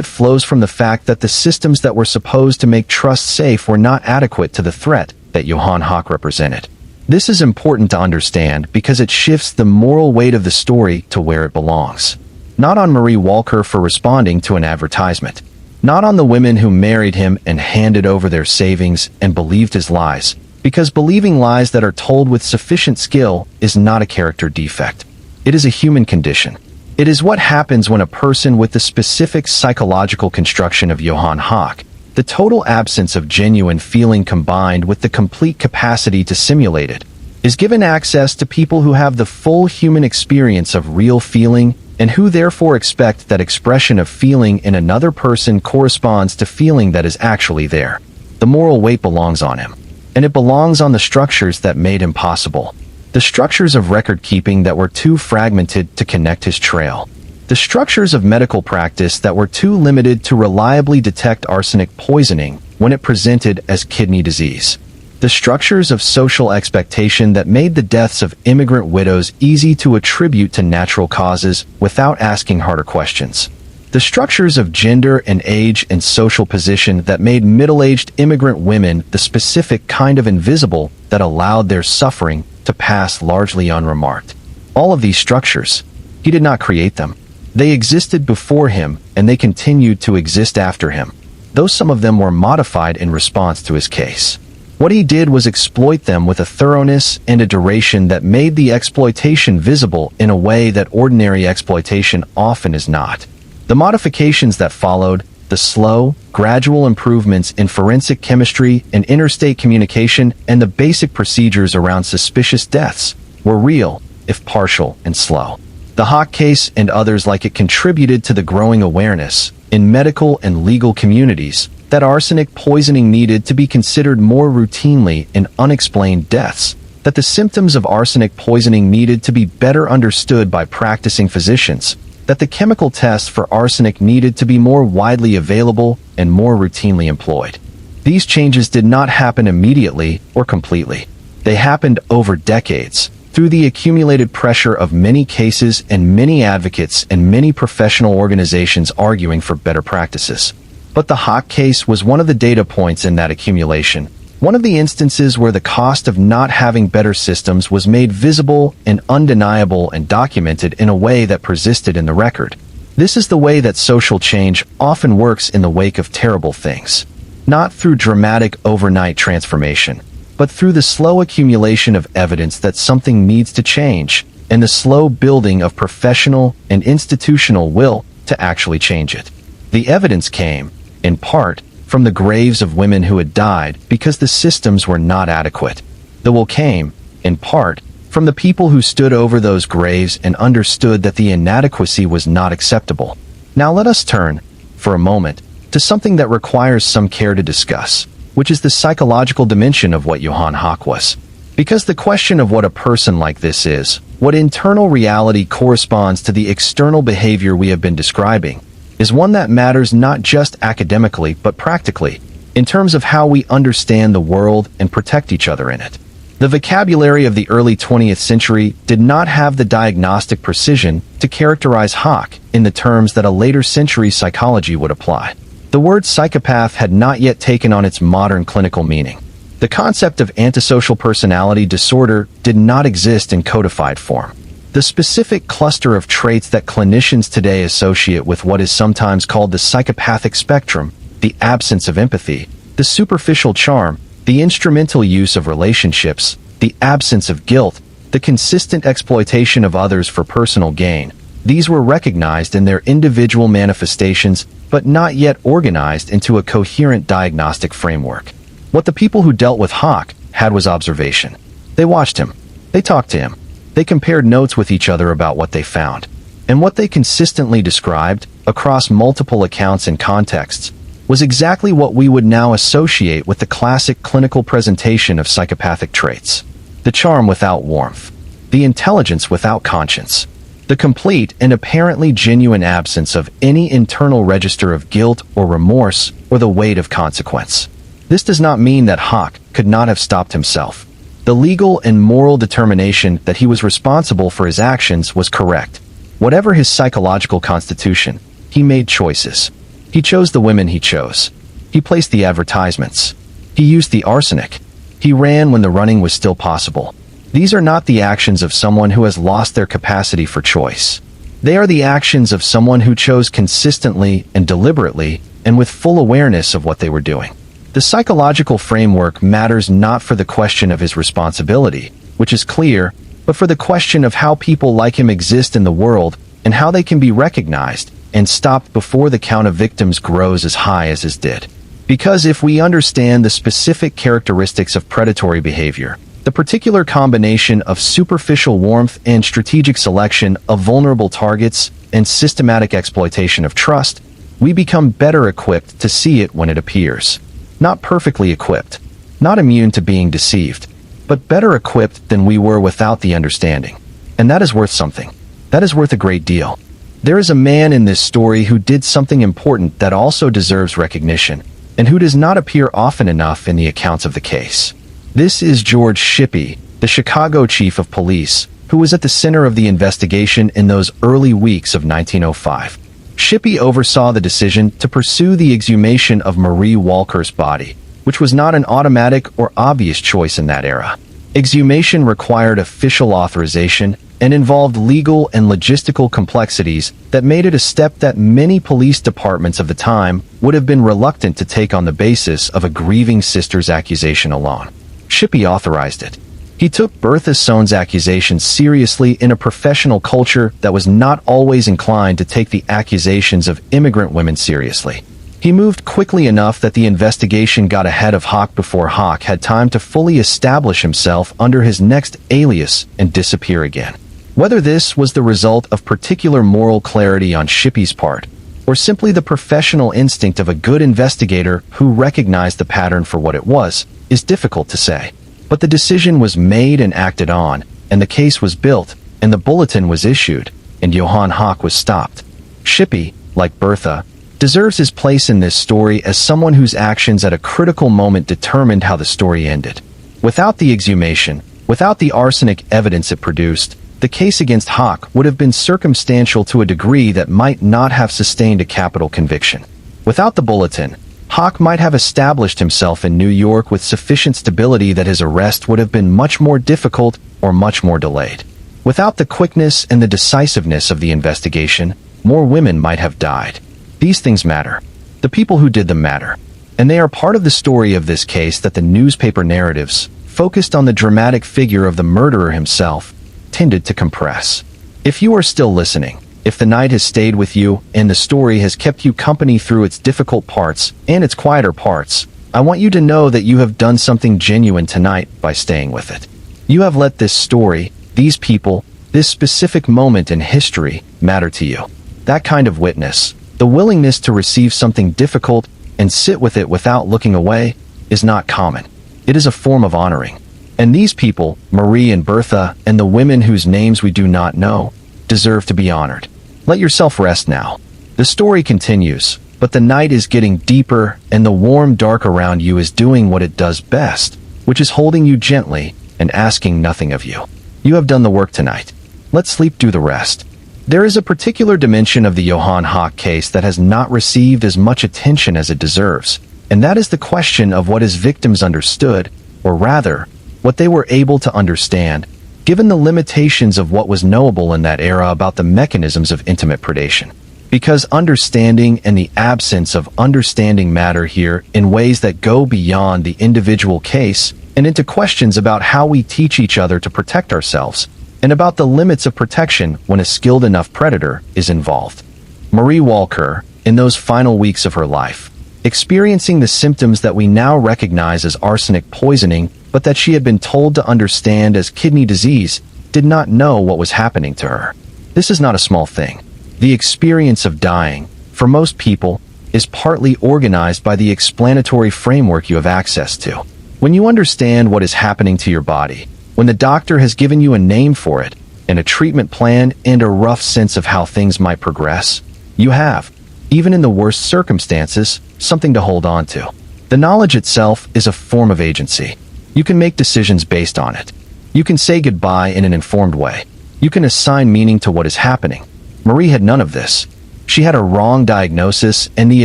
flows from the fact that the systems that were supposed to make trust safe were not adequate to the threat that Johan Hawk represented. This is important to understand because it shifts the moral weight of the story to where it belongs. Not on Marie Walker for responding to an advertisement. Not on the women who married him and handed over their savings and believed his lies, because believing lies that are told with sufficient skill is not a character defect. It is a human condition. It is what happens when a person with the specific psychological construction of Johan Hawk, the total absence of genuine feeling combined with the complete capacity to simulate it, is given access to people who have the full human experience of real feeling and who therefore expect that expression of feeling in another person corresponds to feeling that is actually there. The moral weight belongs on him, and it belongs on the structures that made him possible. The structures of record-keeping that were too fragmented to connect his trail. The structures of medical practice that were too limited to reliably detect arsenic poisoning when it presented as kidney disease. The structures of social expectation that made the deaths of immigrant widows easy to attribute to natural causes without asking harder questions. The structures of gender and age and social position that made middle-aged immigrant women the specific kind of invisible that allowed their suffering to pass largely unremarked. All of these structures, he did not create them. They existed before him, and they continued to exist after him, though some of them were modified in response to his case. What he did was exploit them with a thoroughness and a duration that made the exploitation visible in a way that ordinary exploitation often is not. The modifications that followed, the slow, gradual improvements in forensic chemistry and interstate communication and the basic procedures around suspicious deaths, were real, if partial and slow. The Hawk case and others like it contributed to the growing awareness, in medical and legal communities, that arsenic poisoning needed to be considered more routinely in unexplained deaths, that the symptoms of arsenic poisoning needed to be better understood by practicing physicians, that the chemical tests for arsenic needed to be more widely available and more routinely employed. These changes did not happen immediately or completely. They happened over decades, through the accumulated pressure of many cases and many advocates and many professional organizations arguing for better practices. But the Hawk case was one of the data points in that accumulation, one of the instances where the cost of not having better systems was made visible and undeniable and documented in a way that persisted in the record. This is the way that social change often works in the wake of terrible things. Not through dramatic overnight transformation, but through the slow accumulation of evidence that something needs to change, and the slow building of professional and institutional will to actually change it. The evidence came, in part, from the graves of women who had died because the systems were not adequate. The will came, in part, from the people who stood over those graves and understood that the inadequacy was not acceptable. Now let us turn, for a moment, to something that requires some care to discuss, which is the psychological dimension of what Johan Hawk was. Because the question of what a person like this is, what internal reality corresponds to the external behavior we have been describing, is one that matters not just academically but practically, in terms of how we understand the world and protect each other in it. The vocabulary of the early 20th century did not have the diagnostic precision to characterize Hawk in the terms that a later century psychology would apply. The word psychopath had not yet taken on its modern clinical meaning. The concept of antisocial personality disorder did not exist in codified form. The specific cluster of traits that clinicians today associate with what is sometimes called the psychopathic spectrum, the absence of empathy, the superficial charm, the instrumental use of relationships, the absence of guilt, the consistent exploitation of others for personal gain, these were recognized in their individual manifestations but not yet organized into a coherent diagnostic framework. What the people who dealt with Hawk had was observation. They watched him. They talked to him. They compared notes with each other about what they found. And what they consistently described, across multiple accounts and contexts, was exactly what we would now associate with the classic clinical presentation of psychopathic traits. The charm without warmth. The intelligence without conscience. The complete and apparently genuine absence of any internal register of guilt or remorse or the weight of consequence. This does not mean that Hawk could not have stopped himself. The legal and moral determination that he was responsible for his actions was correct. Whatever his psychological constitution, he made choices. He chose the women he chose. He placed the advertisements. He used the arsenic. He ran when the running was still possible. These are not the actions of someone who has lost their capacity for choice. They are the actions of someone who chose consistently and deliberately and with full awareness of what they were doing. The psychological framework matters not for the question of his responsibility, which is clear, but for the question of how people like him exist in the world and how they can be recognized and stopped before the count of victims grows as high as his did. Because if we understand the specific characteristics of predatory behavior, the particular combination of superficial warmth and strategic selection of vulnerable targets and systematic exploitation of trust, we become better equipped to see it when it appears. Not perfectly equipped, not immune to being deceived, but better equipped than we were without the understanding. And that is worth something. That is worth a great deal. There is a man in this story who did something important that also deserves recognition, and who does not appear often enough in the accounts of the case. This is George Shippy, the Chicago chief of police, who was at the center of the investigation in those early weeks of 1905. Shippy oversaw the decision to pursue the exhumation of Marie Walker's body, which was not an automatic or obvious choice in that era. Exhumation required official authorization and involved legal and logistical complexities that made it a step that many police departments of the time would have been reluctant to take on the basis of a grieving sister's accusation alone. Shippy authorized it. He took Bertha Sohn's accusations seriously in a professional culture that was not always inclined to take the accusations of immigrant women seriously. He moved quickly enough that the investigation got ahead of Hawk before Hawk had time to fully establish himself under his next alias and disappear again. Whether this was the result of particular moral clarity on Shippy's part, or simply the professional instinct of a good investigator who recognized the pattern for what it was, is difficult to say. But the decision was made and acted on, and the case was built, and the bulletin was issued, and Johan Hawk was stopped. Shippy, like Bertha, deserves his place in this story as someone whose actions at a critical moment determined how the story ended. Without the exhumation, without the arsenic evidence it produced, the case against Hawk would have been circumstantial to a degree that might not have sustained a capital conviction. Without the bulletin, Hawk might have established himself in New York with sufficient stability that his arrest would have been much more difficult or much more delayed. Without the quickness and the decisiveness of the investigation, more women might have died. These things matter. The people who did them matter. And they are part of the story of this case that the newspaper narratives, focused on the dramatic figure of the murderer himself, tended to compress. If you are still listening, if the night has stayed with you and the story has kept you company through its difficult parts and its quieter parts, I want you to know that you have done something genuine tonight by staying with it. You have let this story, these people, this specific moment in history matter to you. That kind of witness, the willingness to receive something difficult and sit with it without looking away, is not common. It is a form of honoring. And these people, Marie and Bertha, and the women whose names we do not know, deserve to be honored. Let yourself rest now. The story continues, but the night is getting deeper and the warm dark around you is doing what it does best, which is holding you gently and asking nothing of you. You have done the work tonight. Let sleep do the rest. There is a particular dimension of the Johan Hawk case that has not received as much attention as it deserves, and that is the question of what his victims understood or rather, what they were able to understand, given the limitations of what was knowable in that era about the mechanisms of intimate predation. Because understanding and the absence of understanding matter here in ways that go beyond the individual case and into questions about how we teach each other to protect ourselves, and about the limits of protection when a skilled enough predator is involved. Marie Walker, in those final weeks of her life, experiencing the symptoms that we now recognize as arsenic poisoning, but that she had been told to understand as kidney disease, did not know what was happening to her. This is not a small thing. The experience of dying, for most people, is partly organized by the explanatory framework you have access to. When you understand what is happening to your body, when the doctor has given you a name for it, and a treatment plan and a rough sense of how things might progress, you have, even in the worst circumstances, something to hold on to. The knowledge itself is a form of agency. You can make decisions based on it. You can say goodbye in an informed way. You can assign meaning to what is happening. Marie had none of this. She had a wrong diagnosis and the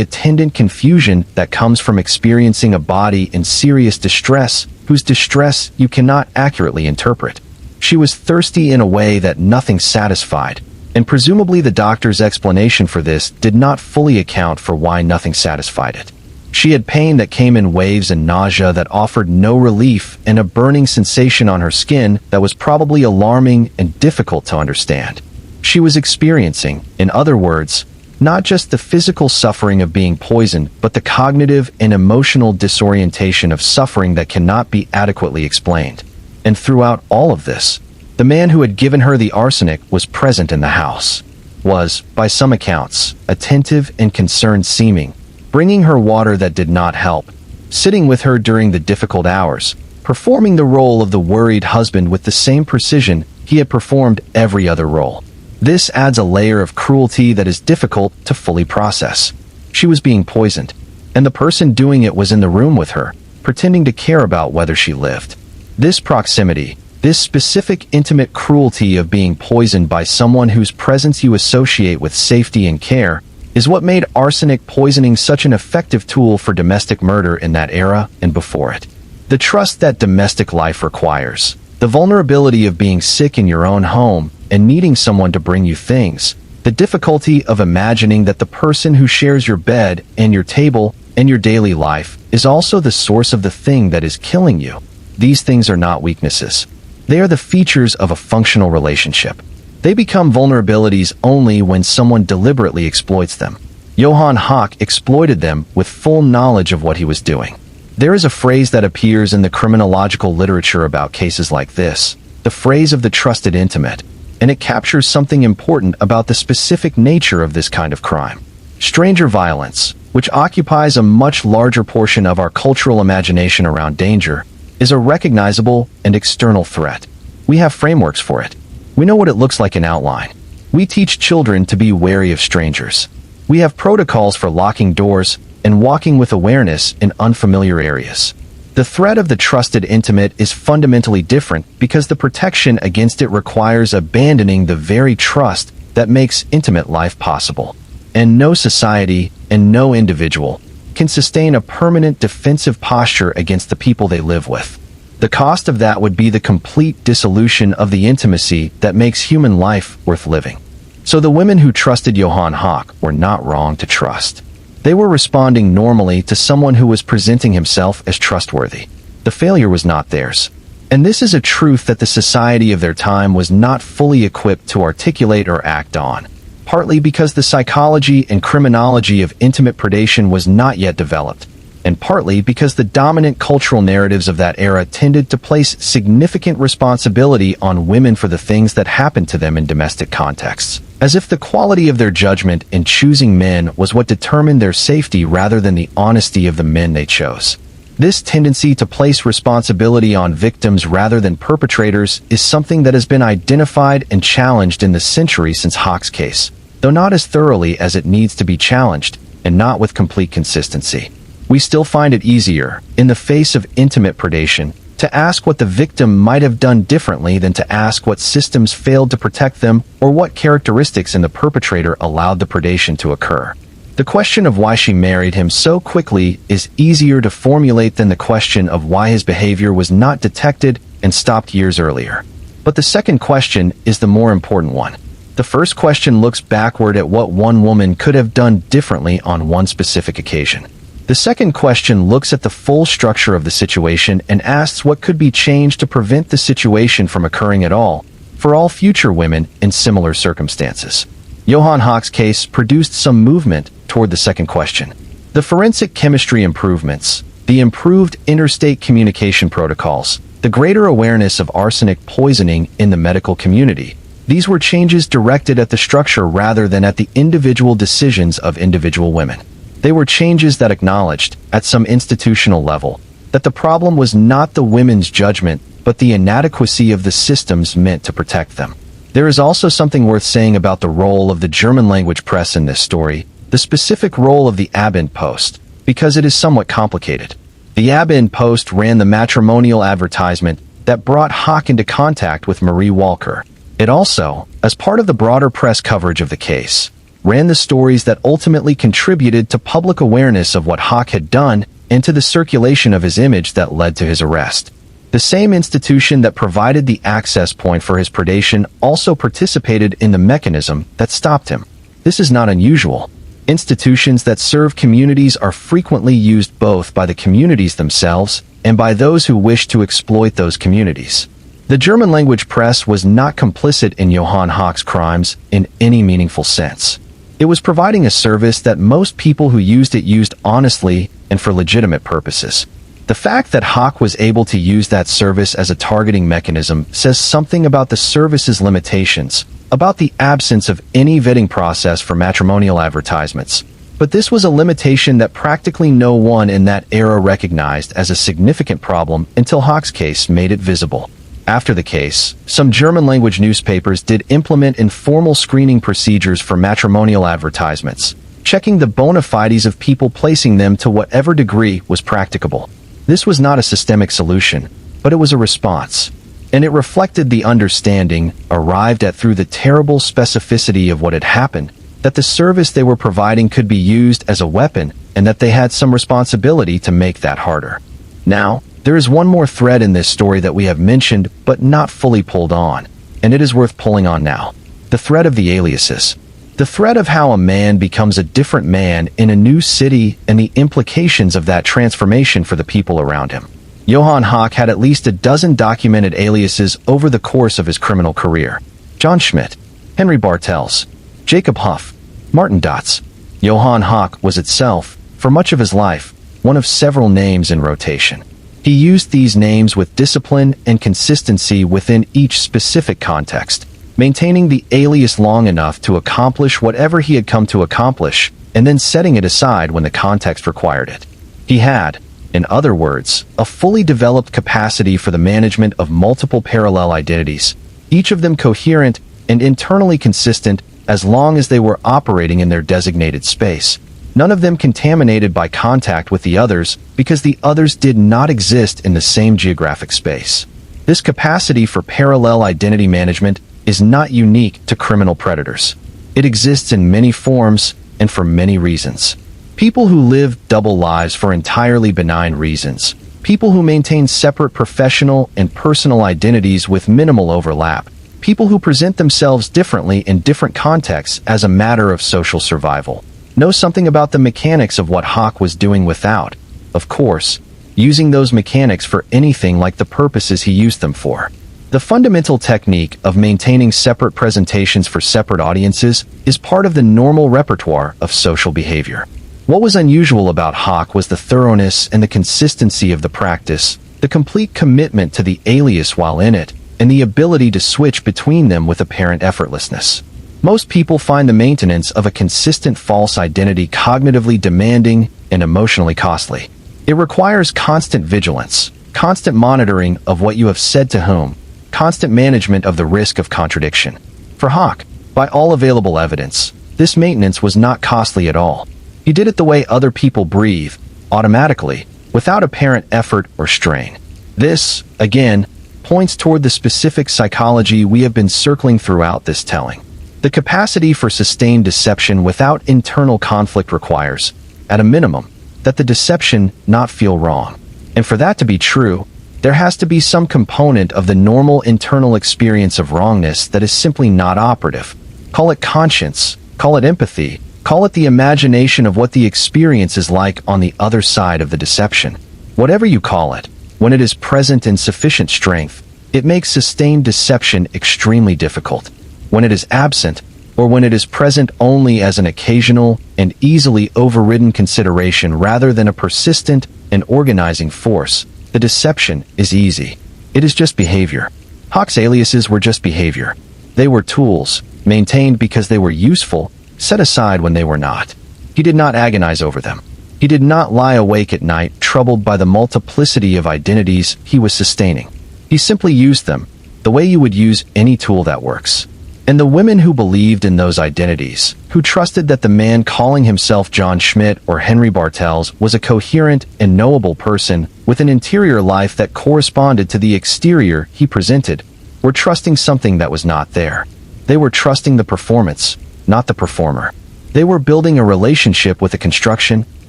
attendant confusion that comes from experiencing a body in serious distress, whose distress you cannot accurately interpret. She was thirsty in a way that nothing satisfied, and presumably the doctor's explanation for this did not fully account for why nothing satisfied it. She had pain that came in waves and nausea that offered no relief, and a burning sensation on her skin that was probably alarming and difficult to understand. She was experiencing, in other words, not just the physical suffering of being poisoned, but the cognitive and emotional disorientation of suffering that cannot be adequately explained. And throughout all of this, the man who had given her the arsenic was present in the house, was, by some accounts, attentive and concerned seeming, bringing her water that did not help, sitting with her during the difficult hours, performing the role of the worried husband with the same precision he had performed every other role. This adds a layer of cruelty that is difficult to fully process. She was being poisoned, and the person doing it was in the room with her, pretending to care about whether she lived. This proximity, this specific intimate cruelty of being poisoned by someone whose presence you associate with safety and care, is what made arsenic poisoning such an effective tool for domestic murder in that era and before it. The trust that domestic life requires, the vulnerability of being sick in your own home and needing someone to bring you things, the difficulty of imagining that the person who shares your bed and your table and your daily life is also the source of the thing that is killing you. These things are not weaknesses. They are the features of a functional relationship. They become vulnerabilities only when someone deliberately exploits them. Johan Hawk exploited them with full knowledge of what he was doing. There is a phrase that appears in the criminological literature about cases like this, the phrase of the trusted intimate, and it captures something important about the specific nature of this kind of crime. Stranger violence, which occupies a much larger portion of our cultural imagination around danger, is a recognizable and external threat. We have frameworks for it. We know what it looks like in outline. We teach children to be wary of strangers. We have protocols for locking doors and walking with awareness in unfamiliar areas. The threat of the trusted intimate is fundamentally different because the protection against it requires abandoning the very trust that makes intimate life possible. And no society and no individual can sustain a permanent defensive posture against the people they live with. The cost of that would be the complete dissolution of the intimacy that makes human life worth living. So the women who trusted Johan Hawk were not wrong to trust. They were responding normally to someone who was presenting himself as trustworthy. The failure was not theirs. And this is a truth that the society of their time was not fully equipped to articulate or act on, partly because the psychology and criminology of intimate predation was not yet developed, and partly because the dominant cultural narratives of that era tended to place significant responsibility on women for the things that happened to them in domestic contexts, as if the quality of their judgment in choosing men was what determined their safety rather than the honesty of the men they chose. This tendency to place responsibility on victims rather than perpetrators is something that has been identified and challenged in the century since Hawk's case, though not as thoroughly as it needs to be challenged, and not with complete consistency. We still find it easier, in the face of intimate predation, to ask what the victim might have done differently than to ask what systems failed to protect them or what characteristics in the perpetrator allowed the predation to occur. The question of why she married him so quickly is easier to formulate than the question of why his behavior was not detected and stopped years earlier. But the second question is the more important one. The first question looks backward at what one woman could have done differently on one specific occasion. The second question looks at the full structure of the situation and asks what could be changed to prevent the situation from occurring at all, for all future women in similar circumstances. Johan Hawk's case produced some movement toward the second question. The forensic chemistry improvements, the improved interstate communication protocols, the greater awareness of arsenic poisoning in the medical community, these were changes directed at the structure rather than at the individual decisions of individual women. They were changes that acknowledged, at some institutional level, that the problem was not the women's judgment, but the inadequacy of the systems meant to protect them. There is also something worth saying about the role of the German-language press in this story, the specific role of the Abendpost, because it is somewhat complicated. The Abendpost ran the matrimonial advertisement that brought Hawk into contact with Marie Walker. It also, as part of the broader press coverage of the case, ran the stories that ultimately contributed to public awareness of what Hawk had done and to the circulation of his image that led to his arrest. The same institution that provided the access point for his predation also participated in the mechanism that stopped him. This is not unusual. Institutions that serve communities are frequently used both by the communities themselves and by those who wish to exploit those communities. The German-language press was not complicit in Johan Hawk's crimes in any meaningful sense. It was providing a service that most people who used it used honestly and for legitimate purposes. The fact that Hawk was able to use that service as a targeting mechanism says something about the service's limitations, about the absence of any vetting process for matrimonial advertisements. But this was a limitation that practically no one in that era recognized as a significant problem until Hawk's case made it visible. After the case, some German-language newspapers did implement informal screening procedures for matrimonial advertisements, checking the bona fides of people placing them to whatever degree was practicable. This was not a systemic solution, but it was a response, and it reflected the understanding, arrived at through the terrible specificity of what had happened, that the service they were providing could be used as a weapon and that they had some responsibility to make that harder. Now, there is one more thread in this story that we have mentioned but not fully pulled on, and it is worth pulling on now. The thread of the aliases. The thread of how a man becomes a different man in a new city and the implications of that transformation for the people around him. Johan Hawk had at least a dozen documented aliases over the course of his criminal career. John Schmidt, Henry Bartels, Jacob Huff, Martin Dotz. Johan Hawk was itself, for much of his life, one of several names in rotation. He used these names with discipline and consistency within each specific context, maintaining the alias long enough to accomplish whatever he had come to accomplish, and then setting it aside when the context required it. He had, in other words, a fully developed capacity for the management of multiple parallel identities, each of them coherent and internally consistent as long as they were operating in their designated space. None of them contaminated by contact with the others because the others did not exist in the same geographic space. This capacity for parallel identity management is not unique to criminal predators. It exists in many forms and for many reasons. People who live double lives for entirely benign reasons. People who maintain separate professional and personal identities with minimal overlap. People who present themselves differently in different contexts as a matter of social survival. Know something about the mechanics of what Hawk was doing without, of course, using those mechanics for anything like the purposes he used them for. The fundamental technique of maintaining separate presentations for separate audiences is part of the normal repertoire of social behavior. What was unusual about Hawk was the thoroughness and the consistency of the practice, the complete commitment to the alias while in it, and the ability to switch between them with apparent effortlessness. Most people find the maintenance of a consistent false identity cognitively demanding and emotionally costly. It requires constant vigilance, constant monitoring of what you have said to whom, constant management of the risk of contradiction. For Hawk, by all available evidence, this maintenance was not costly at all. He did it the way other people breathe, automatically, without apparent effort or strain. This, again, points toward the specific psychology we have been circling throughout this telling. The capacity for sustained deception without internal conflict requires, at a minimum, that the deception not feel wrong. And for that to be true, there has to be some component of the normal internal experience of wrongness that is simply not operative. Call it conscience, call it empathy, call it the imagination of what the experience is like on the other side of the deception. Whatever you call it, when it is present in sufficient strength, it makes sustained deception extremely difficult. When it is absent, or when it is present only as an occasional and easily overridden consideration rather than a persistent and organizing force, the deception is easy. It is just behavior. Hawk's aliases were just behavior. They were tools, maintained because they were useful, set aside when they were not. He did not agonize over them. He did not lie awake at night troubled by the multiplicity of identities he was sustaining. He simply used them, the way you would use any tool that works. And the women who believed in those identities, who trusted that the man calling himself John Schmidt or Henry Bartels was a coherent and knowable person with an interior life that corresponded to the exterior he presented, were trusting something that was not there. They were trusting the performance, not the performer. They were building a relationship with a construction,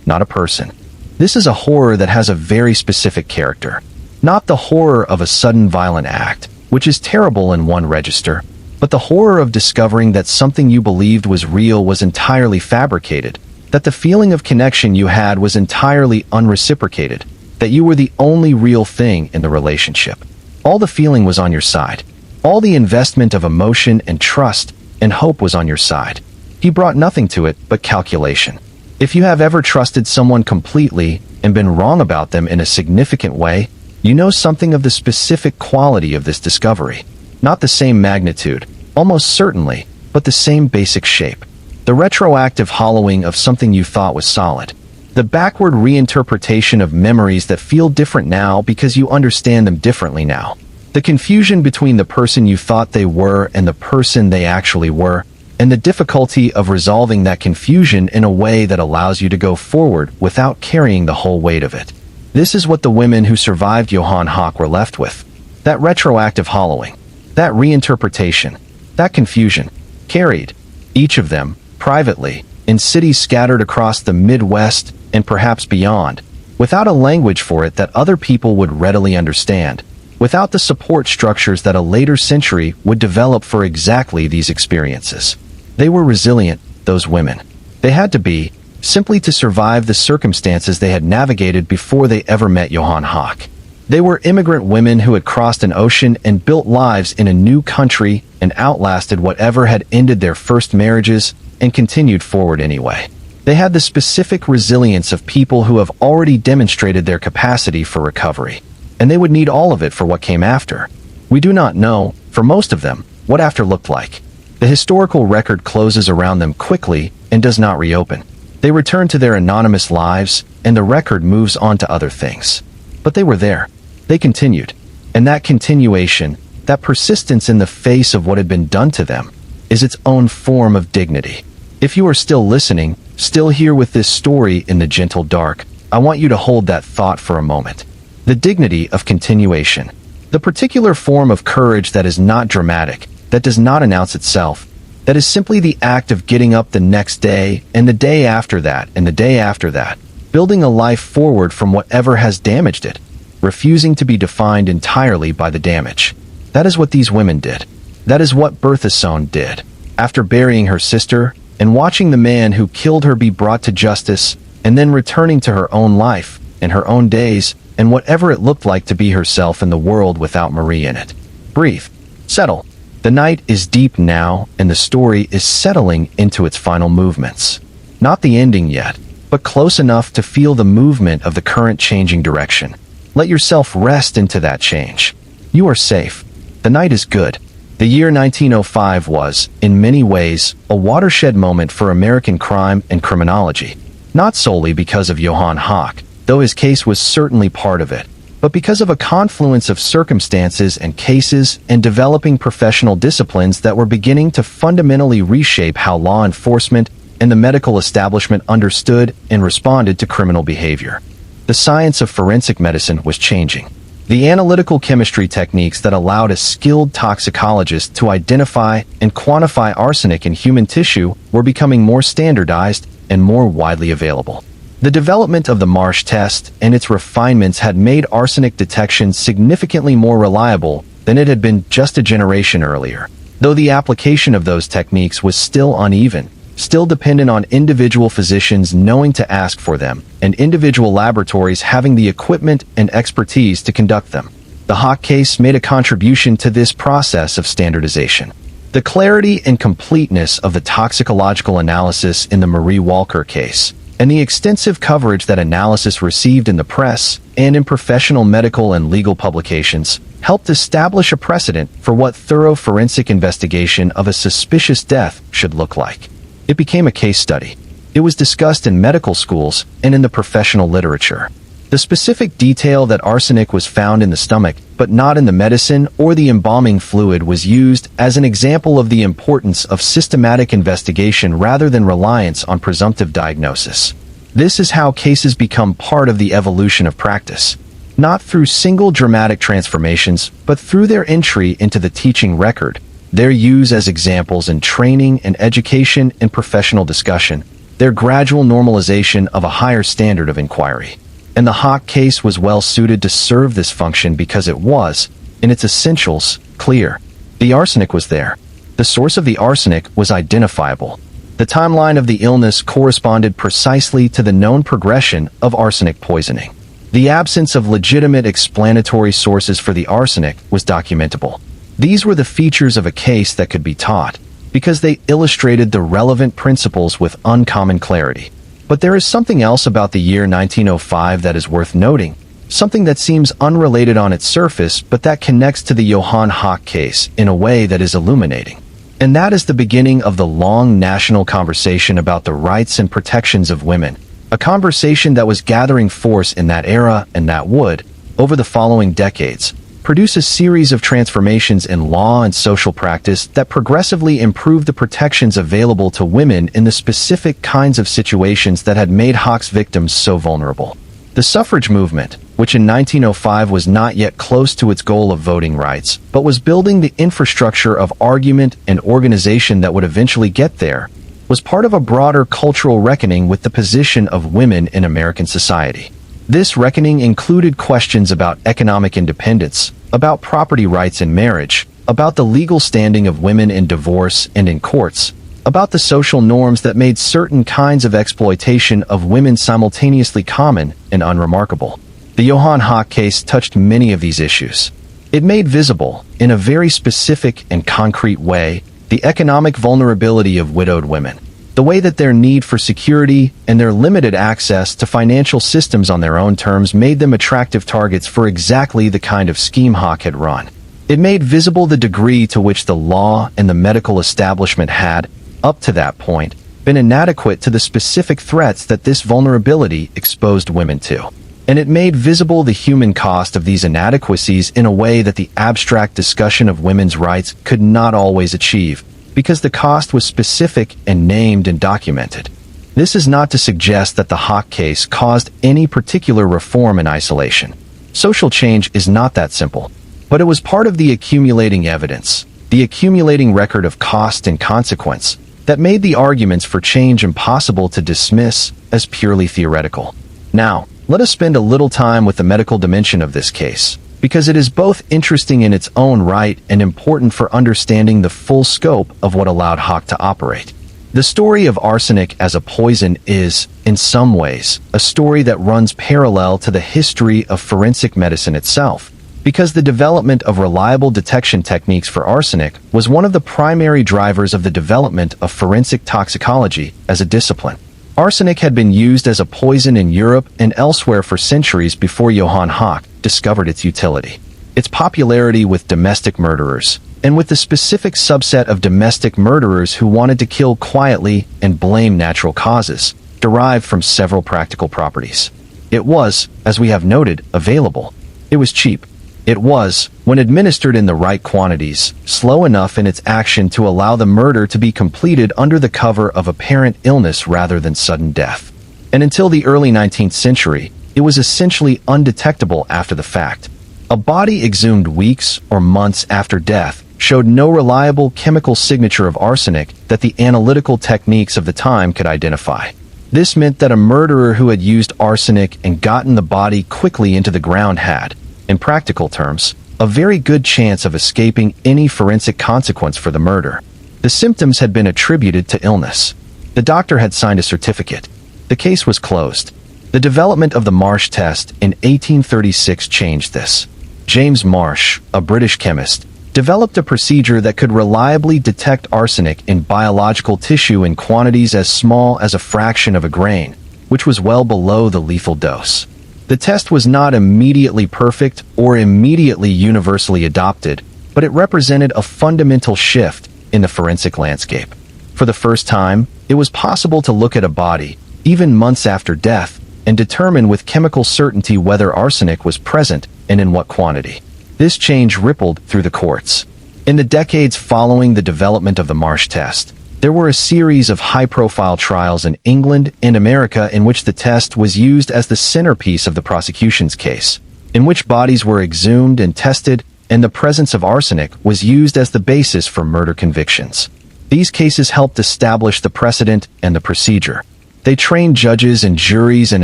not a person. This is a horror that has a very specific character. Not the horror of a sudden violent act, which is terrible in one register, but the horror of discovering that something you believed was real was entirely fabricated, that the feeling of connection you had was entirely unreciprocated, that you were the only real thing in the relationship. All the feeling was on your side. All the investment of emotion and trust and hope was on your side. He brought nothing to it but calculation. If you have ever trusted someone completely and been wrong about them in a significant way, you know something of the specific quality of this discovery. Not the same magnitude, almost certainly, but the same basic shape. The retroactive hollowing of something you thought was solid. The backward reinterpretation of memories that feel different now because you understand them differently now. The confusion between the person you thought they were and the person they actually were, and the difficulty of resolving that confusion in a way that allows you to go forward without carrying the whole weight of it. This is what the women who survived Johan Hawk were left with. That retroactive hollowing. That reinterpretation, that confusion, carried, each of them, privately, in cities scattered across the Midwest and perhaps beyond, without a language for it that other people would readily understand, without the support structures that a later century would develop for exactly these experiences. They were resilient, those women. They had to be, simply to survive the circumstances they had navigated before they ever met Johan Hawk. They were immigrant women who had crossed an ocean and built lives in a new country and outlasted whatever had ended their first marriages and continued forward anyway. They had the specific resilience of people who have already demonstrated their capacity for recovery, and they would need all of it for what came after. We do not know, for most of them, what after looked like. The historical record closes around them quickly and does not reopen. They return to their anonymous lives, and the record moves on to other things. But they were there. They continued. And that continuation, that persistence in the face of what had been done to them, is its own form of dignity. If you are still listening, still here with this story in the gentle dark, I want you to hold that thought for a moment. The dignity of continuation. The particular form of courage that is not dramatic, that does not announce itself, that is simply the act of getting up the next day, and the day after that, and the day after that, building a life forward from whatever has damaged it, refusing to be defined entirely by the damage. That is what these women did. That is what Bertha did. After burying her sister, and watching the man who killed her be brought to justice, and then returning to her own life, and her own days, and whatever it looked like to be herself in the world without Marie in it. Breathe. Settle. The night is deep now, and the story is settling into its final movements. Not the ending yet, but close enough to feel the movement of the current changing direction. Let yourself rest into that change. You are safe. The night is good. The year 1905 was, in many ways, a watershed moment for American crime and criminology. Not solely because of Johan Hawk, though his case was certainly part of it, but because of a confluence of circumstances and cases and developing professional disciplines that were beginning to fundamentally reshape how law enforcement and the medical establishment understood and responded to criminal behavior. The science of forensic medicine was changing. The analytical chemistry techniques that allowed a skilled toxicologist to identify and quantify arsenic in human tissue were becoming more standardized and more widely available. The development of the Marsh test and its refinements had made arsenic detection significantly more reliable than it had been just a generation earlier, though the application of those techniques was still uneven, still dependent on individual physicians knowing to ask for them and individual laboratories having the equipment and expertise to conduct them. The Hawk case made a contribution to this process of standardization. The clarity and completeness of the toxicological analysis in the Marie Walker case, and the extensive coverage that analysis received in the press and in professional medical and legal publications, helped establish a precedent for what thorough forensic investigation of a suspicious death should look like. It became a case study. It was discussed in medical schools and in the professional literature. The specific detail that arsenic was found in the stomach, but not in the medicine or the embalming fluid, was used as an example of the importance of systematic investigation rather than reliance on presumptive diagnosis. This is how cases become part of the evolution of practice, not through single dramatic transformations, but through their entry into the teaching record, their use as examples in training and education and professional discussion, their gradual normalization of a higher standard of inquiry. And the Hawk case was well suited to serve this function because it was, in its essentials, clear. The arsenic was there. The source of the arsenic was identifiable. The timeline of the illness corresponded precisely to the known progression of arsenic poisoning. The absence of legitimate explanatory sources for the arsenic was documentable. These were the features of a case that could be taught, because they illustrated the relevant principles with uncommon clarity. But there is something else about the year 1905 that is worth noting, something that seems unrelated on its surface but that connects to the Johan Hawk case in a way that is illuminating. And that is the beginning of the long national conversation about the rights and protections of women, a conversation that was gathering force in that era and that would, over the following decades, produce a series of transformations in law and social practice that progressively improved the protections available to women in the specific kinds of situations that had made Hawk's victims so vulnerable. The suffrage movement, which in 1905 was not yet close to its goal of voting rights, but was building the infrastructure of argument and organization that would eventually get there, was part of a broader cultural reckoning with the position of women in American society. This reckoning included questions about economic independence, about property rights in marriage, about the legal standing of women in divorce and in courts, about the social norms that made certain kinds of exploitation of women simultaneously common and unremarkable. The Johan Hawk case touched many of these issues. It made visible, in a very specific and concrete way, the economic vulnerability of widowed women, the way that their need for security and their limited access to financial systems on their own terms made them attractive targets for exactly the kind of scheme Hawk had run. It made visible the degree to which the law and the medical establishment had, up to that point, been inadequate to the specific threats that this vulnerability exposed women to. And it made visible the human cost of these inadequacies in a way that the abstract discussion of women's rights could not always achieve, because the cost was specific and named and documented. This is not to suggest that the Hawk case caused any particular reform in isolation. Social change is not that simple, but it was part of the accumulating evidence, the accumulating record of cost and consequence, that made the arguments for change impossible to dismiss as purely theoretical. Now, let us spend a little time with the medical dimension of this case, because it is both interesting in its own right and important for understanding the full scope of what allowed Hawk to operate. The story of arsenic as a poison is, in some ways, a story that runs parallel to the history of forensic medicine itself, because the development of reliable detection techniques for arsenic was one of the primary drivers of the development of forensic toxicology as a discipline. Arsenic had been used as a poison in Europe and elsewhere for centuries before Johan Hawk discovered its utility. Its popularity with domestic murderers, and with the specific subset of domestic murderers who wanted to kill quietly and blame natural causes, derived from several practical properties. It was, as we have noted, available. It was cheap. It was, when administered in the right quantities, slow enough in its action to allow the murder to be completed under the cover of apparent illness rather than sudden death. And until the early 19th century, it was essentially undetectable after the fact. A body exhumed weeks or months after death showed no reliable chemical signature of arsenic that the analytical techniques of the time could identify. This meant that a murderer who had used arsenic and gotten the body quickly into the ground had, in practical terms, a very good chance of escaping any forensic consequence for the murder. The symptoms had been attributed to illness. The doctor had signed a certificate. The case was closed. The development of the Marsh test in 1836 changed this. James Marsh, a British chemist, developed a procedure that could reliably detect arsenic in biological tissue in quantities as small as a fraction of a grain, which was well below the lethal dose. The test was not immediately perfect or immediately universally adopted, but it represented a fundamental shift in the forensic landscape. For the first time, it was possible to look at a body, even months after death, and determine with chemical certainty whether arsenic was present and in what quantity. This change rippled through the courts. In the decades following the development of the Marsh test, there were a series of high-profile trials in England and America in which the test was used as the centerpiece of the prosecution's case, in which bodies were exhumed and tested, and the presence of arsenic was used as the basis for murder convictions. These cases helped establish the precedent and the procedure. They trained judges and juries and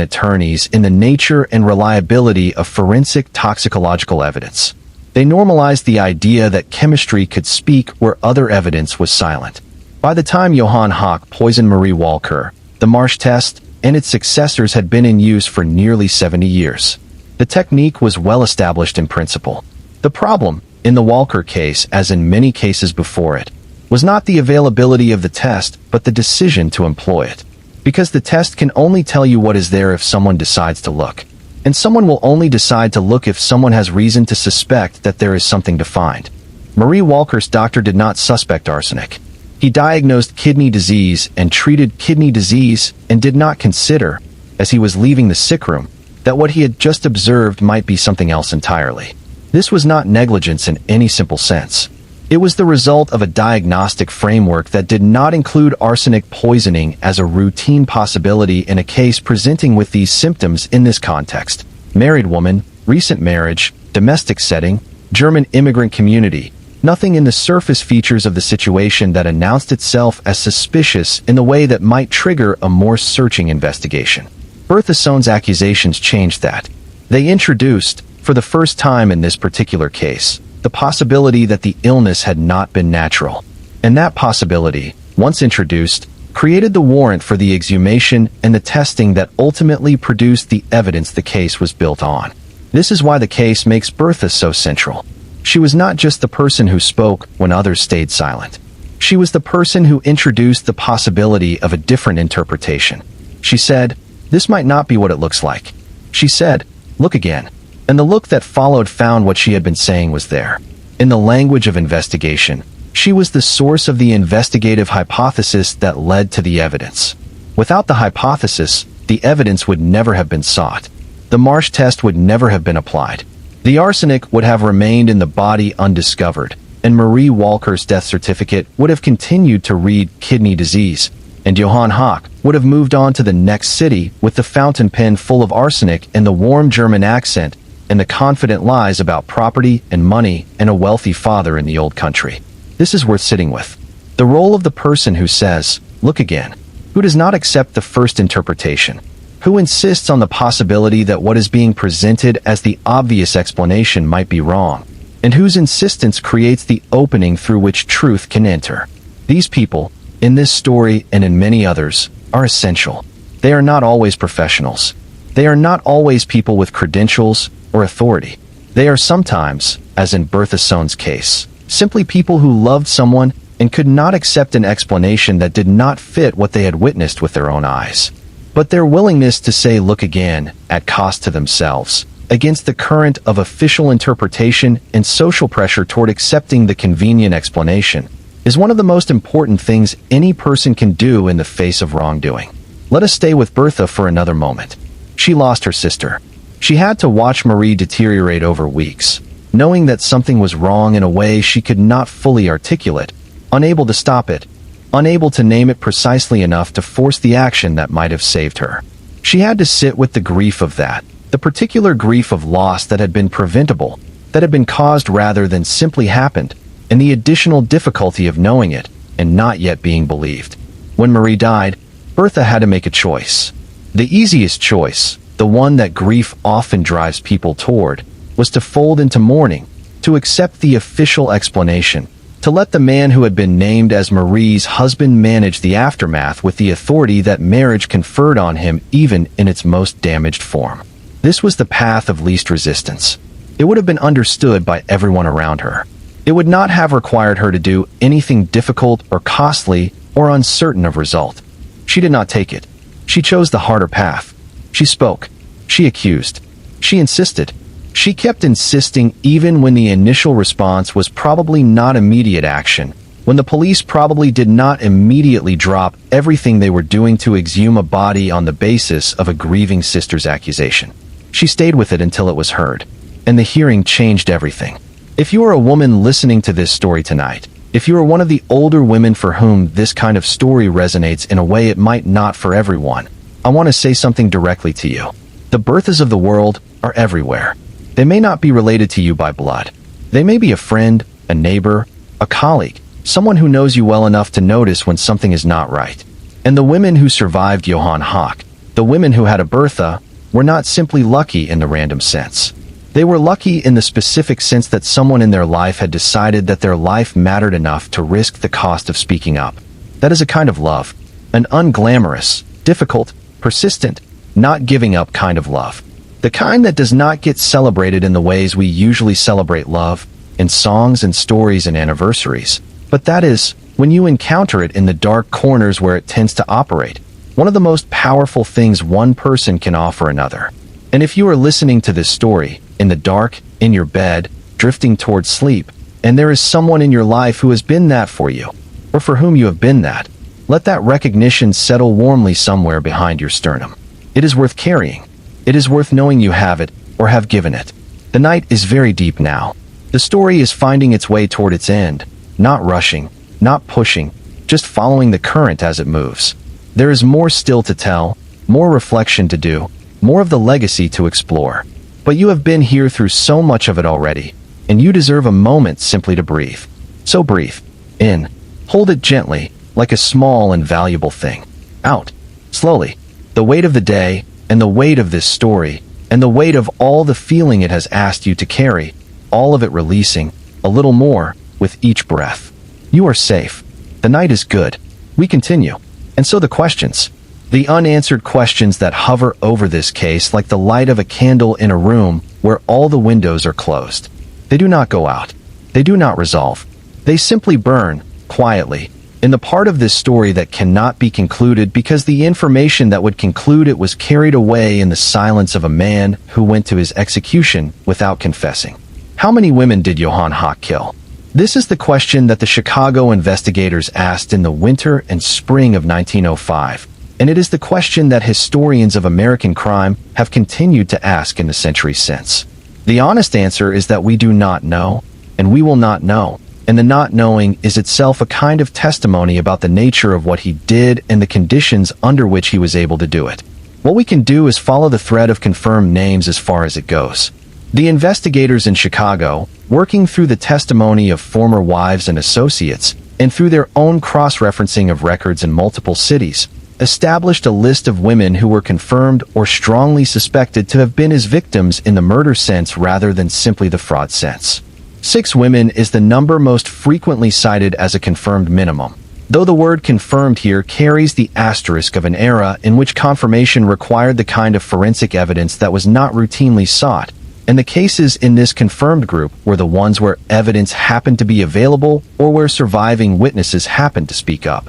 attorneys in the nature and reliability of forensic toxicological evidence. They normalized the idea that chemistry could speak where other evidence was silent. By the time Johan Hawk poisoned Marie Walker, the Marsh test and its successors had been in use for nearly 70 years. The technique was well established in principle. The problem, in the Walker case as in many cases before it, was not the availability of the test but the decision to employ it. Because the test can only tell you what is there if someone decides to look. And someone will only decide to look if someone has reason to suspect that there is something to find. Marie Walker's doctor did not suspect arsenic. He diagnosed kidney disease and treated kidney disease and did not consider, as he was leaving the sick room, that what he had just observed might be something else entirely. This was not negligence in any simple sense. It was the result of a diagnostic framework that did not include arsenic poisoning as a routine possibility in a case presenting with these symptoms in this context. Married woman, recent marriage, domestic setting, German immigrant community. Nothing in the surface features of the situation that announced itself as suspicious in the way that might trigger a more searching investigation. Bertha's accusations changed that. They introduced, for the first time in this particular case, the possibility that the illness had not been natural. And that possibility, once introduced, created the warrant for the exhumation and the testing that ultimately produced the evidence the case was built on. This is why the case makes Bertha so central. She was not just the person who spoke when others stayed silent. She was the person who introduced the possibility of a different interpretation. She said, "This might not be what it looks like." She said, "Look again." And the look that followed found what she had been saying was there. In the language of investigation, she was the source of the investigative hypothesis that led to the evidence. Without the hypothesis, the evidence would never have been sought. The Marsh test would never have been applied. The arsenic would have remained in the body undiscovered, and Marie Walker's death certificate would have continued to read kidney disease, and Johan Hawk would have moved on to the next city with the fountain pen full of arsenic and the warm German accent and the confident lies about property and money and a wealthy father in the old country. This is worth sitting with. The role of the person who says, "Look again," who does not accept the first interpretation, who insists on the possibility that what is being presented as the obvious explanation might be wrong, and whose insistence creates the opening through which truth can enter. These people, in this story and in many others, are essential. They are not always professionals. They are not always people with credentials or authority. They are sometimes, as in Bertha's case, simply people who loved someone and could not accept an explanation that did not fit what they had witnessed with their own eyes. But their willingness to say "look again" at cost to themselves, against the current of official interpretation and social pressure toward accepting the convenient explanation, is one of the most important things any person can do in the face of wrongdoing. Let us stay with Bertha for another moment. She lost her sister. She had to watch Marie deteriorate over weeks, knowing that something was wrong in a way she could not fully articulate, unable to stop it, unable to name it precisely enough to force the action that might have saved her. She had to sit with the grief of that, the particular grief of loss that had been preventable, that had been caused rather than simply happened, and the additional difficulty of knowing it and not yet being believed. When Marie died, Bertha had to make a choice. The easiest choice, the one that grief often drives people toward, was to fold into mourning, to accept the official explanation, to let the man who had been named as Marie's husband manage the aftermath with the authority that marriage conferred on him even in its most damaged form. This was the path of least resistance. It would have been understood by everyone around her. It would not have required her to do anything difficult or costly or uncertain of result. She did not take it. She chose the harder path. She spoke. She accused. She insisted. She kept insisting even when the initial response was probably not immediate action, when the police probably did not immediately drop everything they were doing to exhume a body on the basis of a grieving sister's accusation. She stayed with it until it was heard, and the hearing changed everything. If you are a woman listening to this story tonight, if you are one of the older women for whom this kind of story resonates in a way it might not for everyone, I want to say something directly to you. The Berthas of the world are everywhere. They may not be related to you by blood. They may be a friend, a neighbor, a colleague, someone who knows you well enough to notice when something is not right. And the women who survived Johan Hawk, the women who had a Bertha, were not simply lucky in the random sense. They were lucky in the specific sense that someone in their life had decided that their life mattered enough to risk the cost of speaking up. That is a kind of love, an unglamorous, difficult, persistent, not giving up kind of love. The kind that does not get celebrated in the ways we usually celebrate love, in songs and stories and anniversaries. But that is, when you encounter it in the dark corners where it tends to operate, one of the most powerful things one person can offer another. And if you are listening to this story, in the dark, in your bed, drifting towards sleep, and there is someone in your life who has been that for you, or for whom you have been that, let that recognition settle warmly somewhere behind your sternum. It is worth carrying. It is worth knowing you have it, or have given it. The night is very deep now. The story is finding its way toward its end, not rushing, not pushing, just following the current as it moves. There is more still to tell, more reflection to do, more of the legacy to explore. But you have been here through so much of it already, and you deserve a moment simply to breathe. So breathe. In. Hold it gently, like a small and valuable thing. Out. Slowly. The weight of the day, and the weight of this story, and the weight of all the feeling it has asked you to carry, all of it releasing, a little more, with each breath. You are safe. The night is good. We continue. And so the questions. The unanswered questions that hover over this case like the light of a candle in a room where all the windows are closed. They do not go out. They do not resolve. They simply burn, quietly, in the part of this story that cannot be concluded because the information that would conclude it was carried away in the silence of a man who went to his execution without confessing. How many women did Johan Hawk kill? This is the question that the Chicago investigators asked in the winter and spring of 1905, and it is the question that historians of American crime have continued to ask in the centuries since. The honest answer is that we do not know, and we will not know. And the not knowing is itself a kind of testimony about the nature of what he did and the conditions under which he was able to do it. What we can do is follow the thread of confirmed names as far as it goes. The investigators in Chicago, working through the testimony of former wives and associates, and through their own cross-referencing of records in multiple cities, established a list of women who were confirmed or strongly suspected to have been his victims in the murder sense rather than simply the fraud sense. 6 women is the number most frequently cited as a confirmed minimum, though the word confirmed here carries the asterisk of an era in which confirmation required the kind of forensic evidence that was not routinely sought, and the cases in this confirmed group were the ones where evidence happened to be available or where surviving witnesses happened to speak up.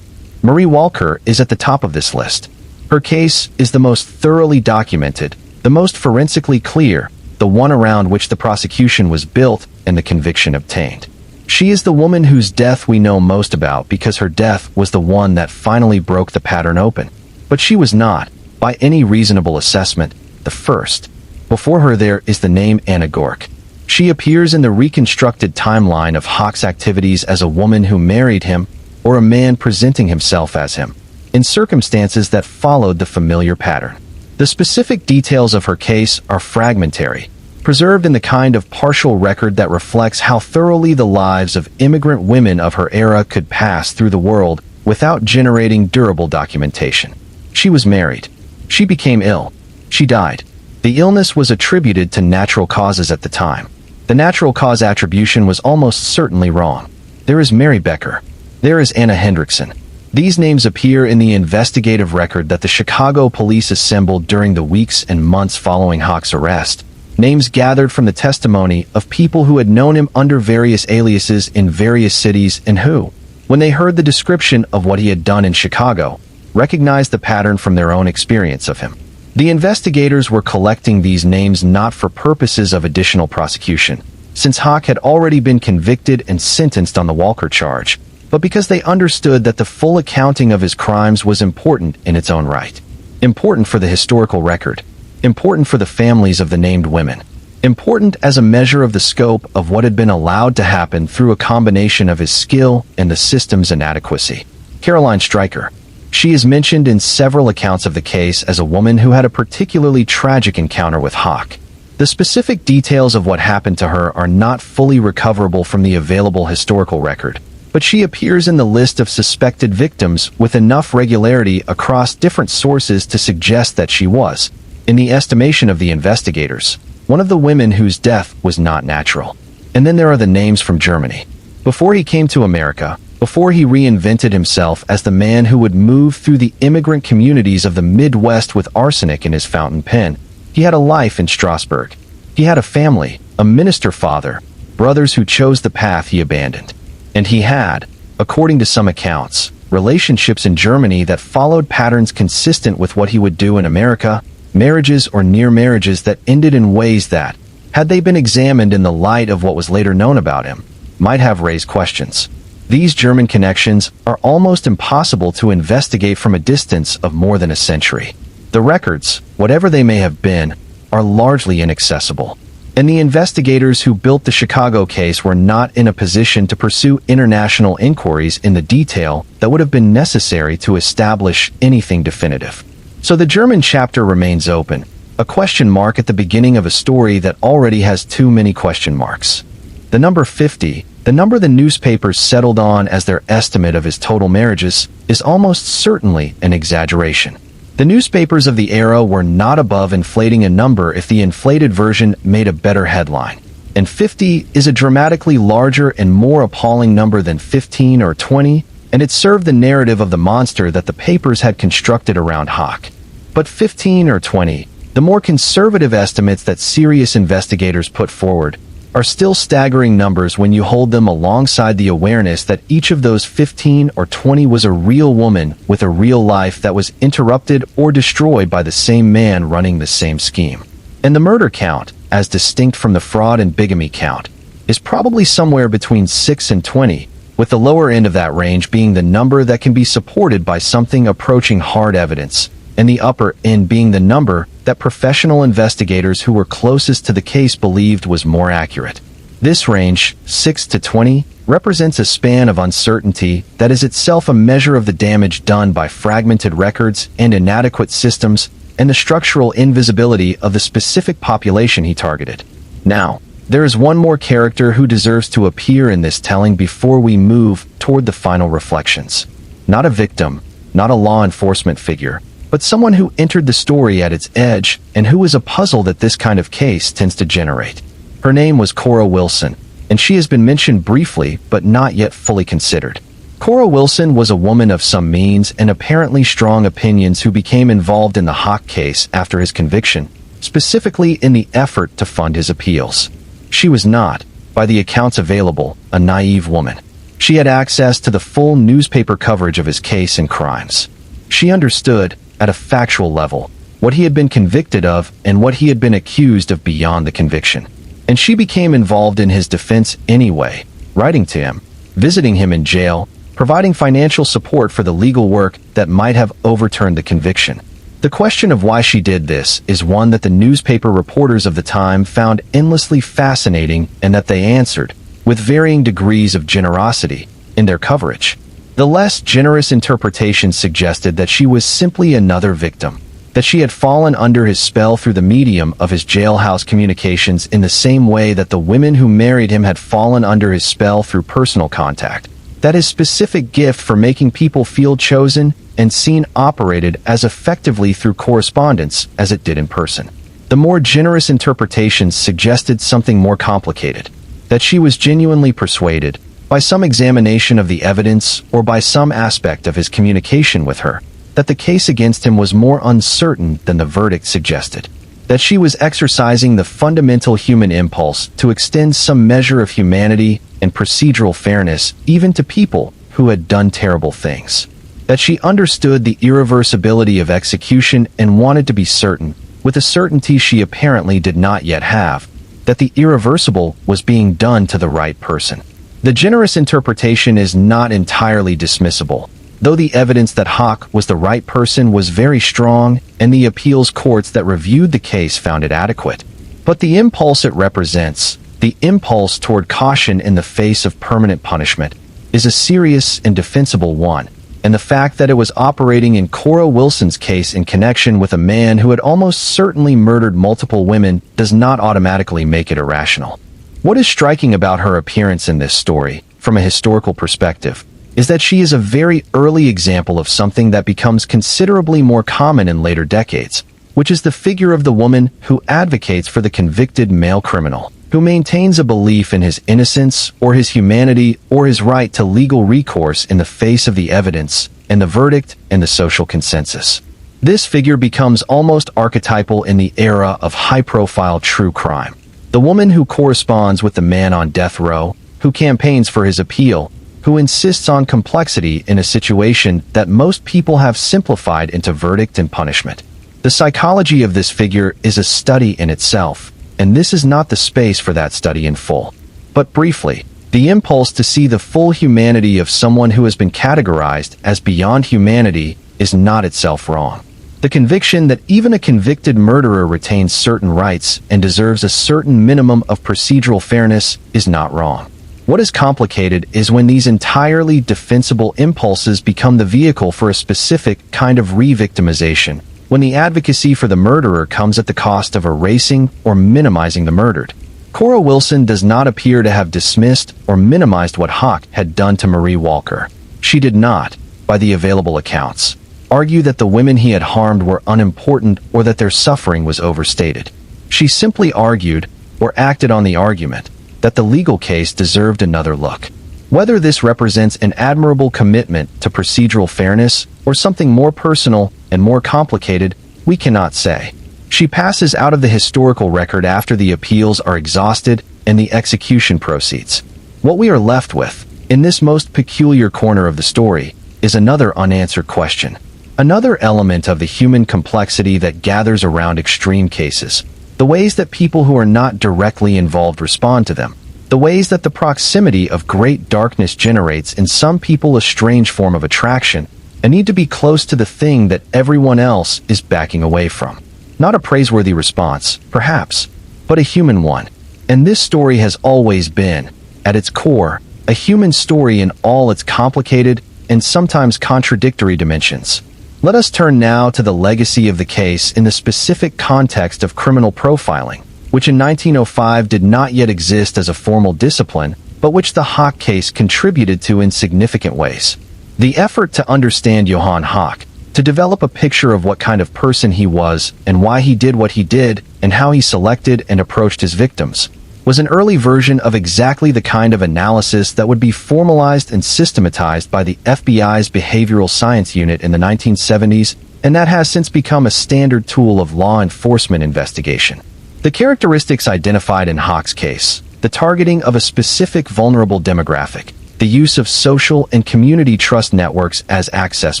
Marie Walker is at the top of this list. Her case is the most thoroughly documented, the most forensically clear, the one around which the prosecution was built and the conviction obtained. She is the woman whose death we know most about because her death was the one that finally broke the pattern open. But she was not, by any reasonable assessment, the first. Before her there is the name Anna Gork. She appears in the reconstructed timeline of Hawk's activities as a woman who married him or a man presenting himself as him, in circumstances that followed the familiar pattern. The specific details of her case are fragmentary, preserved in the kind of partial record that reflects how thoroughly the lives of immigrant women of her era could pass through the world without generating durable documentation. She was married. She became ill. She died. The illness was attributed to natural causes at the time. The natural cause attribution was almost certainly wrong. There is Mary Becker. There is Anna Hendrickson. These names appear in the investigative record that the Chicago police assembled during the weeks and months following Hawk's arrest. Names gathered from the testimony of people who had known him under various aliases in various cities and who, when they heard the description of what he had done in Chicago, recognized the pattern from their own experience of him. The investigators were collecting these names not for purposes of additional prosecution, since Hawk had already been convicted and sentenced on the Walker charge, but because they understood that the full accounting of his crimes was important in its own right. Important for the historical record. Important for the families of the named women. Important as a measure of the scope of what had been allowed to happen through a combination of his skill and the system's inadequacy. Caroline Stryker. She is mentioned in several accounts of the case as a woman who had a particularly tragic encounter with Hawk. The specific details of what happened to her are not fully recoverable from the available historical record, but she appears in the list of suspected victims with enough regularity across different sources to suggest that she was, in the estimation of the investigators, one of the women whose death was not natural. And then there are the names from Germany. Before he came to America, before he reinvented himself as the man who would move through the immigrant communities of the Midwest with arsenic in his fountain pen, he had a life in Strasbourg. He had a family, a minister father, brothers who chose the path he abandoned. And he had, according to some accounts, relationships in Germany that followed patterns consistent with what he would do in America, marriages or near marriages that ended in ways that, had they been examined in the light of what was later known about him, might have raised questions. These German connections are almost impossible to investigate from a distance of more than a century. The records, whatever they may have been, are largely inaccessible. And the investigators who built the Chicago case were not in a position to pursue international inquiries in the detail that would have been necessary to establish anything definitive. So the German chapter remains open, a question mark at the beginning of a story that already has too many question marks. The number 50, the number the newspapers settled on as their estimate of his total marriages, is almost certainly an exaggeration. The newspapers of the era were not above inflating a number if the inflated version made a better headline. And 50 is a dramatically larger and more appalling number than 15 or 20, and it served the narrative of the monster that the papers had constructed around Hawk. But 15 or 20, the more conservative estimates that serious investigators put forward, are still staggering numbers when you hold them alongside the awareness that each of those 15 or 20 was a real woman with a real life that was interrupted or destroyed by the same man running the same scheme. And the murder count, as distinct from the fraud and bigamy count, is probably somewhere between 6 and 20, with the lower end of that range being the number that can be supported by something approaching hard evidence, and the upper end being the number that professional investigators who were closest to the case believed was more accurate. This range, 6 to 20, represents a span of uncertainty that is itself a measure of the damage done by fragmented records and inadequate systems and the structural invisibility of the specific population he targeted. Now, there is one more character who deserves to appear in this telling before we move toward the final reflections. Not a victim, not a law enforcement figure, but someone who entered the story at its edge and who is a puzzle that this kind of case tends to generate. Her name was Cora Wilson, and she has been mentioned briefly but not yet fully considered. Cora Wilson was a woman of some means and apparently strong opinions who became involved in the Hawk case after his conviction, specifically in the effort to fund his appeals. She was not, by the accounts available, a naive woman. She had access to the full newspaper coverage of his case and crimes. She understood, at a factual level, what he had been convicted of and what he had been accused of beyond the conviction. And she became involved in his defense anyway, writing to him, visiting him in jail, providing financial support for the legal work that might have overturned the conviction. The question of why she did this is one that the newspaper reporters of the time found endlessly fascinating and that they answered, with varying degrees of generosity, in their coverage. The less generous interpretation suggested that she was simply another victim, that she had fallen under his spell through the medium of his jailhouse communications in the same way that the women who married him had fallen under his spell through personal contact, that his specific gift for making people feel chosen and seen operated as effectively through correspondence as it did in person. The more generous interpretations suggested something more complicated, that she was genuinely persuaded, by some examination of the evidence or by some aspect of his communication with her, that the case against him was more uncertain than the verdict suggested, that she was exercising the fundamental human impulse to extend some measure of humanity and procedural fairness even to people who had done terrible things, that she understood the irreversibility of execution and wanted to be certain, with a certainty she apparently did not yet have, that the irreversible was being done to the right person. The generous interpretation is not entirely dismissible, though the evidence that Hawk was the right person was very strong, and the appeals courts that reviewed the case found it adequate. But the impulse it represents, the impulse toward caution in the face of permanent punishment, is a serious and defensible one, and the fact that it was operating in Cora Wilson's case in connection with a man who had almost certainly murdered multiple women does not automatically make it irrational. What is striking about her appearance in this story, from a historical perspective, is that she is a very early example of something that becomes considerably more common in later decades, which is the figure of the woman who advocates for the convicted male criminal, who maintains a belief in his innocence or his humanity or his right to legal recourse in the face of the evidence and the verdict and the social consensus. This figure becomes almost archetypal in the era of high-profile true crime. The woman who corresponds with the man on death row, who campaigns for his appeal, who insists on complexity in a situation that most people have simplified into verdict and punishment. The psychology of this figure is a study in itself, and this is not the space for that study in full. But briefly, the impulse to see the full humanity of someone who has been categorized as beyond humanity is not itself wrong. The conviction that even a convicted murderer retains certain rights and deserves a certain minimum of procedural fairness is not wrong. What is complicated is when these entirely defensible impulses become the vehicle for a specific kind of re-victimization, when the advocacy for the murderer comes at the cost of erasing or minimizing the murdered. Cora Wilson does not appear to have dismissed or minimized what Hawk had done to Marie Walker. She did not, by the available accounts, argue that the women he had harmed were unimportant or that their suffering was overstated. She simply argued, or acted on the argument, that the legal case deserved another look. Whether this represents an admirable commitment to procedural fairness or something more personal and more complicated, we cannot say. She passes out of the historical record after the appeals are exhausted and the execution proceeds. What we are left with, in this most peculiar corner of the story, is another unanswered question. Another element of the human complexity that gathers around extreme cases. The ways that people who are not directly involved respond to them. The ways that the proximity of great darkness generates in some people a strange form of attraction, a need to be close to the thing that everyone else is backing away from. Not a praiseworthy response, perhaps, but a human one. And this story has always been, at its core, a human story in all its complicated and sometimes contradictory dimensions. Let us turn now to the legacy of the case in the specific context of criminal profiling, which in 1905 did not yet exist as a formal discipline, but which the Hawk case contributed to in significant ways. The effort to understand Johan Hawk, to develop a picture of what kind of person he was and why he did what he did and how he selected and approached his victims, was an early version of exactly the kind of analysis that would be formalized and systematized by the FBI's Behavioral Science Unit in the 1970s, and that has since become a standard tool of law enforcement investigation. The characteristics identified in Hawk's case, the targeting of a specific vulnerable demographic, the use of social and community trust networks as access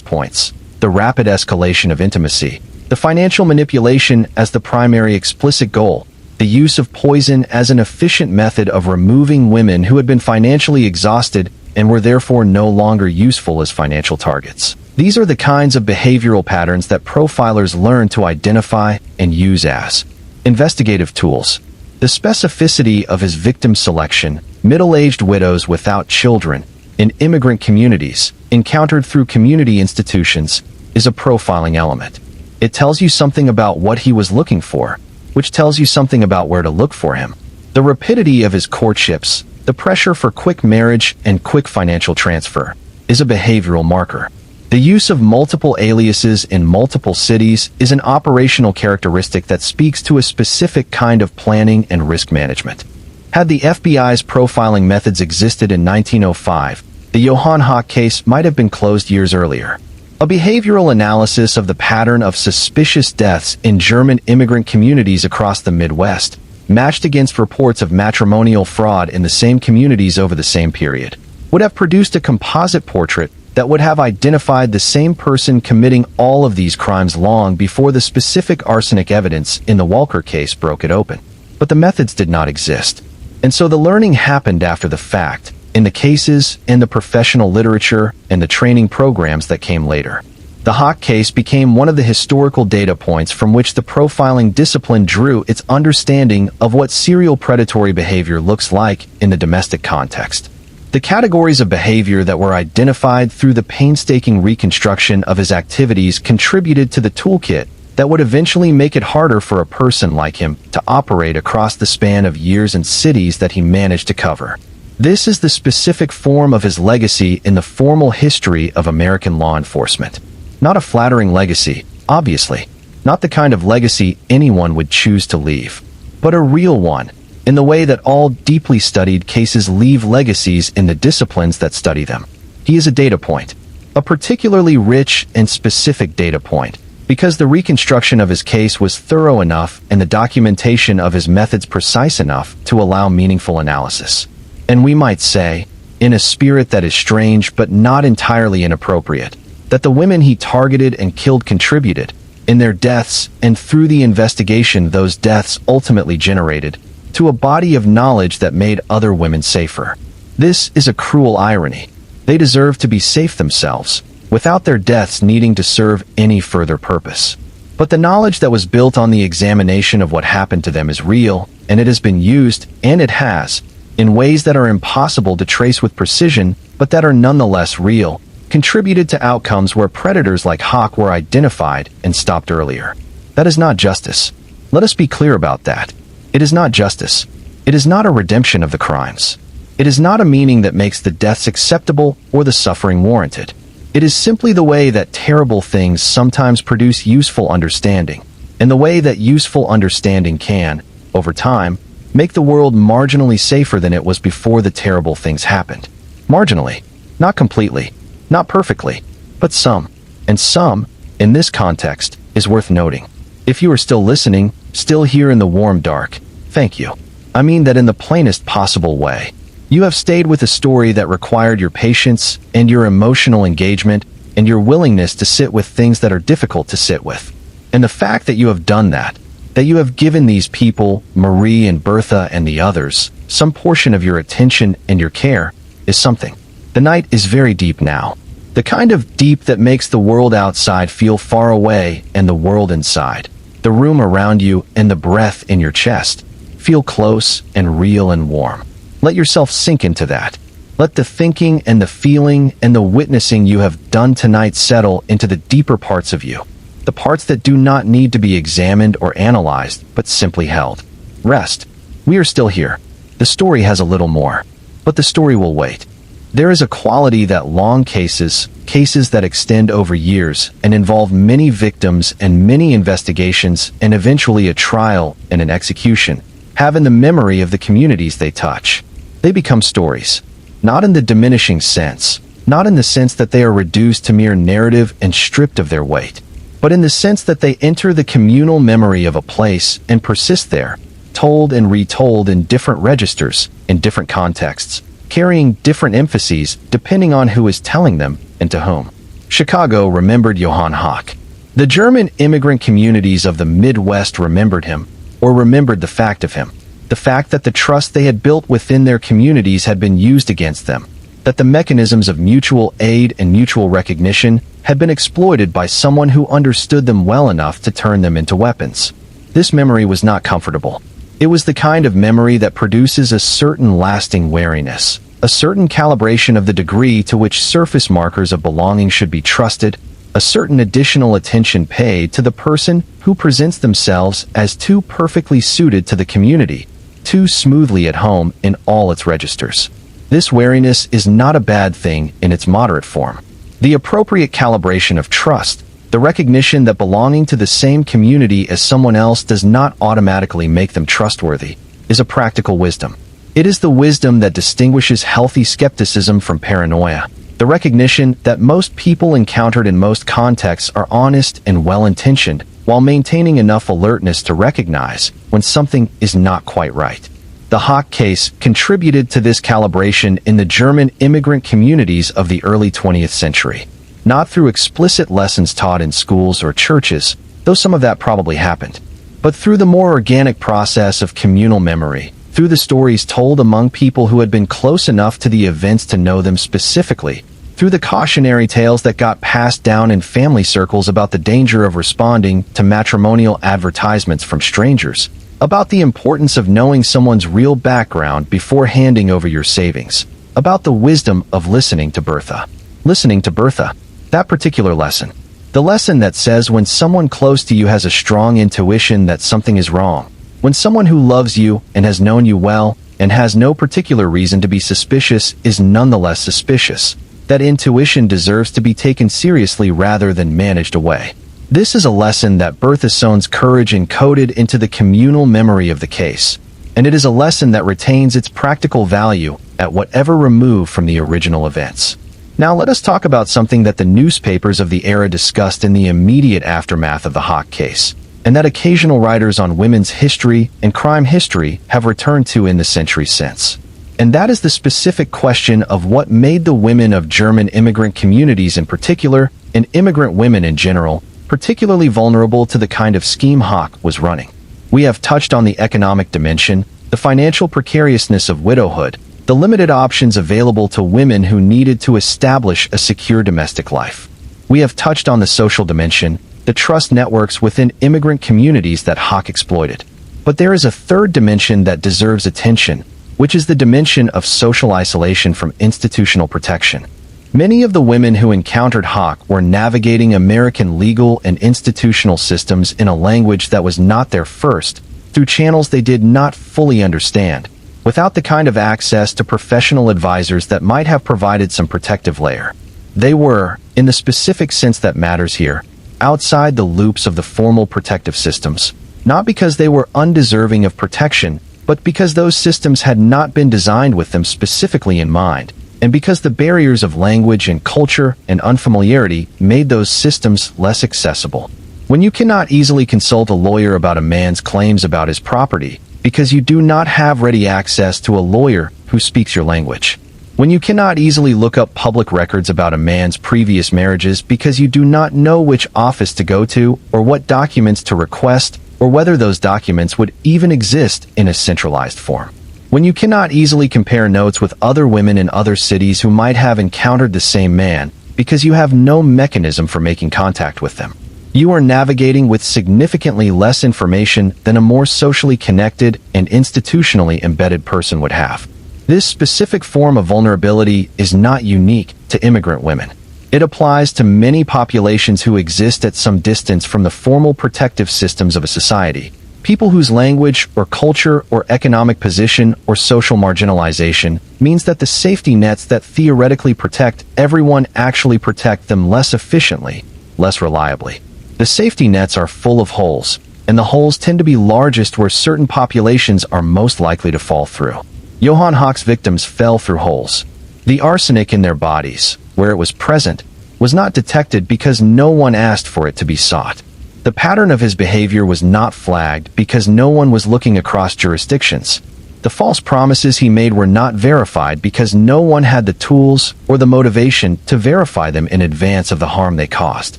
points, the rapid escalation of intimacy, the financial manipulation as the primary explicit goal, the use of poison as an efficient method of removing women who had been financially exhausted and were therefore no longer useful as financial targets. These are the kinds of behavioral patterns that profilers learn to identify and use as investigative tools. The specificity of his victim selection, middle-aged widows without children, in immigrant communities, encountered through community institutions, is a profiling element. It tells you something about what he was looking for, which tells you something about where to look for him. The rapidity of his courtships, the pressure for quick marriage and quick financial transfer, is a behavioral marker. The use of multiple aliases in multiple cities is an operational characteristic that speaks to a specific kind of planning and risk management. Had the FBI's profiling methods existed in 1905, the Johan Hawk case might have been closed years earlier. A behavioral analysis of the pattern of suspicious deaths in German immigrant communities across the Midwest, matched against reports of matrimonial fraud in the same communities over the same period, would have produced a composite portrait that would have identified the same person committing all of these crimes long before the specific arsenic evidence in the Walker case broke it open. But the methods did not exist. And so the learning happened after the fact, in the cases, in the professional literature, and the training programs that came later. The Hawk case became one of the historical data points from which the profiling discipline drew its understanding of what serial predatory behavior looks like in the domestic context. The categories of behavior that were identified through the painstaking reconstruction of his activities contributed to the toolkit that would eventually make it harder for a person like him to operate across the span of years and cities that he managed to cover. This is the specific form of his legacy in the formal history of American law enforcement. Not a flattering legacy, obviously, not the kind of legacy anyone would choose to leave, but a real one, in the way that all deeply studied cases leave legacies in the disciplines that study them. He is a data point, a particularly rich and specific data point, because the reconstruction of his case was thorough enough and the documentation of his methods precise enough to allow meaningful analysis. And we might say, in a spirit that is strange but not entirely inappropriate, that the women he targeted and killed contributed, in their deaths and through the investigation those deaths ultimately generated, to a body of knowledge that made other women safer. This is a cruel irony. They deserve to be safe themselves, without their deaths needing to serve any further purpose. But the knowledge that was built on the examination of what happened to them is real, and it has been used, and it has, in ways that are impossible to trace with precision, but that are nonetheless real, contributed to outcomes where predators like Hawk were identified and stopped earlier. That is not justice. Let us be clear about that. It is not justice. It is not a redemption of the crimes. It is not a meaning that makes the deaths acceptable or the suffering warranted. It is simply the way that terrible things sometimes produce useful understanding, and the way that useful understanding can, over time, make the world marginally safer than it was before the terrible things happened. Marginally. Not completely. Not perfectly. But some. And some, in this context, is worth noting. If you are still listening, still here in the warm dark, thank you. I mean that in the plainest possible way. You have stayed with a story that required your patience and your emotional engagement and your willingness to sit with things that are difficult to sit with. And the fact that you have done that you have given these people, Marie and Bertha and the others, some portion of your attention and your care, is something. The night is very deep now. The kind of deep that makes the world outside feel far away and the world inside, the room around you and the breath in your chest, feel close and real and warm. Let yourself sink into that. Let the thinking and the feeling and the witnessing you have done tonight settle into the deeper parts of you. The parts that do not need to be examined or analyzed, but simply held. Rest. We are still here. The story has a little more, but the story will wait. There is a quality that long cases that extend over years and involve many victims and many investigations and eventually a trial and an execution, have in the memory of the communities they touch. They become stories, not in the diminishing sense, not in the sense that they are reduced to mere narrative and stripped of their weight, but in the sense that they enter the communal memory of a place and persist there, told and retold in different registers, in different contexts, carrying different emphases depending on who is telling them and to whom. Chicago remembered Johan Hawk. The German immigrant communities of the Midwest remembered him, or remembered the fact of him. The fact that the trust they had built within their communities had been used against them, that the mechanisms of mutual aid and mutual recognition had been exploited by someone who understood them well enough to turn them into weapons. This memory was not comfortable. It was the kind of memory that produces a certain lasting wariness, a certain calibration of the degree to which surface markers of belonging should be trusted, a certain additional attention paid to the person who presents themselves as too perfectly suited to the community, too smoothly at home in all its registers. This wariness is not a bad thing in its moderate form. The appropriate calibration of trust, the recognition that belonging to the same community as someone else does not automatically make them trustworthy, is a practical wisdom. It is the wisdom that distinguishes healthy skepticism from paranoia. The recognition that most people encountered in most contexts are honest and well-intentioned, while maintaining enough alertness to recognize when something is not quite right. The Hawk case contributed to this calibration in the German immigrant communities of the early 20th century. Not through explicit lessons taught in schools or churches, though some of that probably happened, but through the more organic process of communal memory, through the stories told among people who had been close enough to the events to know them specifically, through the cautionary tales that got passed down in family circles about the danger of responding to matrimonial advertisements from strangers, about the importance of knowing someone's real background before handing over your savings, about the wisdom of listening to Bertha. Listening to Bertha, that particular lesson. The lesson that says when someone close to you has a strong intuition that something is wrong, when someone who loves you and has known you well and has no particular reason to be suspicious is nonetheless suspicious, that intuition deserves to be taken seriously rather than managed away. This is a lesson that Bertha Sohn's courage encoded into the communal memory of the case, and it is a lesson that retains its practical value at whatever remove from the original events. Now let us talk about something that the newspapers of the era discussed in the immediate aftermath of the Hawk case, and that occasional writers on women's history and crime history have returned to in the centuries since. And that is the specific question of what made the women of German immigrant communities in particular, and immigrant women in general, particularly vulnerable to the kind of scheme Hawk was running. We have touched on the economic dimension, the financial precariousness of widowhood, the limited options available to women who needed to establish a secure domestic life. We have touched on the social dimension, the trust networks within immigrant communities that Hawk exploited. But there is a third dimension that deserves attention, which is the dimension of social isolation from institutional protection. Many of the women who encountered Hawk were navigating American legal and institutional systems in a language that was not their first, through channels they did not fully understand, without the kind of access to professional advisors that might have provided some protective layer. They were, in the specific sense that matters here, outside the loops of the formal protective systems, not because they were undeserving of protection, but because those systems had not been designed with them specifically in mind, and because the barriers of language and culture and unfamiliarity made those systems less accessible. When you cannot easily consult a lawyer about a man's claims about his property, because you do not have ready access to a lawyer who speaks your language. When you cannot easily look up public records about a man's previous marriages because you do not know which office to go to or what documents to request or whether those documents would even exist in a centralized form. When you cannot easily compare notes with other women in other cities who might have encountered the same man because you have no mechanism for making contact with them. You are navigating with significantly less information than a more socially connected and institutionally embedded person would have. This specific form of vulnerability is not unique to immigrant women. It applies to many populations who exist at some distance from the formal protective systems of a society. People whose language or culture or economic position or social marginalization means that the safety nets that theoretically protect everyone actually protect them less efficiently, less reliably. The safety nets are full of holes, and the holes tend to be largest where certain populations are most likely to fall through. Johan Hawk's victims fell through holes. The arsenic in their bodies, where it was present, was not detected because no one asked for it to be sought. The pattern of his behavior was not flagged because no one was looking across jurisdictions. The false promises he made were not verified because no one had the tools or the motivation to verify them in advance of the harm they caused.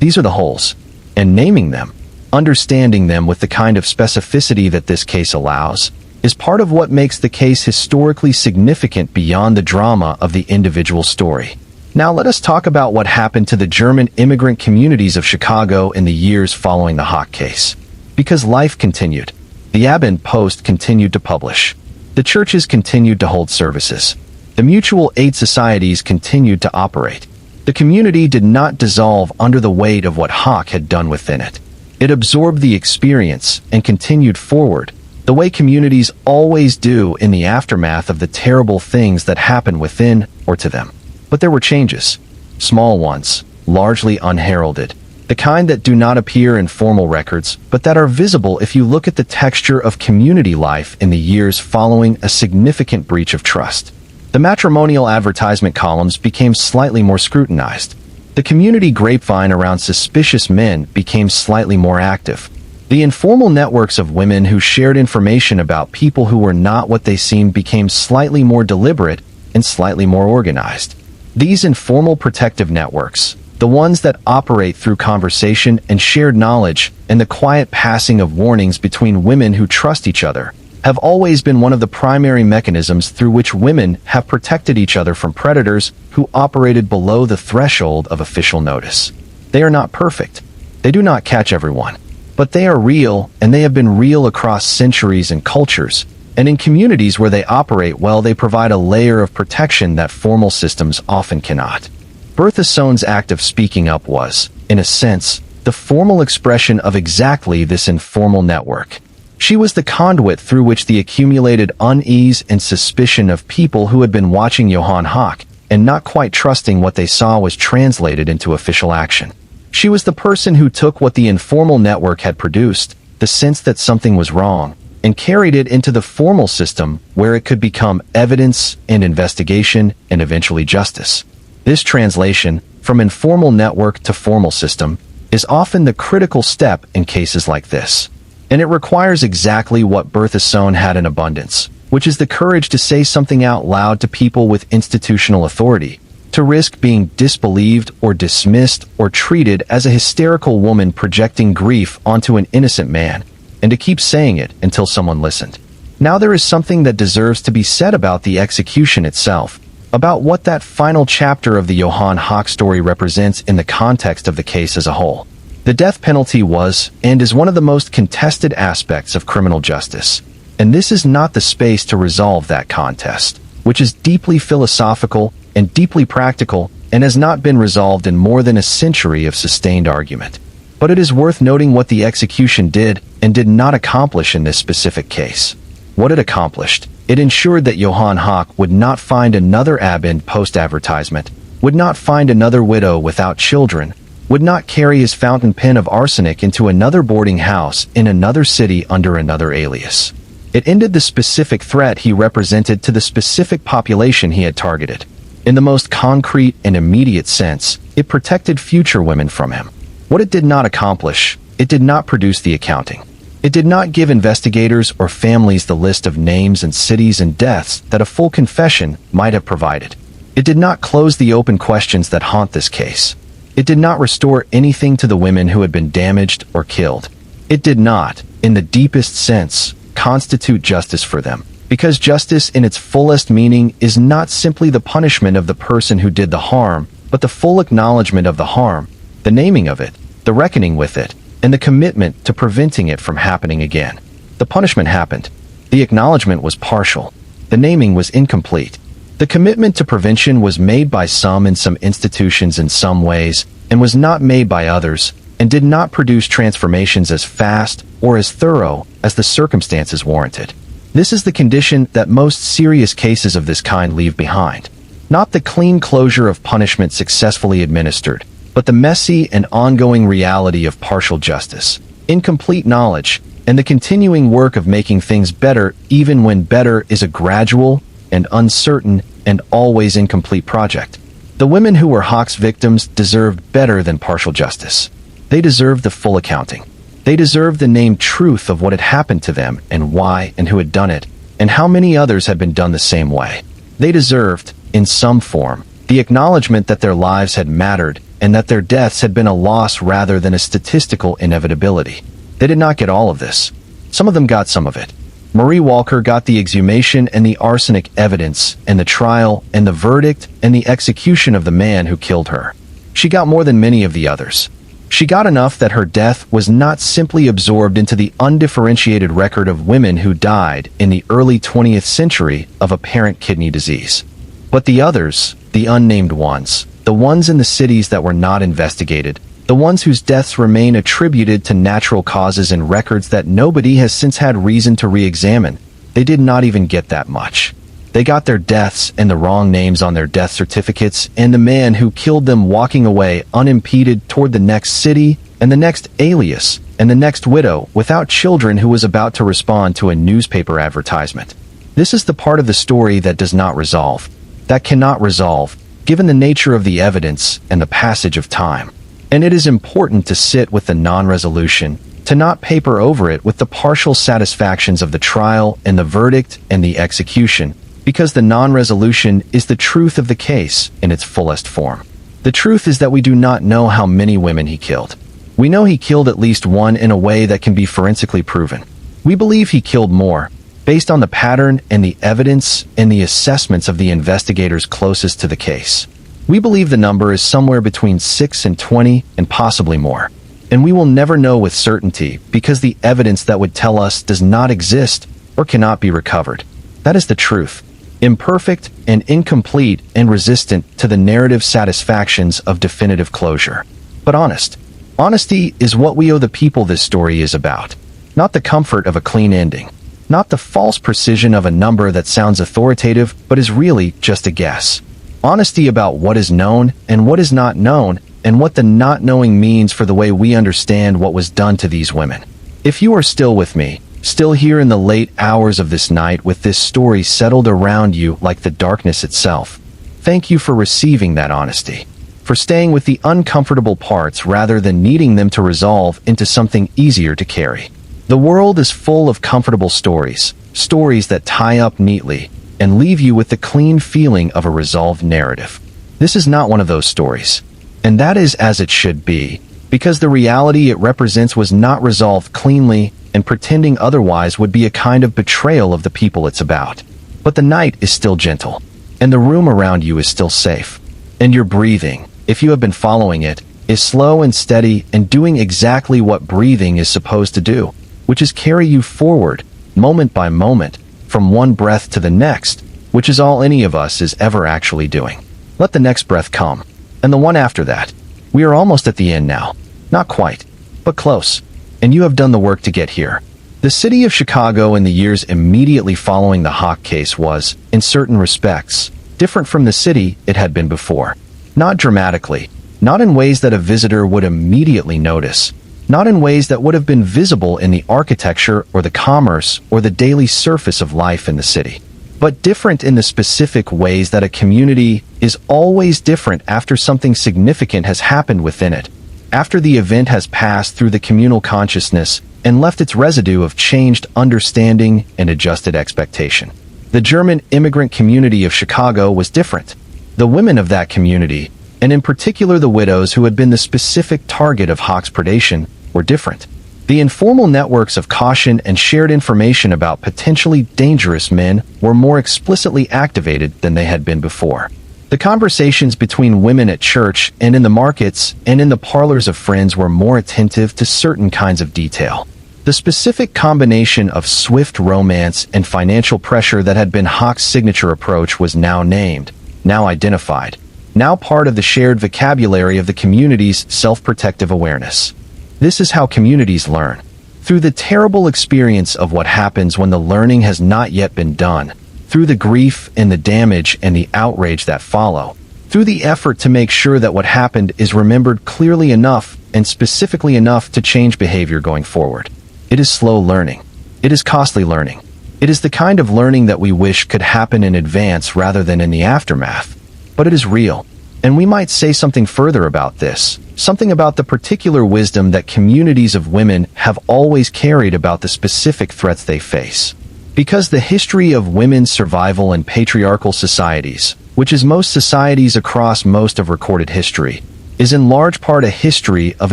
These are the holes. And naming them, understanding them with the kind of specificity that this case allows, is part of what makes the case historically significant beyond the drama of the individual story. Now let us talk about what happened to the German immigrant communities of Chicago in the years following the Hawk case. Because life continued. The Abend Post continued to publish. The churches continued to hold services. The mutual aid societies continued to operate. The community did not dissolve under the weight of what Hawk had done within it. It absorbed the experience and continued forward, the way communities always do in the aftermath of the terrible things that happen within or to them. But there were changes. Small ones, largely unheralded. The kind that do not appear in formal records, but that are visible if you look at the texture of community life in the years following a significant breach of trust. The matrimonial advertisement columns became slightly more scrutinized. The community grapevine around suspicious men became slightly more active. The informal networks of women who shared information about people who were not what they seemed became slightly more deliberate and slightly more organized. These informal protective networks, the ones that operate through conversation and shared knowledge and the quiet passing of warnings between women who trust each other, have always been one of the primary mechanisms through which women have protected each other from predators who operated below the threshold of official notice. They are not perfect. They do not catch everyone. But they are real, and they have been real across centuries and cultures, and in communities where they operate well, they provide a layer of protection that formal systems often cannot. Bertha Sohn's act of speaking up was, in a sense, the formal expression of exactly this informal network. She was the conduit through which the accumulated unease and suspicion of people who had been watching Johan Hawk and not quite trusting what they saw was translated into official action. She was the person who took what the informal network had produced, the sense that something was wrong, and carried it into the formal system where it could become evidence and investigation and eventually justice. This translation, from informal network to formal system, is often the critical step in cases like this. And it requires exactly what Bertha Sohn had in abundance, which is the courage to say something out loud to people with institutional authority, to risk being disbelieved or dismissed or treated as a hysterical woman projecting grief onto an innocent man, and to keep saying it until someone listened. Now there is something that deserves to be said about the execution itself, about what that final chapter of the Johan Hawk story represents in the context of the case as a whole. The death penalty was, and is one of the most contested aspects of criminal justice, and this is not the space to resolve that contest, which is deeply philosophical and deeply practical, and has not been resolved in more than a century of sustained argument. But it is worth noting what the execution did and did not accomplish in this specific case. What it accomplished: it ensured that Johan Hawk would not find another ab-end post-advertisement, would not find another widow without children, would not carry his fountain pen of arsenic into another boarding house in another city under another alias. It ended the specific threat he represented to the specific population he had targeted. In the most concrete and immediate sense, it protected future women from him. What it did not accomplish: it did not produce the accounting. It did not give investigators or families the list of names and cities and deaths that a full confession might have provided. It did not close the open questions that haunt this case. It did not restore anything to the women who had been damaged or killed. It did not, in the deepest sense, constitute justice for them. Because justice in its fullest meaning is not simply the punishment of the person who did the harm, but the full acknowledgement of the harm, the naming of it, the reckoning with it, and the commitment to preventing it from happening again. The punishment happened. The acknowledgement was partial. The naming was incomplete. The commitment to prevention was made by some in some institutions in some ways, and was not made by others, and did not produce transformations as fast or as thorough as the circumstances warranted. This is the condition that most serious cases of this kind leave behind. Not the clean closure of punishment successfully administered, but the messy and ongoing reality of partial justice, incomplete knowledge, and the continuing work of making things better even when better is a gradual and uncertain and always incomplete project. The women who were Hawk's victims deserved better than partial justice. They deserved the full accounting. They deserved the named truth of what had happened to them and why and who had done it, and how many others had been done the same way. They deserved, in some form, the acknowledgement that their lives had mattered and that their deaths had been a loss rather than a statistical inevitability. They did not get all of this. Some of them got some of it. Marie Walker got the exhumation and the arsenic evidence and the trial and the verdict and the execution of the man who killed her. She got more than many of the others. She got enough that her death was not simply absorbed into the undifferentiated record of women who died in the early 20th century of apparent kidney disease. But the others, the unnamed ones, the ones in the cities that were not investigated, the ones whose deaths remain attributed to natural causes and records that nobody has since had reason to re-examine. They did not even get that much. They got their deaths and the wrong names on their death certificates, and the man who killed them walking away unimpeded toward the next city, and the next alias, and the next widow without children who was about to respond to a newspaper advertisement. This is the part of the story that does not resolve, that cannot resolve, given the nature of the evidence and the passage of time. And it is important to sit with the non-resolution, to not paper over it with the partial satisfactions of the trial and the verdict and the execution, because the non-resolution is the truth of the case in its fullest form. The truth is that we do not know how many women he killed. We know he killed at least one in a way that can be forensically proven. We believe he killed more, based on the pattern and the evidence and the assessments of the investigators closest to the case. We believe the number is somewhere between 6 and 20 and possibly more. And we will never know with certainty because the evidence that would tell us does not exist or cannot be recovered. That is the truth. Imperfect and incomplete and resistant to the narrative satisfactions of definitive closure. But honest. Honesty is what we owe the people this story is about. Not the comfort of a clean ending. Not the false precision of a number that sounds authoritative but is really just a guess. Honesty about what is known and what is not known, and what the not knowing means for the way we understand what was done to these women. If you are still with me, still here in the late hours of this night with this story settled around you like the darkness itself, thank you for receiving that honesty, for staying with the uncomfortable parts rather than needing them to resolve into something easier to carry. The world is full of comfortable stories, stories that tie up neatly and leave you with the clean feeling of a resolved narrative. This is not one of those stories, and that is as it should be, because the reality it represents was not resolved cleanly, and pretending otherwise would be a kind of betrayal of the people it's about. But the night is still gentle, and the room around you is still safe, and your breathing, if you have been following it, is slow and steady and doing exactly what breathing is supposed to do, which is carry you forward, moment by moment, from one breath to the next, which is all any of us is ever actually doing. Let the next breath come, and the one after that. We are almost at the end now. Not quite, but close. And you have done the work to get here. The city of Chicago in the years immediately following the Hawk case was, in certain respects, different from the city it had been before. Not dramatically, not in ways that a visitor would immediately notice, not in ways that would have been visible in the architecture or the commerce or the daily surface of life in the city, but different in the specific ways that a community is always different after something significant has happened within it, after the event has passed through the communal consciousness and left its residue of changed understanding and adjusted expectation. The German immigrant community of Chicago was different. The women of that community, and in particular the widows who had been the specific target of Hawk's predation, were different. The informal networks of caution and shared information about potentially dangerous men were more explicitly activated than they had been before. The conversations between women at church and in the markets and in the parlors of friends were more attentive to certain kinds of detail. The specific combination of swift romance and financial pressure that had been Hawk's signature approach was now named, now identified, now part of the shared vocabulary of the community's self-protective awareness. This is how communities learn. Through the terrible experience of what happens when the learning has not yet been done, through the grief and the damage and the outrage that follow, through the effort to make sure that what happened is remembered clearly enough and specifically enough to change behavior going forward. It is slow learning. It is costly learning. It is the kind of learning that we wish could happen in advance rather than in the aftermath. But it is real. And we might say something further about this, something about the particular wisdom that communities of women have always carried about the specific threats they face. Because the history of women's survival in patriarchal societies, which is most societies across most of recorded history, is in large part a history of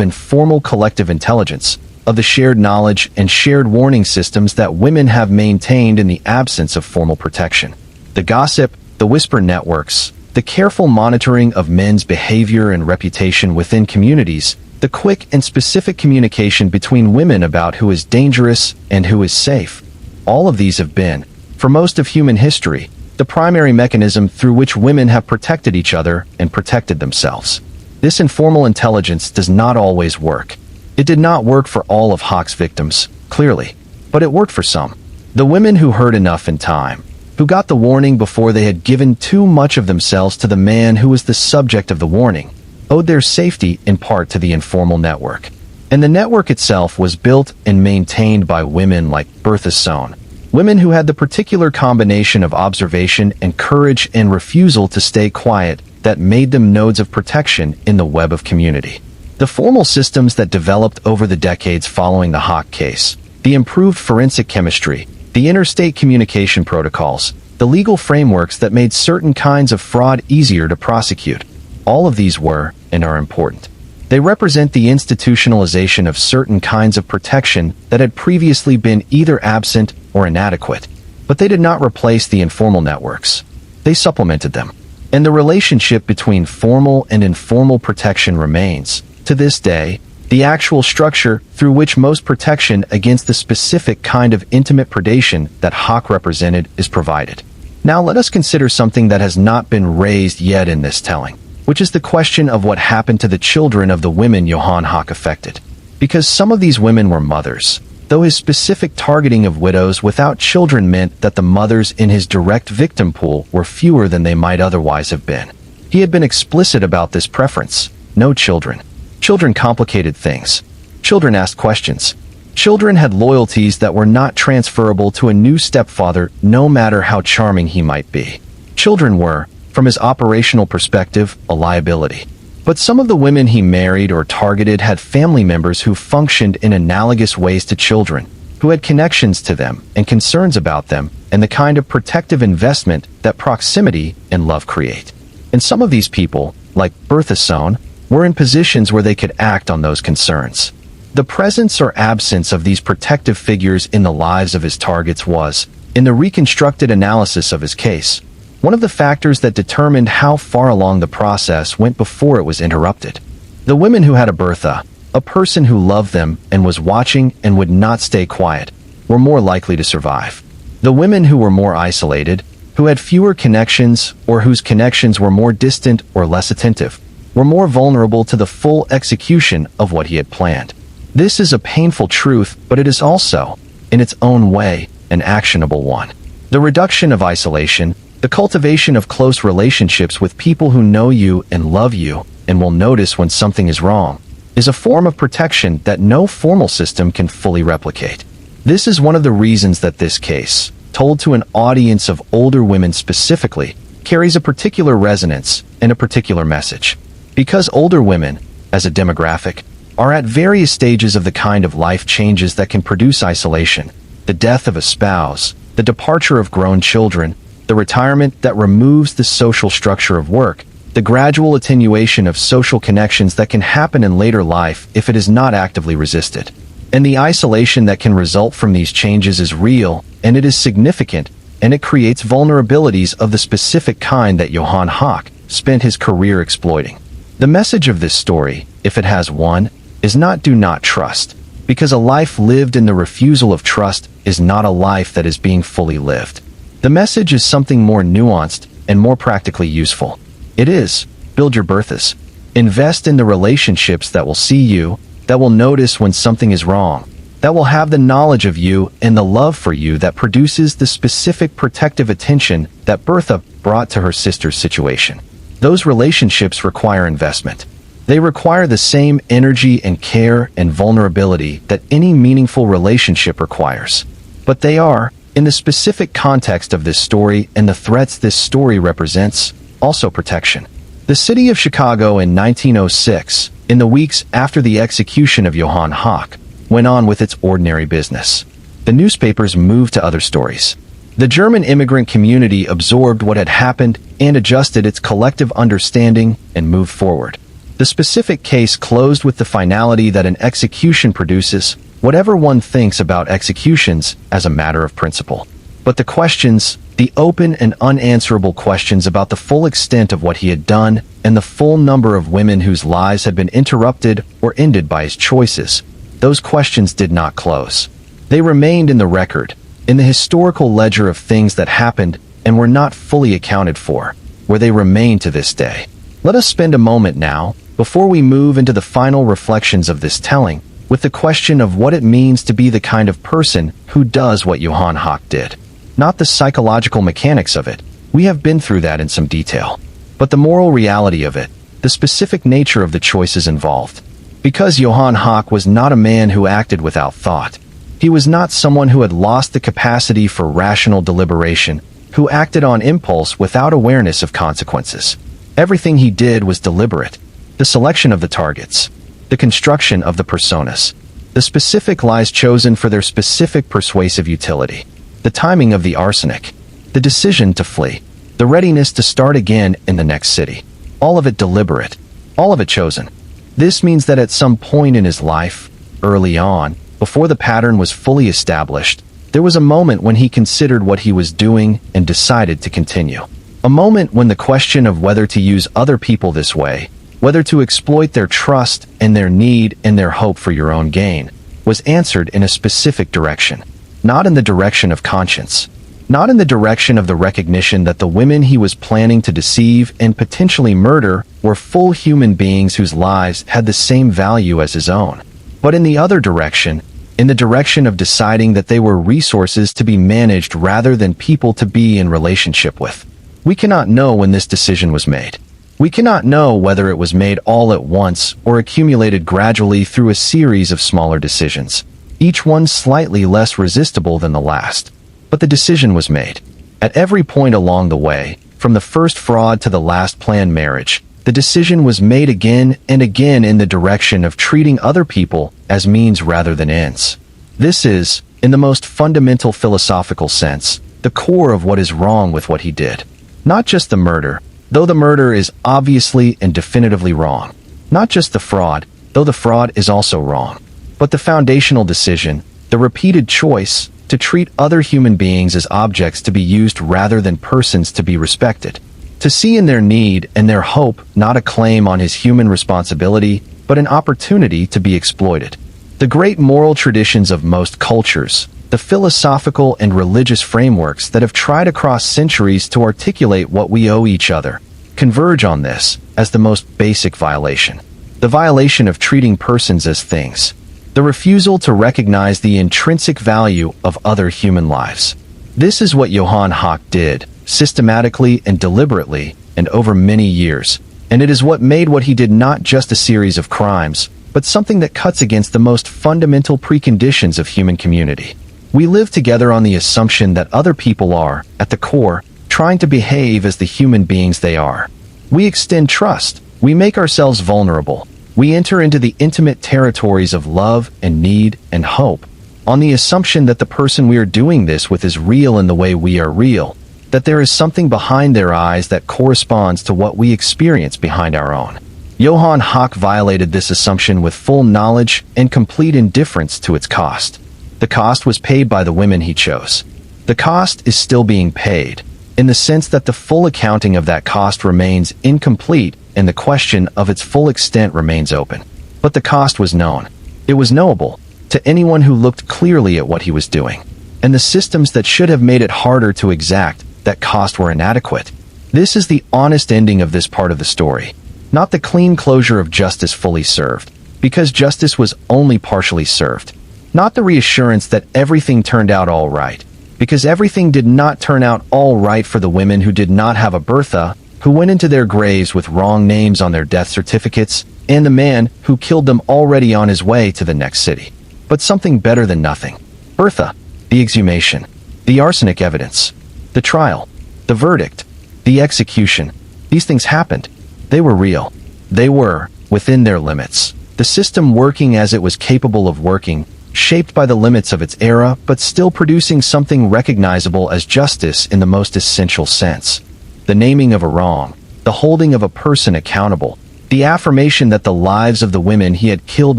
informal collective intelligence, of the shared knowledge and shared warning systems that women have maintained in the absence of formal protection. The gossip, the whisper networks, the careful monitoring of men's behavior and reputation within communities, the quick and specific communication between women about who is dangerous and who is safe. All of these have been, for most of human history, the primary mechanism through which women have protected each other and protected themselves. This informal intelligence does not always work. It did not work for all of Hawk's victims, clearly, but it worked for some. The women who heard enough in time, who got the warning before they had given too much of themselves to the man who was the subject of the warning, owed their safety in part to the informal network. And the network itself was built and maintained by women like Bertha, women who had the particular combination of observation and courage and refusal to stay quiet that made them nodes of protection in the web of community. The formal systems that developed over the decades following the Hawk case, the improved forensic chemistry, the interstate communication protocols, the legal frameworks that made certain kinds of fraud easier to prosecute, all of these were, and are important. They represent the institutionalization of certain kinds of protection that had previously been either absent or inadequate, but they did not replace the informal networks. They supplemented them. And the relationship between formal and informal protection remains, to this day, the actual structure through which most protection against the specific kind of intimate predation that Hawk represented is provided. Now let us consider something that has not been raised yet in this telling, which is the question of what happened to the children of the women Johan Hawk affected. Because some of these women were mothers, though his specific targeting of widows without children meant that the mothers in his direct victim pool were fewer than they might otherwise have been. He had been explicit about this preference. No children. Children complicated things. Children asked questions. Children had loyalties that were not transferable to a new stepfather, no matter how charming he might be. Children were, from his operational perspective, a liability. But some of the women he married or targeted had family members who functioned in analogous ways to children, who had connections to them and concerns about them, and the kind of protective investment that proximity and love create. And some of these people, like Bertha, were in positions where they could act on those concerns. The presence or absence of these protective figures in the lives of his targets was, in the reconstructed analysis of his case, one of the factors that determined how far along the process went before it was interrupted. The women who had a Bertha, a person who loved them and was watching and would not stay quiet, were more likely to survive. The women who were more isolated, who had fewer connections or whose connections were more distant or less attentive, were more vulnerable to the full execution of what he had planned. This is a painful truth, but it is also, in its own way, an actionable one. The reduction of isolation, the cultivation of close relationships with people who know you and love you and will notice when something is wrong, is a form of protection that no formal system can fully replicate. This is one of the reasons that this case, told to an audience of older women specifically, carries a particular resonance and a particular message. Because older women, as a demographic, are at various stages of the kind of life changes that can produce isolation, the death of a spouse, the departure of grown children, the retirement that removes the social structure of work, the gradual attenuation of social connections that can happen in later life if it is not actively resisted. And the isolation that can result from these changes is real, and it is significant, and it creates vulnerabilities of the specific kind that Johan Hawk spent his career exploiting. The message of this story, if it has one, is not do not trust, because a life lived in the refusal of trust is not a life that is being fully lived. The message is something more nuanced and more practically useful. It is, build your Berthas. Invest in the relationships that will see you, that will notice when something is wrong, that will have the knowledge of you and the love for you that produces the specific protective attention that Bertha brought to her sister's situation. Those relationships require investment. They require the same energy and care and vulnerability that any meaningful relationship requires. But they are, in the specific context of this story and the threats this story represents, also protection. The city of Chicago in 1906, in the weeks after the execution of Johan Hawk, went on with its ordinary business. The newspapers moved to other stories. The German immigrant community absorbed what had happened and adjusted its collective understanding and moved forward. The specific case closed with the finality that an execution produces whatever one thinks about executions as a matter of principle. But the questions, the open and unanswerable questions about the full extent of what he had done and the full number of women whose lives had been interrupted or ended by his choices, those questions did not close. They remained in the record, in the historical ledger of things that happened, and were not fully accounted for, where they remain to this day. Let us spend a moment now, before we move into the final reflections of this telling, with the question of what it means to be the kind of person who does what Johan Hawk did. Not the psychological mechanics of it, we have been through that in some detail, but the moral reality of it, the specific nature of the choices involved. Because Johan Hawk was not a man who acted without thought. He was not someone who had lost the capacity for rational deliberation, who acted on impulse without awareness of consequences. Everything he did was deliberate. The selection of the targets, the construction of the personas, the specific lies chosen for their specific persuasive utility, the timing of the arsenic, the decision to flee, the readiness to start again in the next city. All of it deliberate, all of it chosen. This means that at some point in his life, early on, before the pattern was fully established, there was a moment when he considered what he was doing and decided to continue. A moment when the question of whether to use other people this way, whether to exploit their trust and their need and their hope for your own gain, was answered in a specific direction. Not in the direction of conscience. Not in the direction of the recognition that the women he was planning to deceive and potentially murder were full human beings whose lives had the same value as his own. But in the other direction, in the direction of deciding that they were resources to be managed rather than people to be in relationship with. We cannot know when this decision was made. We cannot know whether it was made all at once or accumulated gradually through a series of smaller decisions, each one slightly less resistible than the last. But the decision was made. At every point along the way, from the first fraud to the last planned marriage, the decision was made again and again in the direction of treating other people as means rather than ends. This is, in the most fundamental philosophical sense, the core of what is wrong with what he did. Not just the murder, though the murder is obviously and definitively wrong. Not just the fraud, though the fraud is also wrong. But the foundational decision, the repeated choice, to treat other human beings as objects to be used rather than persons to be respected. To see in their need and their hope not a claim on his human responsibility, but an opportunity to be exploited. The great moral traditions of most cultures, the philosophical and religious frameworks that have tried across centuries to articulate what we owe each other, converge on this as the most basic violation. The violation of treating persons as things. The refusal to recognize the intrinsic value of other human lives. This is what Johan Hawk did, systematically and deliberately, and over many years, and it is what made what he did not just a series of crimes, but something that cuts against the most fundamental preconditions of human community. We live together on the assumption that other people are, at the core, trying to behave as the human beings they are. We extend trust, we make ourselves vulnerable, we enter into the intimate territories of love and need and hope, on the assumption that the person we are doing this with is real in the way we are real, that there is something behind their eyes that corresponds to what we experience behind our own. Johan Hawk violated this assumption with full knowledge and complete indifference to its cost. The cost was paid by the women he chose. The cost is still being paid, in the sense that the full accounting of that cost remains incomplete and the question of its full extent remains open. But the cost was known. It was knowable to anyone who looked clearly at what he was doing. And the systems that should have made it harder to exact that cost were inadequate. This is the honest ending of this part of the story, not the clean closure of justice fully served, because justice was only partially served. Not the reassurance that everything turned out all right, because everything did not turn out all right for the women who did not have a Bertha, who went into their graves with wrong names on their death certificates, and the man who killed them already on his way to the next city. But something better than nothing. Bertha, the exhumation, the arsenic evidence, the trial, the verdict, the execution. These things happened. They were real. They were, within their limits, the system working as it was capable of working, shaped by the limits of its era, but still producing something recognizable as justice in the most essential sense. The naming of a wrong, the holding of a person accountable, the affirmation that the lives of the women he had killed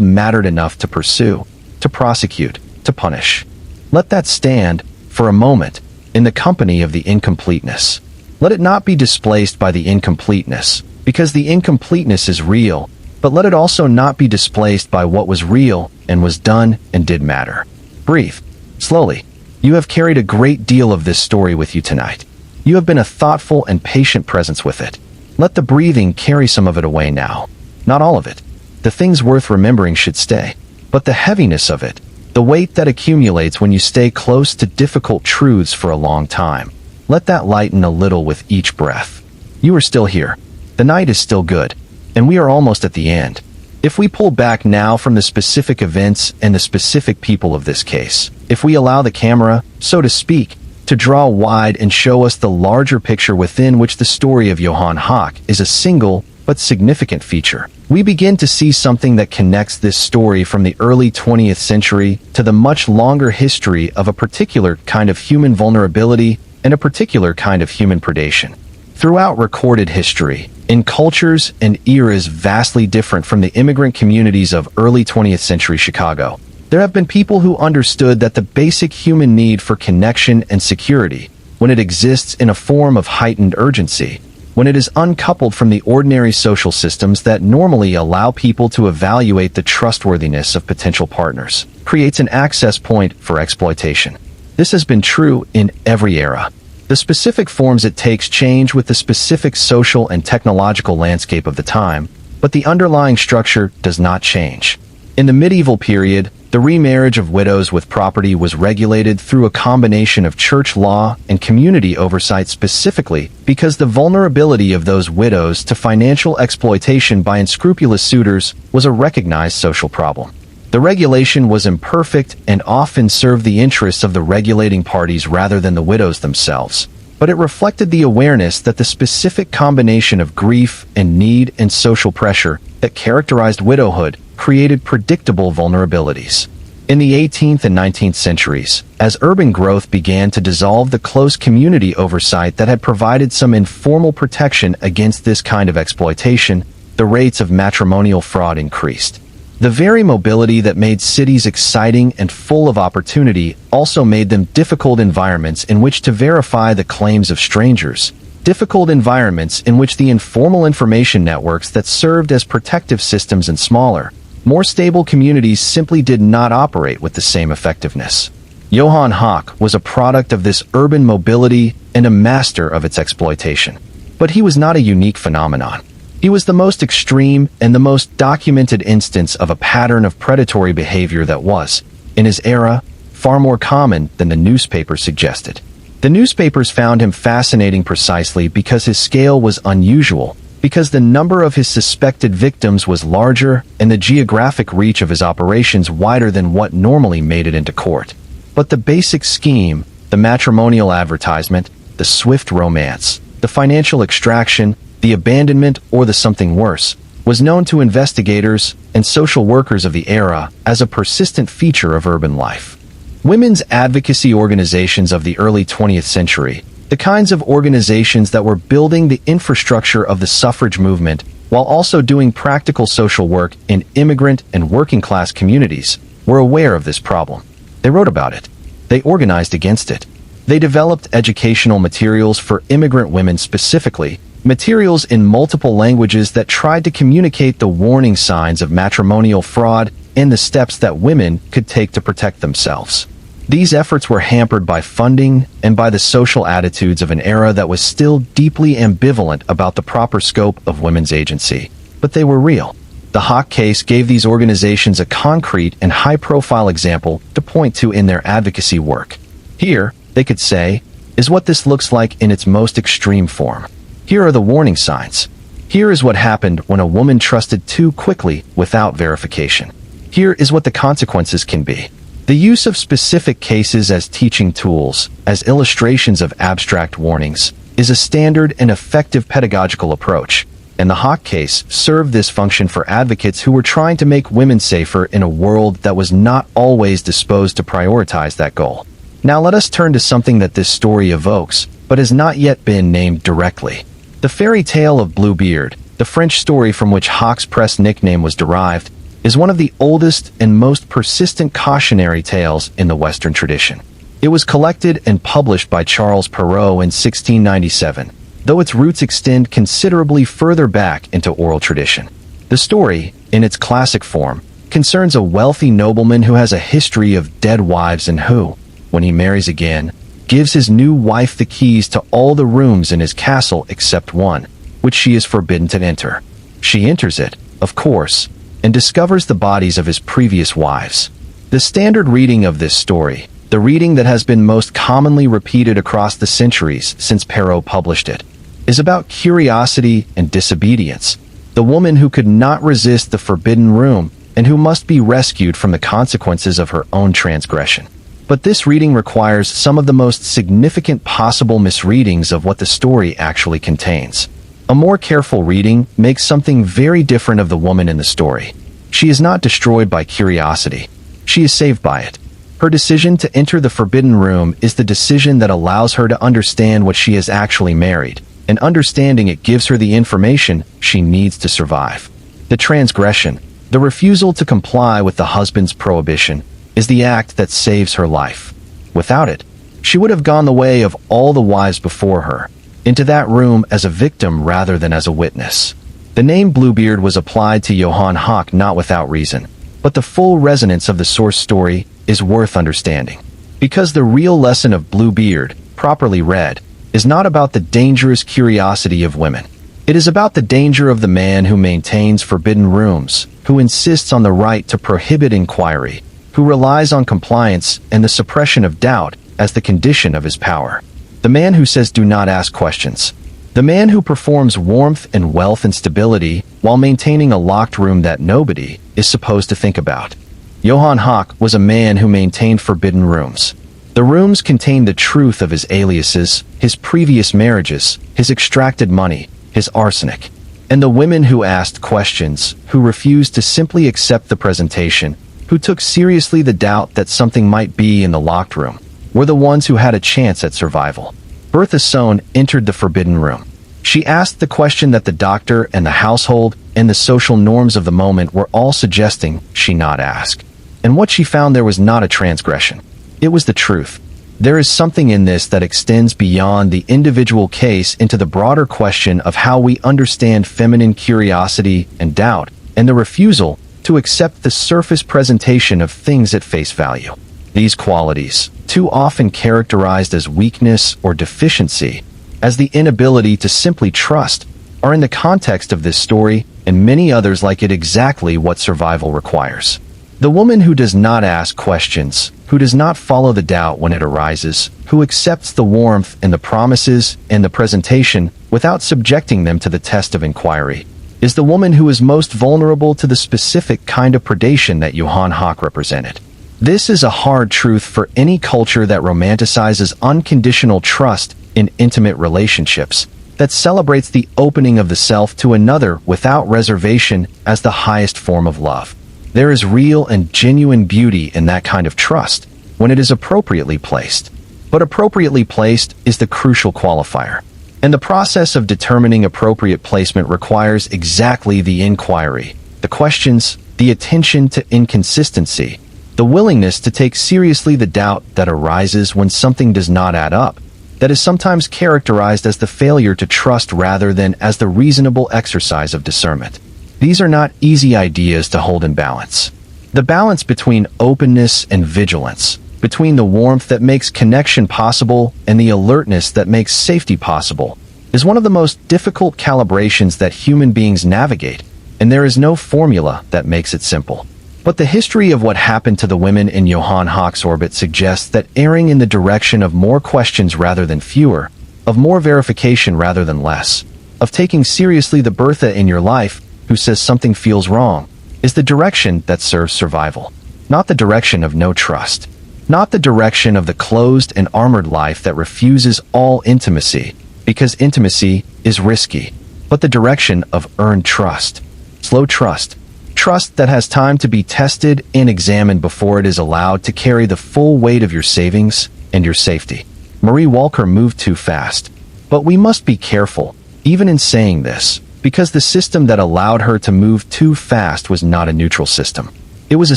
mattered enough to pursue, to prosecute, to punish. Let that stand, for a moment, in the company of the incompleteness. Let it not be displaced by the incompleteness, because the incompleteness is real, but let it also not be displaced by what was real and was done and did matter. Breathe. Slowly. You have carried a great deal of this story with you tonight. You have been a thoughtful and patient presence with it. Let the breathing carry some of it away now. Not all of it. The things worth remembering should stay. But the heaviness of it, the weight that accumulates when you stay close to difficult truths for a long time, let that lighten a little with each breath. You are still here. The night is still good. And we are almost at the end. If we pull back now from the specific events and the specific people of this case, if we allow the camera, so to speak, to draw wide and show us the larger picture within which the story of Johan Hawk is a single but significant feature, we begin to see something that connects this story from the early 20th century to the much longer history of a particular kind of human vulnerability and a particular kind of human predation. Throughout recorded history, in cultures and eras vastly different from the immigrant communities of early 20th century Chicago, there have been people who understood that the basic human need for connection and security, when it exists in a form of heightened urgency, when it is uncoupled from the ordinary social systems that normally allow people to evaluate the trustworthiness of potential partners, creates an access point for exploitation. This has been true in every era. The specific forms it takes change with the specific social and technological landscape of the time, but the underlying structure does not change. In the medieval period, the remarriage of widows with property was regulated through a combination of church law and community oversight, specifically because the vulnerability of those widows to financial exploitation by unscrupulous suitors was a recognized social problem. The regulation was imperfect and often served the interests of the regulating parties rather than the widows themselves, but it reflected the awareness that the specific combination of grief and need and social pressure that characterized widowhood created predictable vulnerabilities. In the 18th and 19th centuries, as urban growth began to dissolve the close community oversight that had provided some informal protection against this kind of exploitation, the rates of matrimonial fraud increased. The very mobility that made cities exciting and full of opportunity also made them difficult environments in which to verify the claims of strangers, difficult environments in which the informal information networks that served as protective systems in smaller, more stable communities simply did not operate with the same effectiveness. Johan Hawk was a product of this urban mobility and a master of its exploitation. But he was not a unique phenomenon. He was the most extreme and the most documented instance of a pattern of predatory behavior that was, in his era, far more common than the newspapers suggested. The newspapers found him fascinating precisely because his scale was unusual, because the number of his suspected victims was larger and the geographic reach of his operations wider than what normally made it into court. But the basic scheme, the matrimonial advertisement, the swift romance, the financial extraction, the abandonment, or the something worse, was known to investigators and social workers of the era as a persistent feature of urban life. Women's advocacy organizations of the early 20th century, the kinds of organizations that were building the infrastructure of the suffrage movement while also doing practical social work in immigrant and working-class communities, were aware of this problem. They wrote about it. They organized against it. They developed educational materials for immigrant women specifically, materials in multiple languages that tried to communicate the warning signs of matrimonial fraud and the steps that women could take to protect themselves. These efforts were hampered by funding and by the social attitudes of an era that was still deeply ambivalent about the proper scope of women's agency. But they were real. The Hawk case gave these organizations a concrete and high-profile example to point to in their advocacy work. Here, they could say, is what this looks like in its most extreme form. Here are the warning signs. Here is what happened when a woman trusted too quickly without verification. Here is what the consequences can be. The use of specific cases as teaching tools, as illustrations of abstract warnings, is a standard and effective pedagogical approach, and the Hawk case served this function for advocates who were trying to make women safer in a world that was not always disposed to prioritize that goal. Now let us turn to something that this story evokes, but has not yet been named directly. The fairy tale of Bluebeard, the French story from which Hawk's press nickname was derived, is one of the oldest and most persistent cautionary tales in the Western tradition. It was collected and published by Charles Perrault in 1697, though its roots extend considerably further back into oral tradition. The story, in its classic form, concerns a wealthy nobleman who has a history of dead wives and who, when he marries again, gives his new wife the keys to all the rooms in his castle except one, which she is forbidden to enter. She enters it, of course, and discovers the bodies of his previous wives. The standard reading of this story, the reading that has been most commonly repeated across the centuries since Perrault published it, is about curiosity and disobedience, the woman who could not resist the forbidden room and who must be rescued from the consequences of her own transgression. But this reading requires some of the most significant possible misreadings of what the story actually contains. A more careful reading makes something very different of the woman in the story. She is not destroyed by curiosity. She is saved by it. Her decision to enter the forbidden room is the decision that allows her to understand what she has actually married, and understanding it gives her the information she needs to survive. The transgression, the refusal to comply with the husband's prohibition, is the act that saves her life. Without it, she would have gone the way of all the wives before her, into that room as a victim rather than as a witness. The name Bluebeard was applied to Johan Hawk not without reason, but the full resonance of the source story is worth understanding. Because the real lesson of Bluebeard, properly read, is not about the dangerous curiosity of women. It is about the danger of the man who maintains forbidden rooms, who insists on the right to prohibit inquiry, who relies on compliance and the suppression of doubt as the condition of his power. The man who says do not ask questions. The man who performs warmth and wealth and stability while maintaining a locked room that nobody is supposed to think about. Johan Hawk was a man who maintained forbidden rooms. The rooms contained the truth of his aliases, his previous marriages, his extracted money, his arsenic. And the women who asked questions, who refused to simply accept the presentation, who took seriously the doubt that something might be in the locked room, were the ones who had a chance at survival. Bertha Sohn entered the forbidden room. She asked the question that the doctor and the household and the social norms of the moment were all suggesting she not ask. And what she found there was not a transgression. It was the truth. There is something in this that extends beyond the individual case into the broader question of how we understand feminine curiosity and doubt, and the refusal to accept the surface presentation of things at face value. These qualities, too often characterized as weakness or deficiency, as the inability to simply trust, are in the context of this story and many others like it exactly what survival requires. The woman who does not ask questions, who does not follow the doubt when it arises, who accepts the warmth and the promises and the presentation without subjecting them to the test of inquiry, is the woman who is most vulnerable to the specific kind of predation that Johan Hawk represented. This is a hard truth for any culture that romanticizes unconditional trust in intimate relationships, that celebrates the opening of the self to another without reservation as the highest form of love. There is real and genuine beauty in that kind of trust when it is appropriately placed. But appropriately placed is the crucial qualifier. And the process of determining appropriate placement requires exactly the inquiry, the questions, the attention to inconsistency, the willingness to take seriously the doubt that arises when something does not add up, that is sometimes characterized as the failure to trust rather than as the reasonable exercise of discernment. These are not easy ideas to hold in balance. The balance between openness and vigilance, between the warmth that makes connection possible and the alertness that makes safety possible, is one of the most difficult calibrations that human beings navigate, and there is no formula that makes it simple. But the history of what happened to the women in Johan Hawk's orbit suggests that erring in the direction of more questions rather than fewer, of more verification rather than less, of taking seriously the Bertha in your life who says something feels wrong, is the direction that serves survival, not the direction of no trust, not the direction of the closed and armored life that refuses all intimacy, because intimacy is risky, but the direction of earned trust, slow trust, trust that has time to be tested and examined before it is allowed to carry the full weight of your savings and your safety. Marie Walker moved too fast, but we must be careful, even in saying this, because the system that allowed her to move too fast was not a neutral system. It was a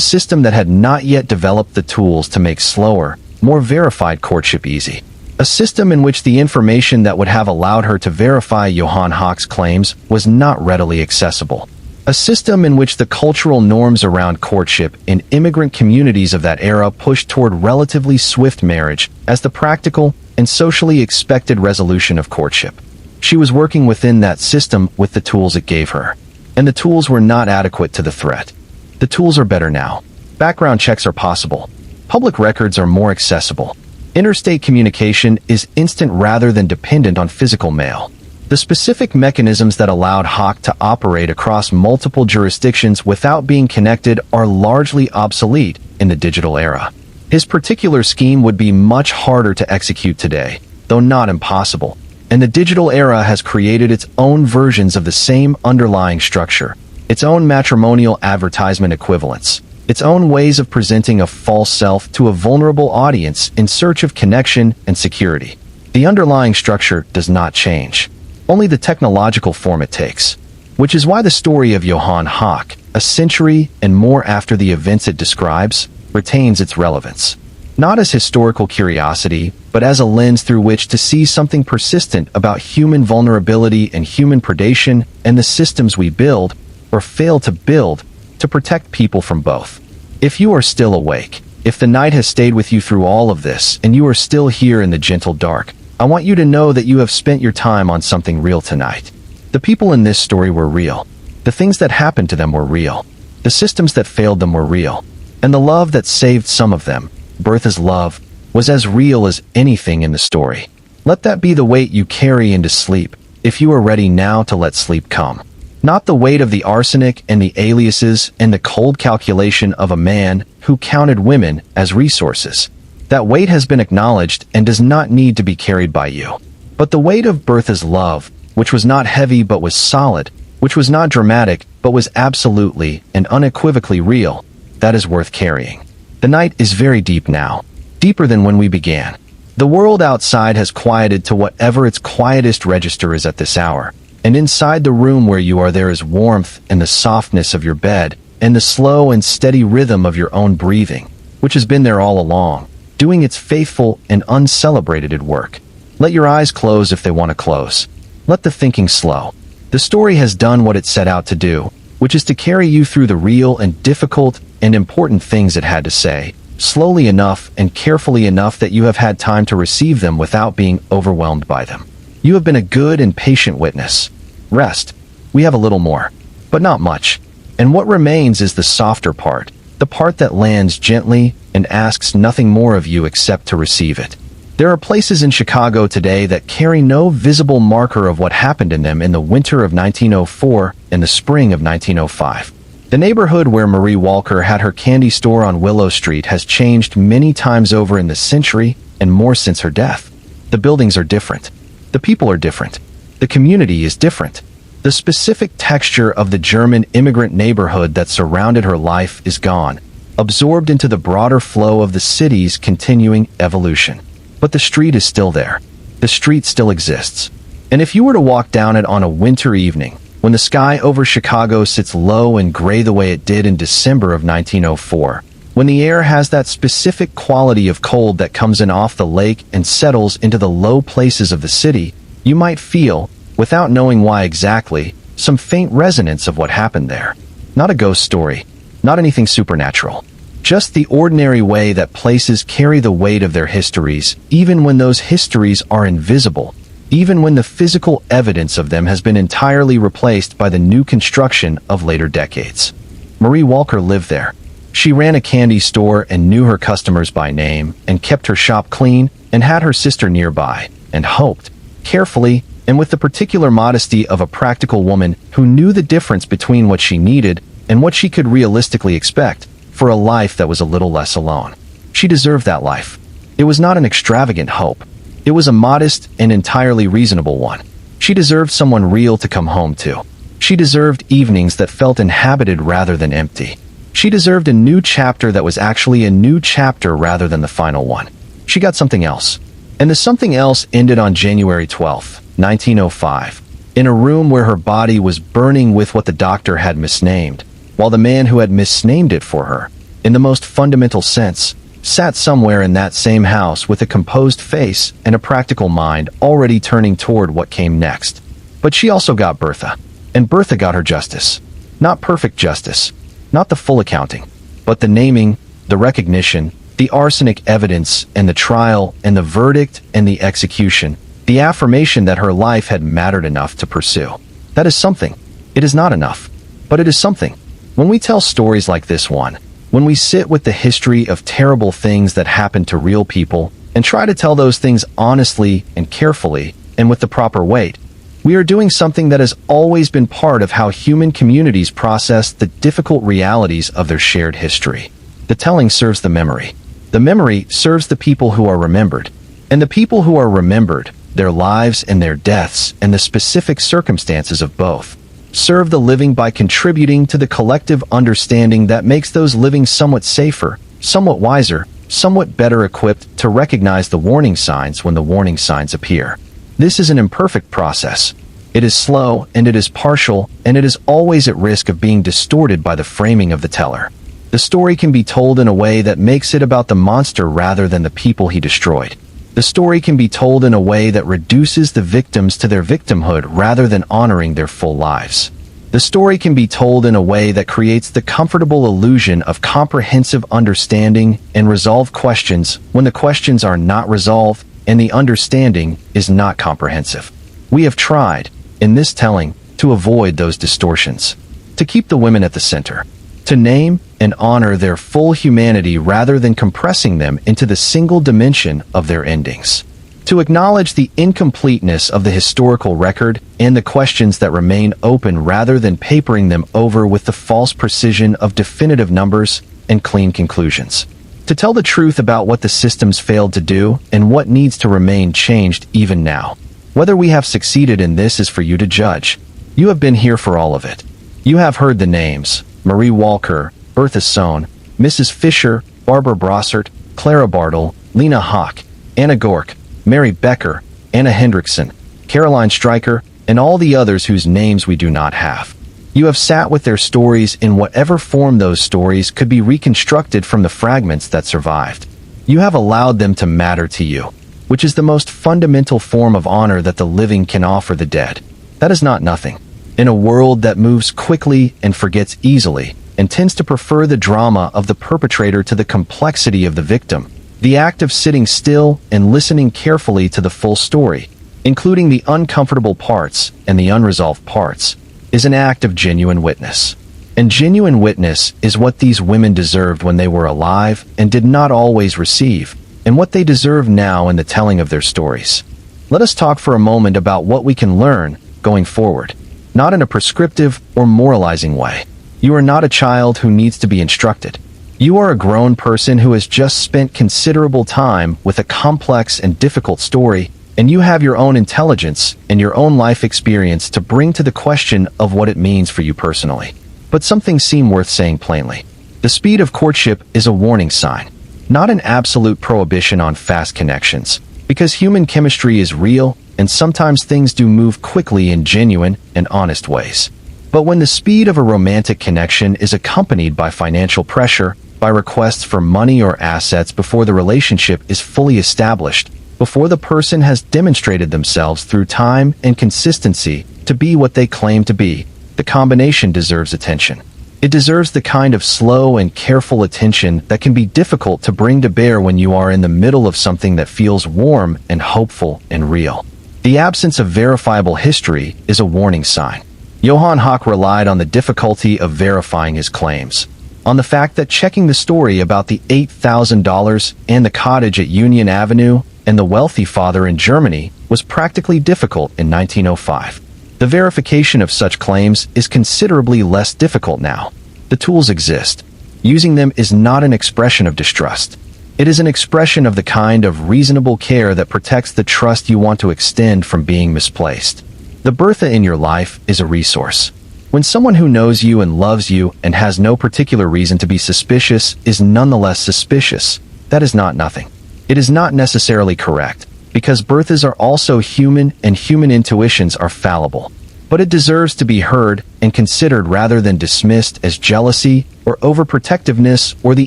system that had not yet developed the tools to make slower, more verified courtship easy. A system in which the information that would have allowed her to verify Johan Hawk's claims was not readily accessible. A system in which the cultural norms around courtship in immigrant communities of that era pushed toward relatively swift marriage as the practical and socially expected resolution of courtship. She was working within that system with the tools it gave her. And the tools were not adequate to the threat. The tools are better now. Background checks are possible. Public records are more accessible. Interstate communication is instant rather than dependent on physical mail. The specific mechanisms that allowed Hawk to operate across multiple jurisdictions without being connected are largely obsolete in the digital era. His particular scheme would be much harder to execute today, though not impossible, and the digital era has created its own versions of the same underlying structure, its own matrimonial advertisement equivalents, its own ways of presenting a false self to a vulnerable audience in search of connection and security. The underlying structure does not change. Only the technological form it takes, which is why the story of Johan Hawk, a century and more after the events it describes, retains its relevance. Not as historical curiosity, but as a lens through which to see something persistent about human vulnerability and human predation and the systems we build, or fail to build, to protect people from both. If you are still awake, if the night has stayed with you through all of this and you are still here in the gentle dark, I want you to know that you have spent your time on something real tonight. The people in this story were real. The things that happened to them were real. The systems that failed them were real. And the love that saved some of them, Bertha's love, was as real as anything in the story. Let that be the weight you carry into sleep, if you are ready now to let sleep come. Not the weight of the arsenic and the aliases and the cold calculation of a man who counted women as resources. That weight has been acknowledged and does not need to be carried by you. But the weight of Bertha's love, which was not heavy but was solid, which was not dramatic but was absolutely and unequivocally real, that is worth carrying. The night is very deep now, deeper than when we began. The world outside has quieted to whatever its quietest register is at this hour, and inside the room where you are there is warmth and the softness of your bed, and the slow and steady rhythm of your own breathing, which has been there all along, doing its faithful and uncelebrated work. Let your eyes close if they want to close. Let the thinking slow. The story has done what it set out to do, which is to carry you through the real and difficult and important things it had to say, slowly enough and carefully enough that you have had time to receive them without being overwhelmed by them. You have been a good and patient witness. Rest. We have a little more, but not much. And what remains is the softer part, the part that lands gently and asks nothing more of you except to receive it. There are places in Chicago today that carry no visible marker of what happened in them in the winter of 1904 and the spring of 1905. The neighborhood where Marie Walker had her candy store on Willow Street has changed many times over in the century and more since her death. The buildings are different. The people are different. The community is different. The specific texture of the German immigrant neighborhood that surrounded her life is gone, absorbed into the broader flow of the city's continuing evolution. But the street is still there. The street still exists. And if you were to walk down it on a winter evening, when the sky over Chicago sits low and gray the way it did in December of 1904, when the air has that specific quality of cold that comes in off the lake and settles into the low places of the city, you might feel, without knowing why exactly, some faint resonance of what happened there. Not a ghost story, not anything supernatural. Just the ordinary way that places carry the weight of their histories, even when those histories are invisible, even when the physical evidence of them has been entirely replaced by the new construction of later decades. Marie Walker lived there. She ran a candy store and knew her customers by name, and kept her shop clean, and had her sister nearby, and hoped, carefully, and with the particular modesty of a practical woman who knew the difference between what she needed and what she could realistically expect, for a life that was a little less alone. She deserved that life. It was not an extravagant hope. It was a modest and entirely reasonable one. She deserved someone real to come home to. She deserved evenings that felt inhabited rather than empty. She deserved a new chapter that was actually a new chapter rather than the final one. She got something else. And the something else ended on January 12th, 1905, in a room where her body was burning with what the doctor had misnamed, while the man who had misnamed it for her, in the most fundamental sense, sat somewhere in that same house with a composed face and a practical mind already turning toward what came next. But she also got Bertha. And Bertha got her justice. Not perfect justice, not the full accounting, but the naming, the recognition, the arsenic evidence, and the trial, and the verdict, and the execution, the affirmation that her life had mattered enough to pursue. That is something. It is not enough, but it is something. When we tell stories like this one, when we sit with the history of terrible things that happened to real people and try to tell those things honestly and carefully and with the proper weight, we are doing something that has always been part of how human communities process the difficult realities of their shared history. The telling serves the memory. The memory serves the people who are remembered. And the people who are remembered, their lives and their deaths and the specific circumstances of both, serve the living by contributing to the collective understanding that makes those living somewhat safer, somewhat wiser, somewhat better equipped to recognize the warning signs when the warning signs appear. This is an imperfect process. It is slow, and it is partial, and it is always at risk of being distorted by the framing of the teller. The story can be told in a way that makes it about the monster rather than the people he destroyed. The story can be told in a way that reduces the victims to their victimhood rather than honoring their full lives. The story can be told in a way that creates the comfortable illusion of comprehensive understanding and resolve questions when the questions are not resolved and the understanding is not comprehensive. We have tried, in this telling, to avoid those distortions, to keep the women at the center, to name and honor their full humanity rather than compressing them into the single dimension of their endings, to acknowledge the incompleteness of the historical record and the questions that remain open rather than papering them over with the false precision of definitive numbers and clean conclusions, to tell the truth about what the systems failed to do and what needs to remain changed even now. Whether we have succeeded in this is for you to judge. You have been here for all of it. You have heard the names: Marie Walker, Bertha Sohn, Mrs. Fisher, Barbara Brossart, Clara Bartle, Lena Hawk, Anna Gork, Mary Becker, Anna Hendrickson, Caroline Stryker, and all the others whose names we do not have. You have sat with their stories in whatever form those stories could be reconstructed from the fragments that survived. You have allowed them to matter to you, which is the most fundamental form of honor that the living can offer the dead. That is not nothing. In a world that moves quickly and forgets easily, and tends to prefer the drama of the perpetrator to the complexity of the victim, the act of sitting still and listening carefully to the full story, including the uncomfortable parts and the unresolved parts, is an act of genuine witness. And genuine witness is what these women deserved when they were alive and did not always receive, and what they deserve now in the telling of their stories. Let us talk for a moment about what we can learn going forward, not in a prescriptive or moralizing way. You are not a child who needs to be instructed. You are a grown person who has just spent considerable time with a complex and difficult story, and you have your own intelligence and your own life experience to bring to the question of what it means for you personally. But some things seem worth saying plainly. The speed of courtship is a warning sign, not an absolute prohibition on fast connections, because human chemistry is real, and sometimes things do move quickly in genuine and honest ways. But when the speed of a romantic connection is accompanied by financial pressure, by requests for money or assets before the relationship is fully established, before the person has demonstrated themselves through time and consistency to be what they claim to be, the combination deserves attention. It deserves the kind of slow and careful attention that can be difficult to bring to bear when you are in the middle of something that feels warm and hopeful and real. The absence of verifiable history is a warning sign. Johan Hawk relied on the difficulty of verifying his claims, on the fact that checking the story about the $8,000 and the cottage at Union Avenue and the wealthy father in Germany was practically difficult in 1905. The verification of such claims is considerably less difficult now. The tools exist. Using them is not an expression of distrust. It is an expression of the kind of reasonable care that protects the trust you want to extend from being misplaced. The Bertha in your life is a resource. When someone who knows you and loves you and has no particular reason to be suspicious is nonetheless suspicious, that is not nothing. It is not necessarily correct, because Berthas are also human and human intuitions are fallible. But it deserves to be heard and considered rather than dismissed as jealousy or overprotectiveness or the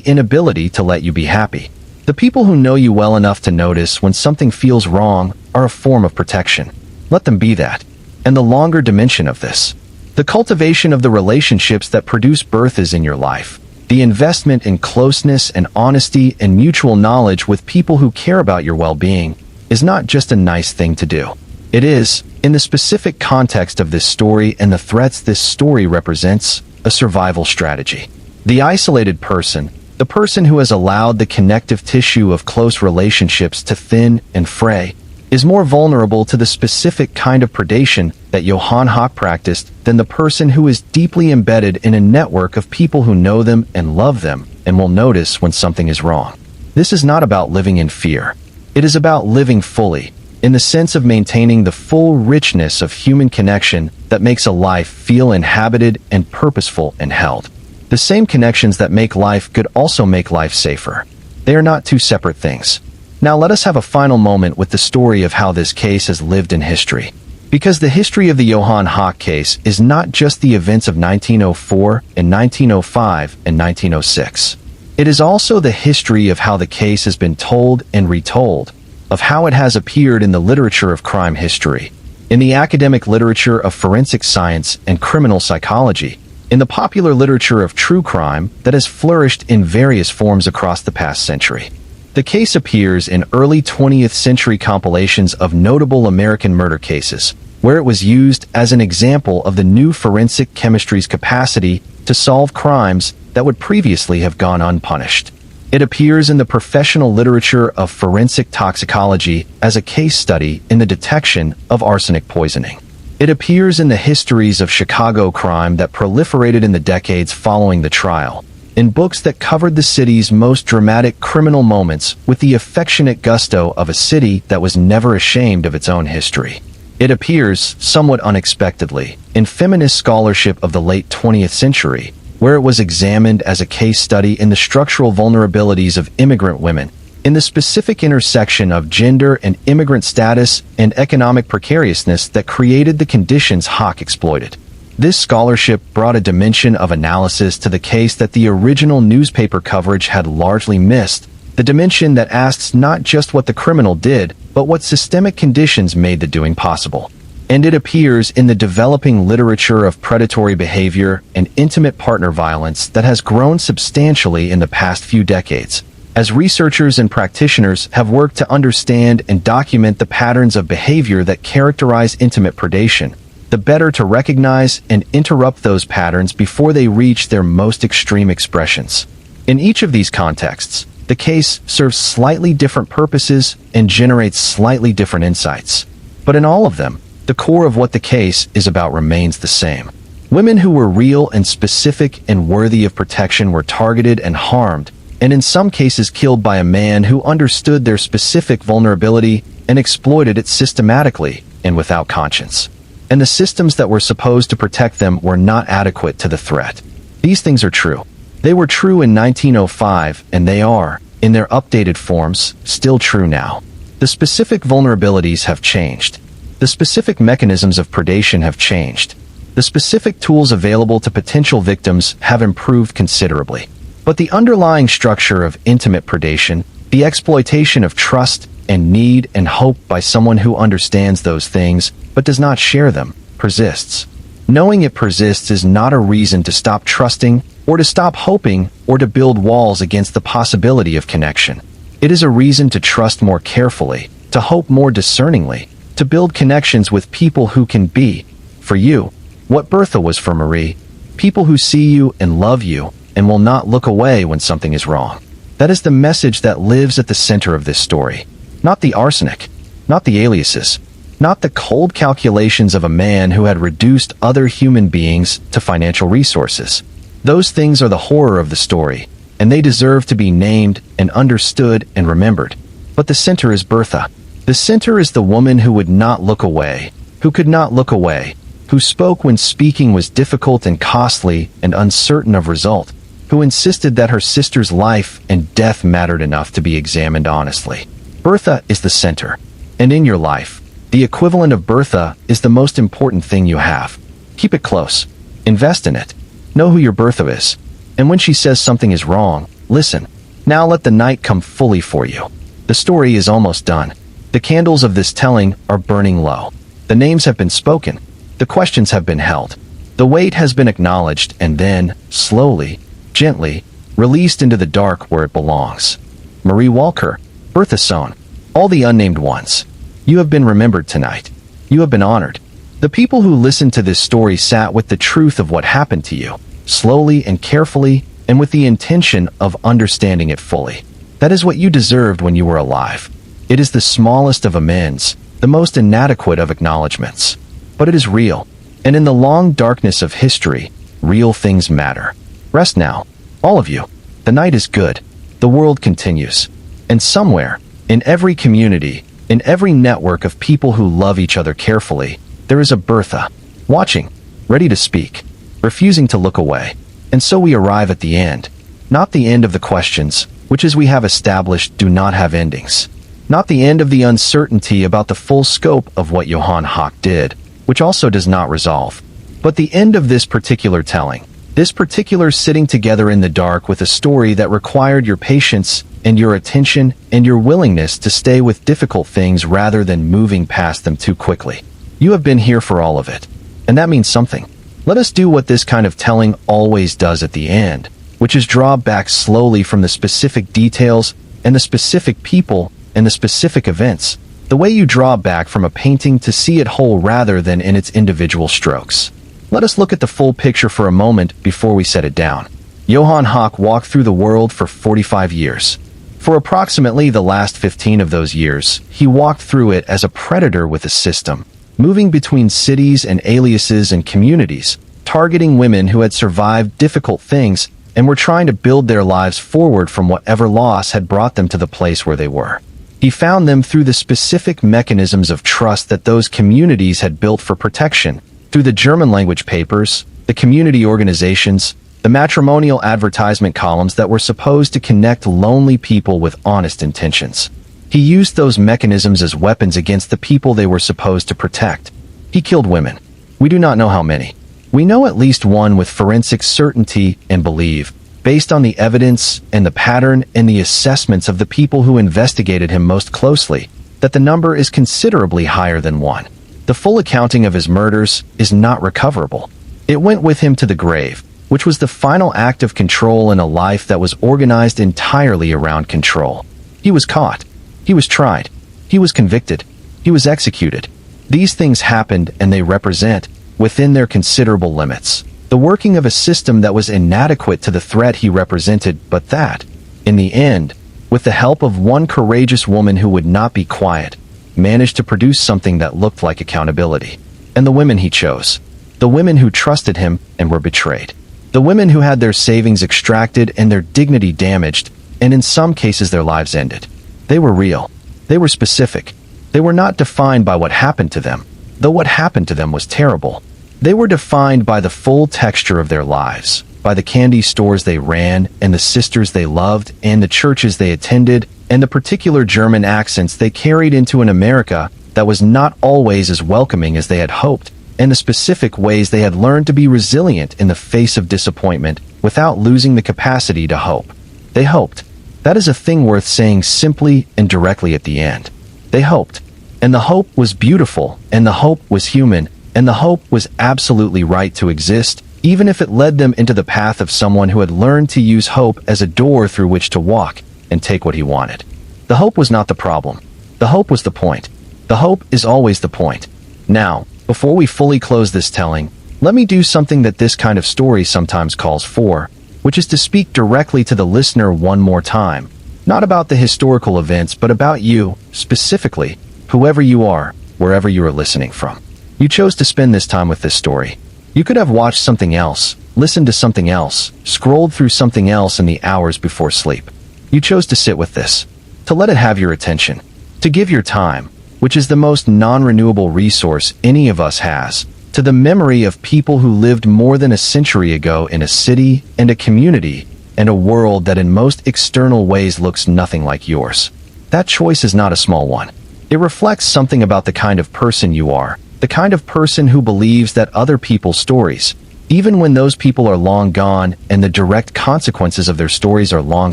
inability to let you be happy. The people who know you well enough to notice when something feels wrong are a form of protection. Let them be that. And the longer dimension of this, The cultivation of the relationships that produce Berthas in your life. The investment in closeness and honesty and mutual knowledge with people who care about your well-being is not just a nice thing to do. It is, in the specific context of this story and the threats this story represents, a survival strategy. The isolated person, the person who has allowed the connective tissue of close relationships to thin and fray, is more vulnerable to the specific kind of predation that Johan Hawk practiced than the person who is deeply embedded in a network of people who know them and love them and will notice when something is wrong. This is not about living in fear. It is about living fully, in the sense of maintaining the full richness of human connection that makes a life feel inhabited and purposeful and held. The same connections that make life good also make life safer. They are not two separate things. Now let us have a final moment with the story of how this case has lived in history. Because the history of the Johan Hawk case is not just the events of 1904 and 1905 and 1906. It is also the history of how the case has been told and retold, of how it has appeared in the literature of crime history, in the academic literature of forensic science and criminal psychology, in the popular literature of true crime that has flourished in various forms across the past century. The case appears in early 20th century compilations of notable American murder cases, where it was used as an example of the new forensic chemistry's capacity to solve crimes that would previously have gone unpunished. It appears in the professional literature of forensic toxicology as a case study in the detection of arsenic poisoning. It appears in the histories of Chicago crime that proliferated in the decades following the trial, in books that covered the city's most dramatic criminal moments with the affectionate gusto of a city that was never ashamed of its own history. It appears, somewhat unexpectedly, in feminist scholarship of the late 20th century, where it was examined as a case study in the structural vulnerabilities of immigrant women, in the specific intersection of gender and immigrant status and economic precariousness that created the conditions Hawk exploited. This scholarship brought a dimension of analysis to the case that the original newspaper coverage had largely missed, the dimension that asks not just what the criminal did, but what systemic conditions made the doing possible. And it appears in the developing literature of predatory behavior and intimate partner violence that has grown substantially in the past few decades, as researchers and practitioners have worked to understand and document the patterns of behavior that characterize intimate predation, the better to recognize and interrupt those patterns before they reach their most extreme expressions. In each of these contexts, the case serves slightly different purposes and generates slightly different insights. But in all of them, the core of what the case is about remains the same. Women who were real and specific and worthy of protection were targeted and harmed, and in some cases killed by a man who understood their specific vulnerability and exploited it systematically and without conscience. And the systems that were supposed to protect them were not adequate to the threat. These things are true. They were true in 1905, and they are, in their updated forms, still true now. The specific vulnerabilities have changed. The specific mechanisms of predation have changed. The specific tools available to potential victims have improved considerably. But the underlying structure of intimate predation, the exploitation of trust and need and hope by someone who understands those things but does not share them, persists. Knowing it persists is not a reason to stop trusting or to stop hoping or to build walls against the possibility of connection. It is a reason to trust more carefully, to hope more discerningly, to build connections with people who can be, for you, what Bertha was for Marie, people who see you and love you and will not look away when something is wrong. That is the message that lives at the center of this story. Not the arsenic, not the aliases, not the cold calculations of a man who had reduced other human beings to financial resources. Those things are the horror of the story, and they deserve to be named and understood and remembered. But the center is Bertha. The center is the woman who would not look away, who could not look away, who spoke when speaking was difficult and costly and uncertain of result, who insisted that her sister's life and death mattered enough to be examined honestly. Bertha is the center, and in your life, the equivalent of Bertha is the most important thing you have. Keep it close. Invest in it. Know who your Bertha is. And when she says something is wrong, listen. Now let the night come fully for you. The story is almost done. The candles of this telling are burning low. The names have been spoken. The questions have been held. The weight has been acknowledged and then, slowly, gently, released into the dark where it belongs. Marie Walker, Bertha Sohn, all the unnamed ones. You have been remembered tonight. You have been honored. The people who listened to this story sat with the truth of what happened to you, slowly and carefully, and with the intention of understanding it fully. That is what you deserved when you were alive. It is the smallest of amends, the most inadequate of acknowledgments. But it is real, and in the long darkness of history, real things matter. Rest now, all of you. The night is good. The world continues. And somewhere, in every community, in every network of people who love each other carefully, there is a Bertha, watching, ready to speak, refusing to look away. And so we arrive at the end. Not the end of the questions, which as we have established do not have endings. Not the end of the uncertainty about the full scope of what Johan Hawk did, which also does not resolve. But the end of this particular telling. This particular sitting together in the dark with a story that required your patience and your attention and your willingness to stay with difficult things rather than moving past them too quickly. You have been here for all of it, and that means something. Let us do what this kind of telling always does at the end, which is draw back slowly from the specific details and the specific people and the specific events, the way you draw back from a painting to see it whole rather than in its individual strokes. Let us look at the full picture for a moment before we set it down. Johan Hawk walked through the world for 45 years. For approximately the last 15 of those years, he walked through it as a predator with a system, moving between cities and aliases and communities, targeting women who had survived difficult things and were trying to build their lives forward from whatever loss had brought them to the place where they were. He found them through the specific mechanisms of trust that those communities had built for protection, through the German language papers, the community organizations, the matrimonial advertisement columns that were supposed to connect lonely people with honest intentions. He used those mechanisms as weapons against the people they were supposed to protect. He killed women. We do not know how many. We know at least one with forensic certainty and believe, based on the evidence and the pattern and the assessments of the people who investigated him most closely, that the number is considerably higher than one. The full accounting of his murders is not recoverable. It went with him to the grave, which was the final act of control in a life that was organized entirely around control. He was caught. He was tried. He was convicted. He was executed. These things happened and they represent, within their considerable limits, the working of a system that was inadequate to the threat he represented, but that, in the end, with the help of one courageous woman who would not be quiet, managed to produce something that looked like accountability. And the women he chose. The women who trusted him and were betrayed. The women who had their savings extracted and their dignity damaged, and in some cases their lives ended. They were real. They were specific. They were not defined by what happened to them, though what happened to them was terrible. They were defined by the full texture of their lives, by the candy stores they ran, and the sisters they loved, and the churches they attended, and the particular German accents they carried into an America that was not always as welcoming as they had hoped, and the specific ways they had learned to be resilient in the face of disappointment without losing the capacity to hope. They hoped. That is a thing worth saying simply and directly at the end. They hoped. And the hope was beautiful, and the hope was human, and the hope was absolutely right to exist, even if it led them into the path of someone who had learned to use hope as a door through which to walk and take what he wanted. The hope was not the problem. The hope was the point. The hope is always the point. Now, before we fully close this telling, let me do something that this kind of story sometimes calls for, which is to speak directly to the listener one more time, not about the historical events, but about you, specifically, whoever you are, wherever you are listening from. You chose to spend this time with this story. You could have watched something else, listened to something else, scrolled through something else in the hours before sleep. You chose to sit with this, to let it have your attention, to give your time, which is the most non-renewable resource any of us has, to the memory of people who lived more than a century ago in a city and a community and a world that in most external ways looks nothing like yours. That choice is not a small one. It reflects something about the kind of person you are, the kind of person who believes that other people's stories, even when those people are long gone and the direct consequences of their stories are long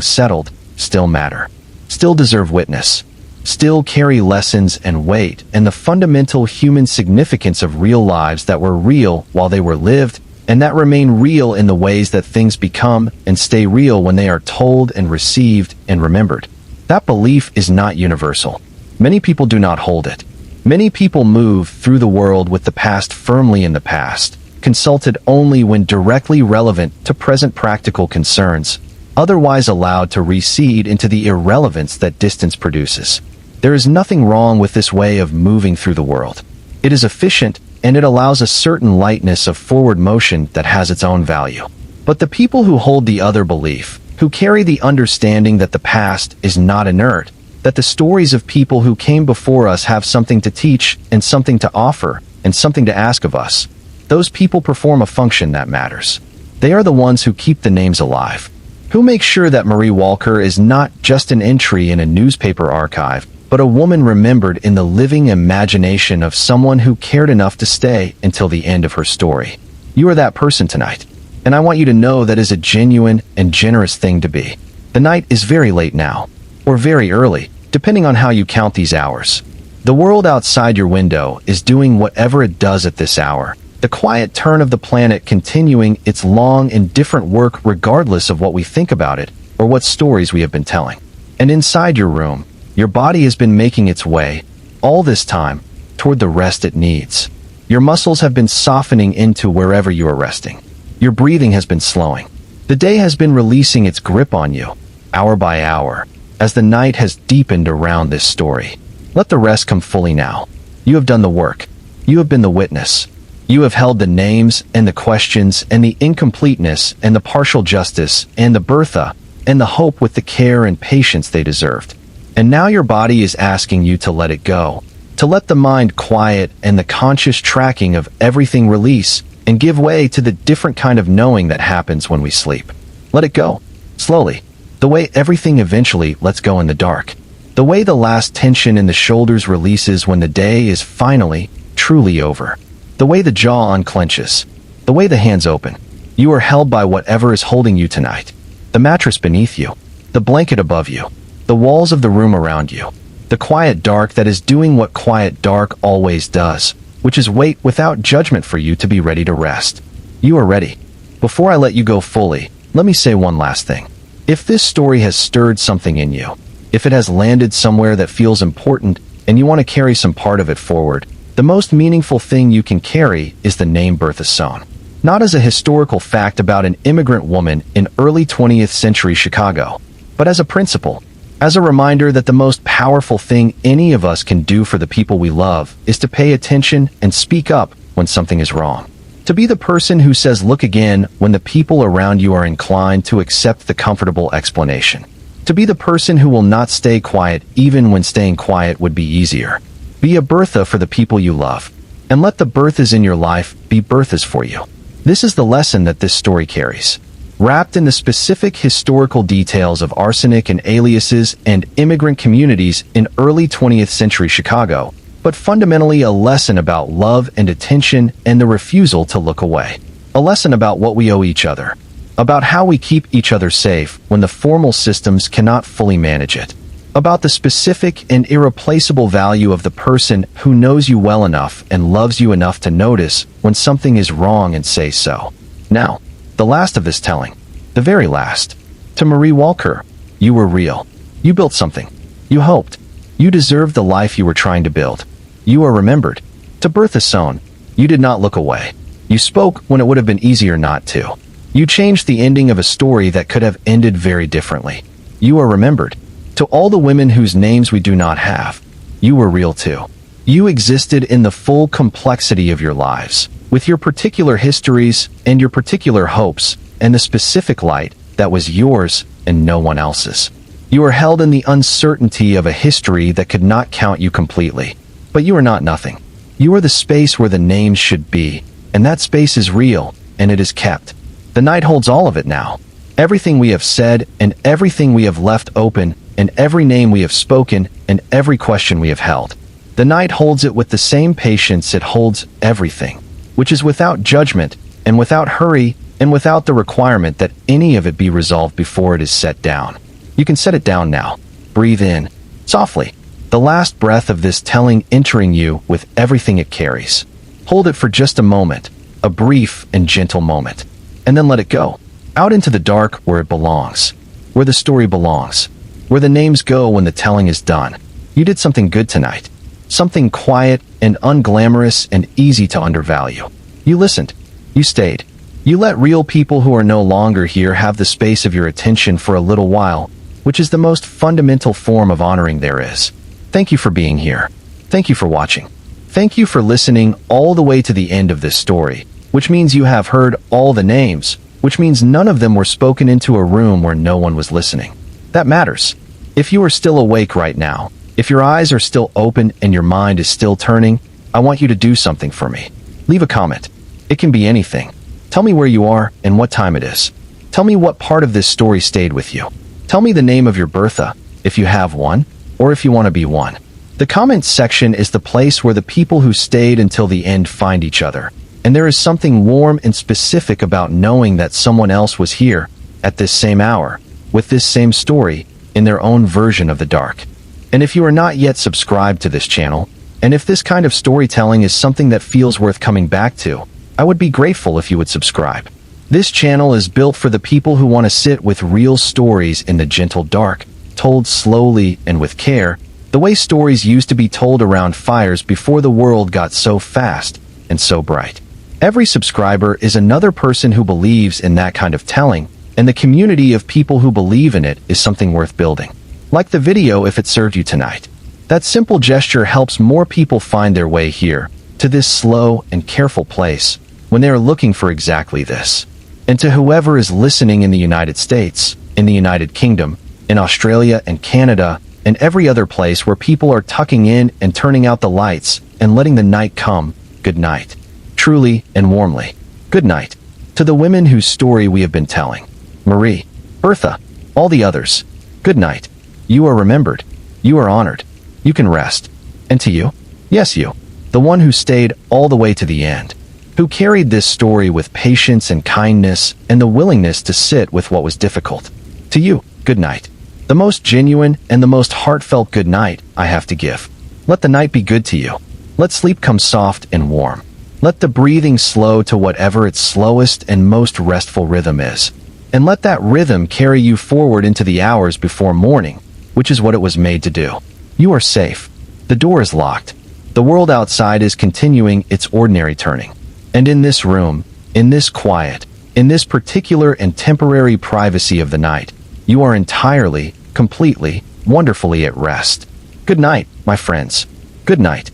settled, still matter, still deserve witness, still carry lessons and weight and the fundamental human significance of real lives that were real while they were lived and that remain real in the ways that things become and stay real when they are told and received and remembered. That belief is not universal. Many people do not hold it. Many people move through the world with the past firmly in the past, consulted only when directly relevant to present practical concerns, otherwise allowed to recede into the irrelevance that distance produces. There is nothing wrong with this way of moving through the world. It is efficient, and it allows a certain lightness of forward motion that has its own value. But the people who hold the other belief, who carry the understanding that the past is not inert, that the stories of people who came before us have something to teach and something to offer and something to ask of us, those people perform a function that matters. They are the ones who keep the names alive, who make sure that Marie Walker is not just an entry in a newspaper archive, but a woman remembered in the living imagination of someone who cared enough to stay until the end of her story. You are that person tonight, and I want you to know that is a genuine and generous thing to be. The night is very late now, or very early, depending on how you count these hours. The world outside your window is doing whatever it does at this hour, the quiet turn of the planet continuing its long and different work regardless of what we think about it or what stories we have been telling. And inside your room, your body has been making its way, all this time, toward the rest it needs. Your muscles have been softening into wherever you are resting. Your breathing has been slowing. The day has been releasing its grip on you, hour by hour, as the night has deepened around this story. Let the rest come fully now. You have done the work. You have been the witness. You have held the names and the questions and the incompleteness and the partial justice and the Bertha and the hope with the care and patience they deserved. And now your body is asking you to let it go, to let the mind quiet and the conscious tracking of everything release and give way to the different kind of knowing that happens when we sleep. Let it go, slowly, the way everything eventually lets go in the dark, the way the last tension in the shoulders releases when the day is finally, truly over, the way the jaw unclenches, the way the hands open. You are held by whatever is holding you tonight, the mattress beneath you, the blanket above you, the walls of the room around you, the quiet dark that is doing what quiet dark always does, which is wait without judgment for you to be ready to rest. You are ready. Before I let you go fully, let me say one last thing. If this story has stirred something in you, if it has landed somewhere that feels important and you want to carry some part of it forward, the most meaningful thing you can carry is the name Bertha Sohn. Not as a historical fact about an immigrant woman in early 20th century Chicago, but as a principle, as a reminder that the most powerful thing any of us can do for the people we love is to pay attention and speak up when something is wrong. To be the person who says look again when the people around you are inclined to accept the comfortable explanation. To be the person who will not stay quiet even when staying quiet would be easier. Be a Bertha for the people you love, and let the Berthas in your life be Berthas for you. This is the lesson that this story carries. Wrapped in the specific historical details of arsenic and aliases and immigrant communities in early 20th century Chicago, but fundamentally a lesson about love and attention and the refusal to look away. A lesson about what we owe each other, about how we keep each other safe when the formal systems cannot fully manage it, about the specific and irreplaceable value of the person who knows you well enough and loves you enough to notice when something is wrong and say so. Now, the last of this telling, the very last. To Marie Walker, you were real. You built something. You hoped. You deserved the life you were trying to build. You are remembered. To Bertha Sohn, you did not look away. You spoke when it would have been easier not to. You changed the ending of a story that could have ended very differently. You are remembered. To all the women whose names we do not have, you were real too. You existed in the full complexity of your lives, with your particular histories and your particular hopes, and the specific light that was yours and no one else's. You are held in the uncertainty of a history that could not count you completely. But you are not nothing. You are the space where the names should be, and that space is real, and it is kept. The night holds all of it now. Everything we have said, and everything we have left open, and every name we have spoken, and every question we have held. The night holds it with the same patience it holds everything, which is without judgment, and without hurry, and without the requirement that any of it be resolved before it is set down. You can set it down now. Breathe in, softly, the last breath of this telling entering you with everything it carries. Hold it for just a moment, a brief and gentle moment, and then let it go, out into the dark where it belongs, where the story belongs, where the names go when the telling is done. You did something good tonight, something quiet and unglamorous and easy to undervalue. You listened, you stayed, you let real people who are no longer here have the space of your attention for a little while, which is the most fundamental form of honoring there is. Thank you for being here. Thank you for watching. Thank you for listening all the way to the end of this story, which means you have heard all the names, which means none of them were spoken into a room where no one was listening. That matters. If you are still awake right now, if your eyes are still open and your mind is still turning, I want you to do something for me. Leave a comment. It can be anything. Tell me where you are and what time it is. Tell me what part of this story stayed with you. Tell me the name of your Bertha, if you have one, or if you want to be one. The comments section is the place where the people who stayed until the end find each other. And there is something warm and specific about knowing that someone else was here, at this same hour, with this same story, in their own version of the dark. And if you are not yet subscribed to this channel, and if this kind of storytelling is something that feels worth coming back to, I would be grateful if you would subscribe. This channel is built for the people who want to sit with real stories in the gentle dark, told slowly and with care, the way stories used to be told around fires before the world got so fast and so bright. Every subscriber is another person who believes in that kind of telling, and the community of people who believe in it is something worth building. Like the video if it served you tonight. That simple gesture helps more people find their way here, to this slow and careful place, when they are looking for exactly this. And to whoever is listening in the United States, in the United Kingdom, in Australia and Canada, and every other place where people are tucking in and turning out the lights and letting the night come, good night. Truly and warmly, good night. To the women whose story we have been telling, Marie, Bertha, all the others, good night. You are remembered. You are honored. You can rest. And to you, yes you, the one who stayed all the way to the end, who carried this story with patience and kindness and the willingness to sit with what was difficult. To you, good night. The most genuine and the most heartfelt good night I have to give. Let the night be good to you. Let sleep come soft and warm. Let the breathing slow to whatever its slowest and most restful rhythm is. And let that rhythm carry you forward into the hours before morning, which is what it was made to do. You are safe. The door is locked. The world outside is continuing its ordinary turning. And in this room, in this quiet, in this particular and temporary privacy of the night, you are entirely, completely, wonderfully at rest. Good night, my friends. Good night.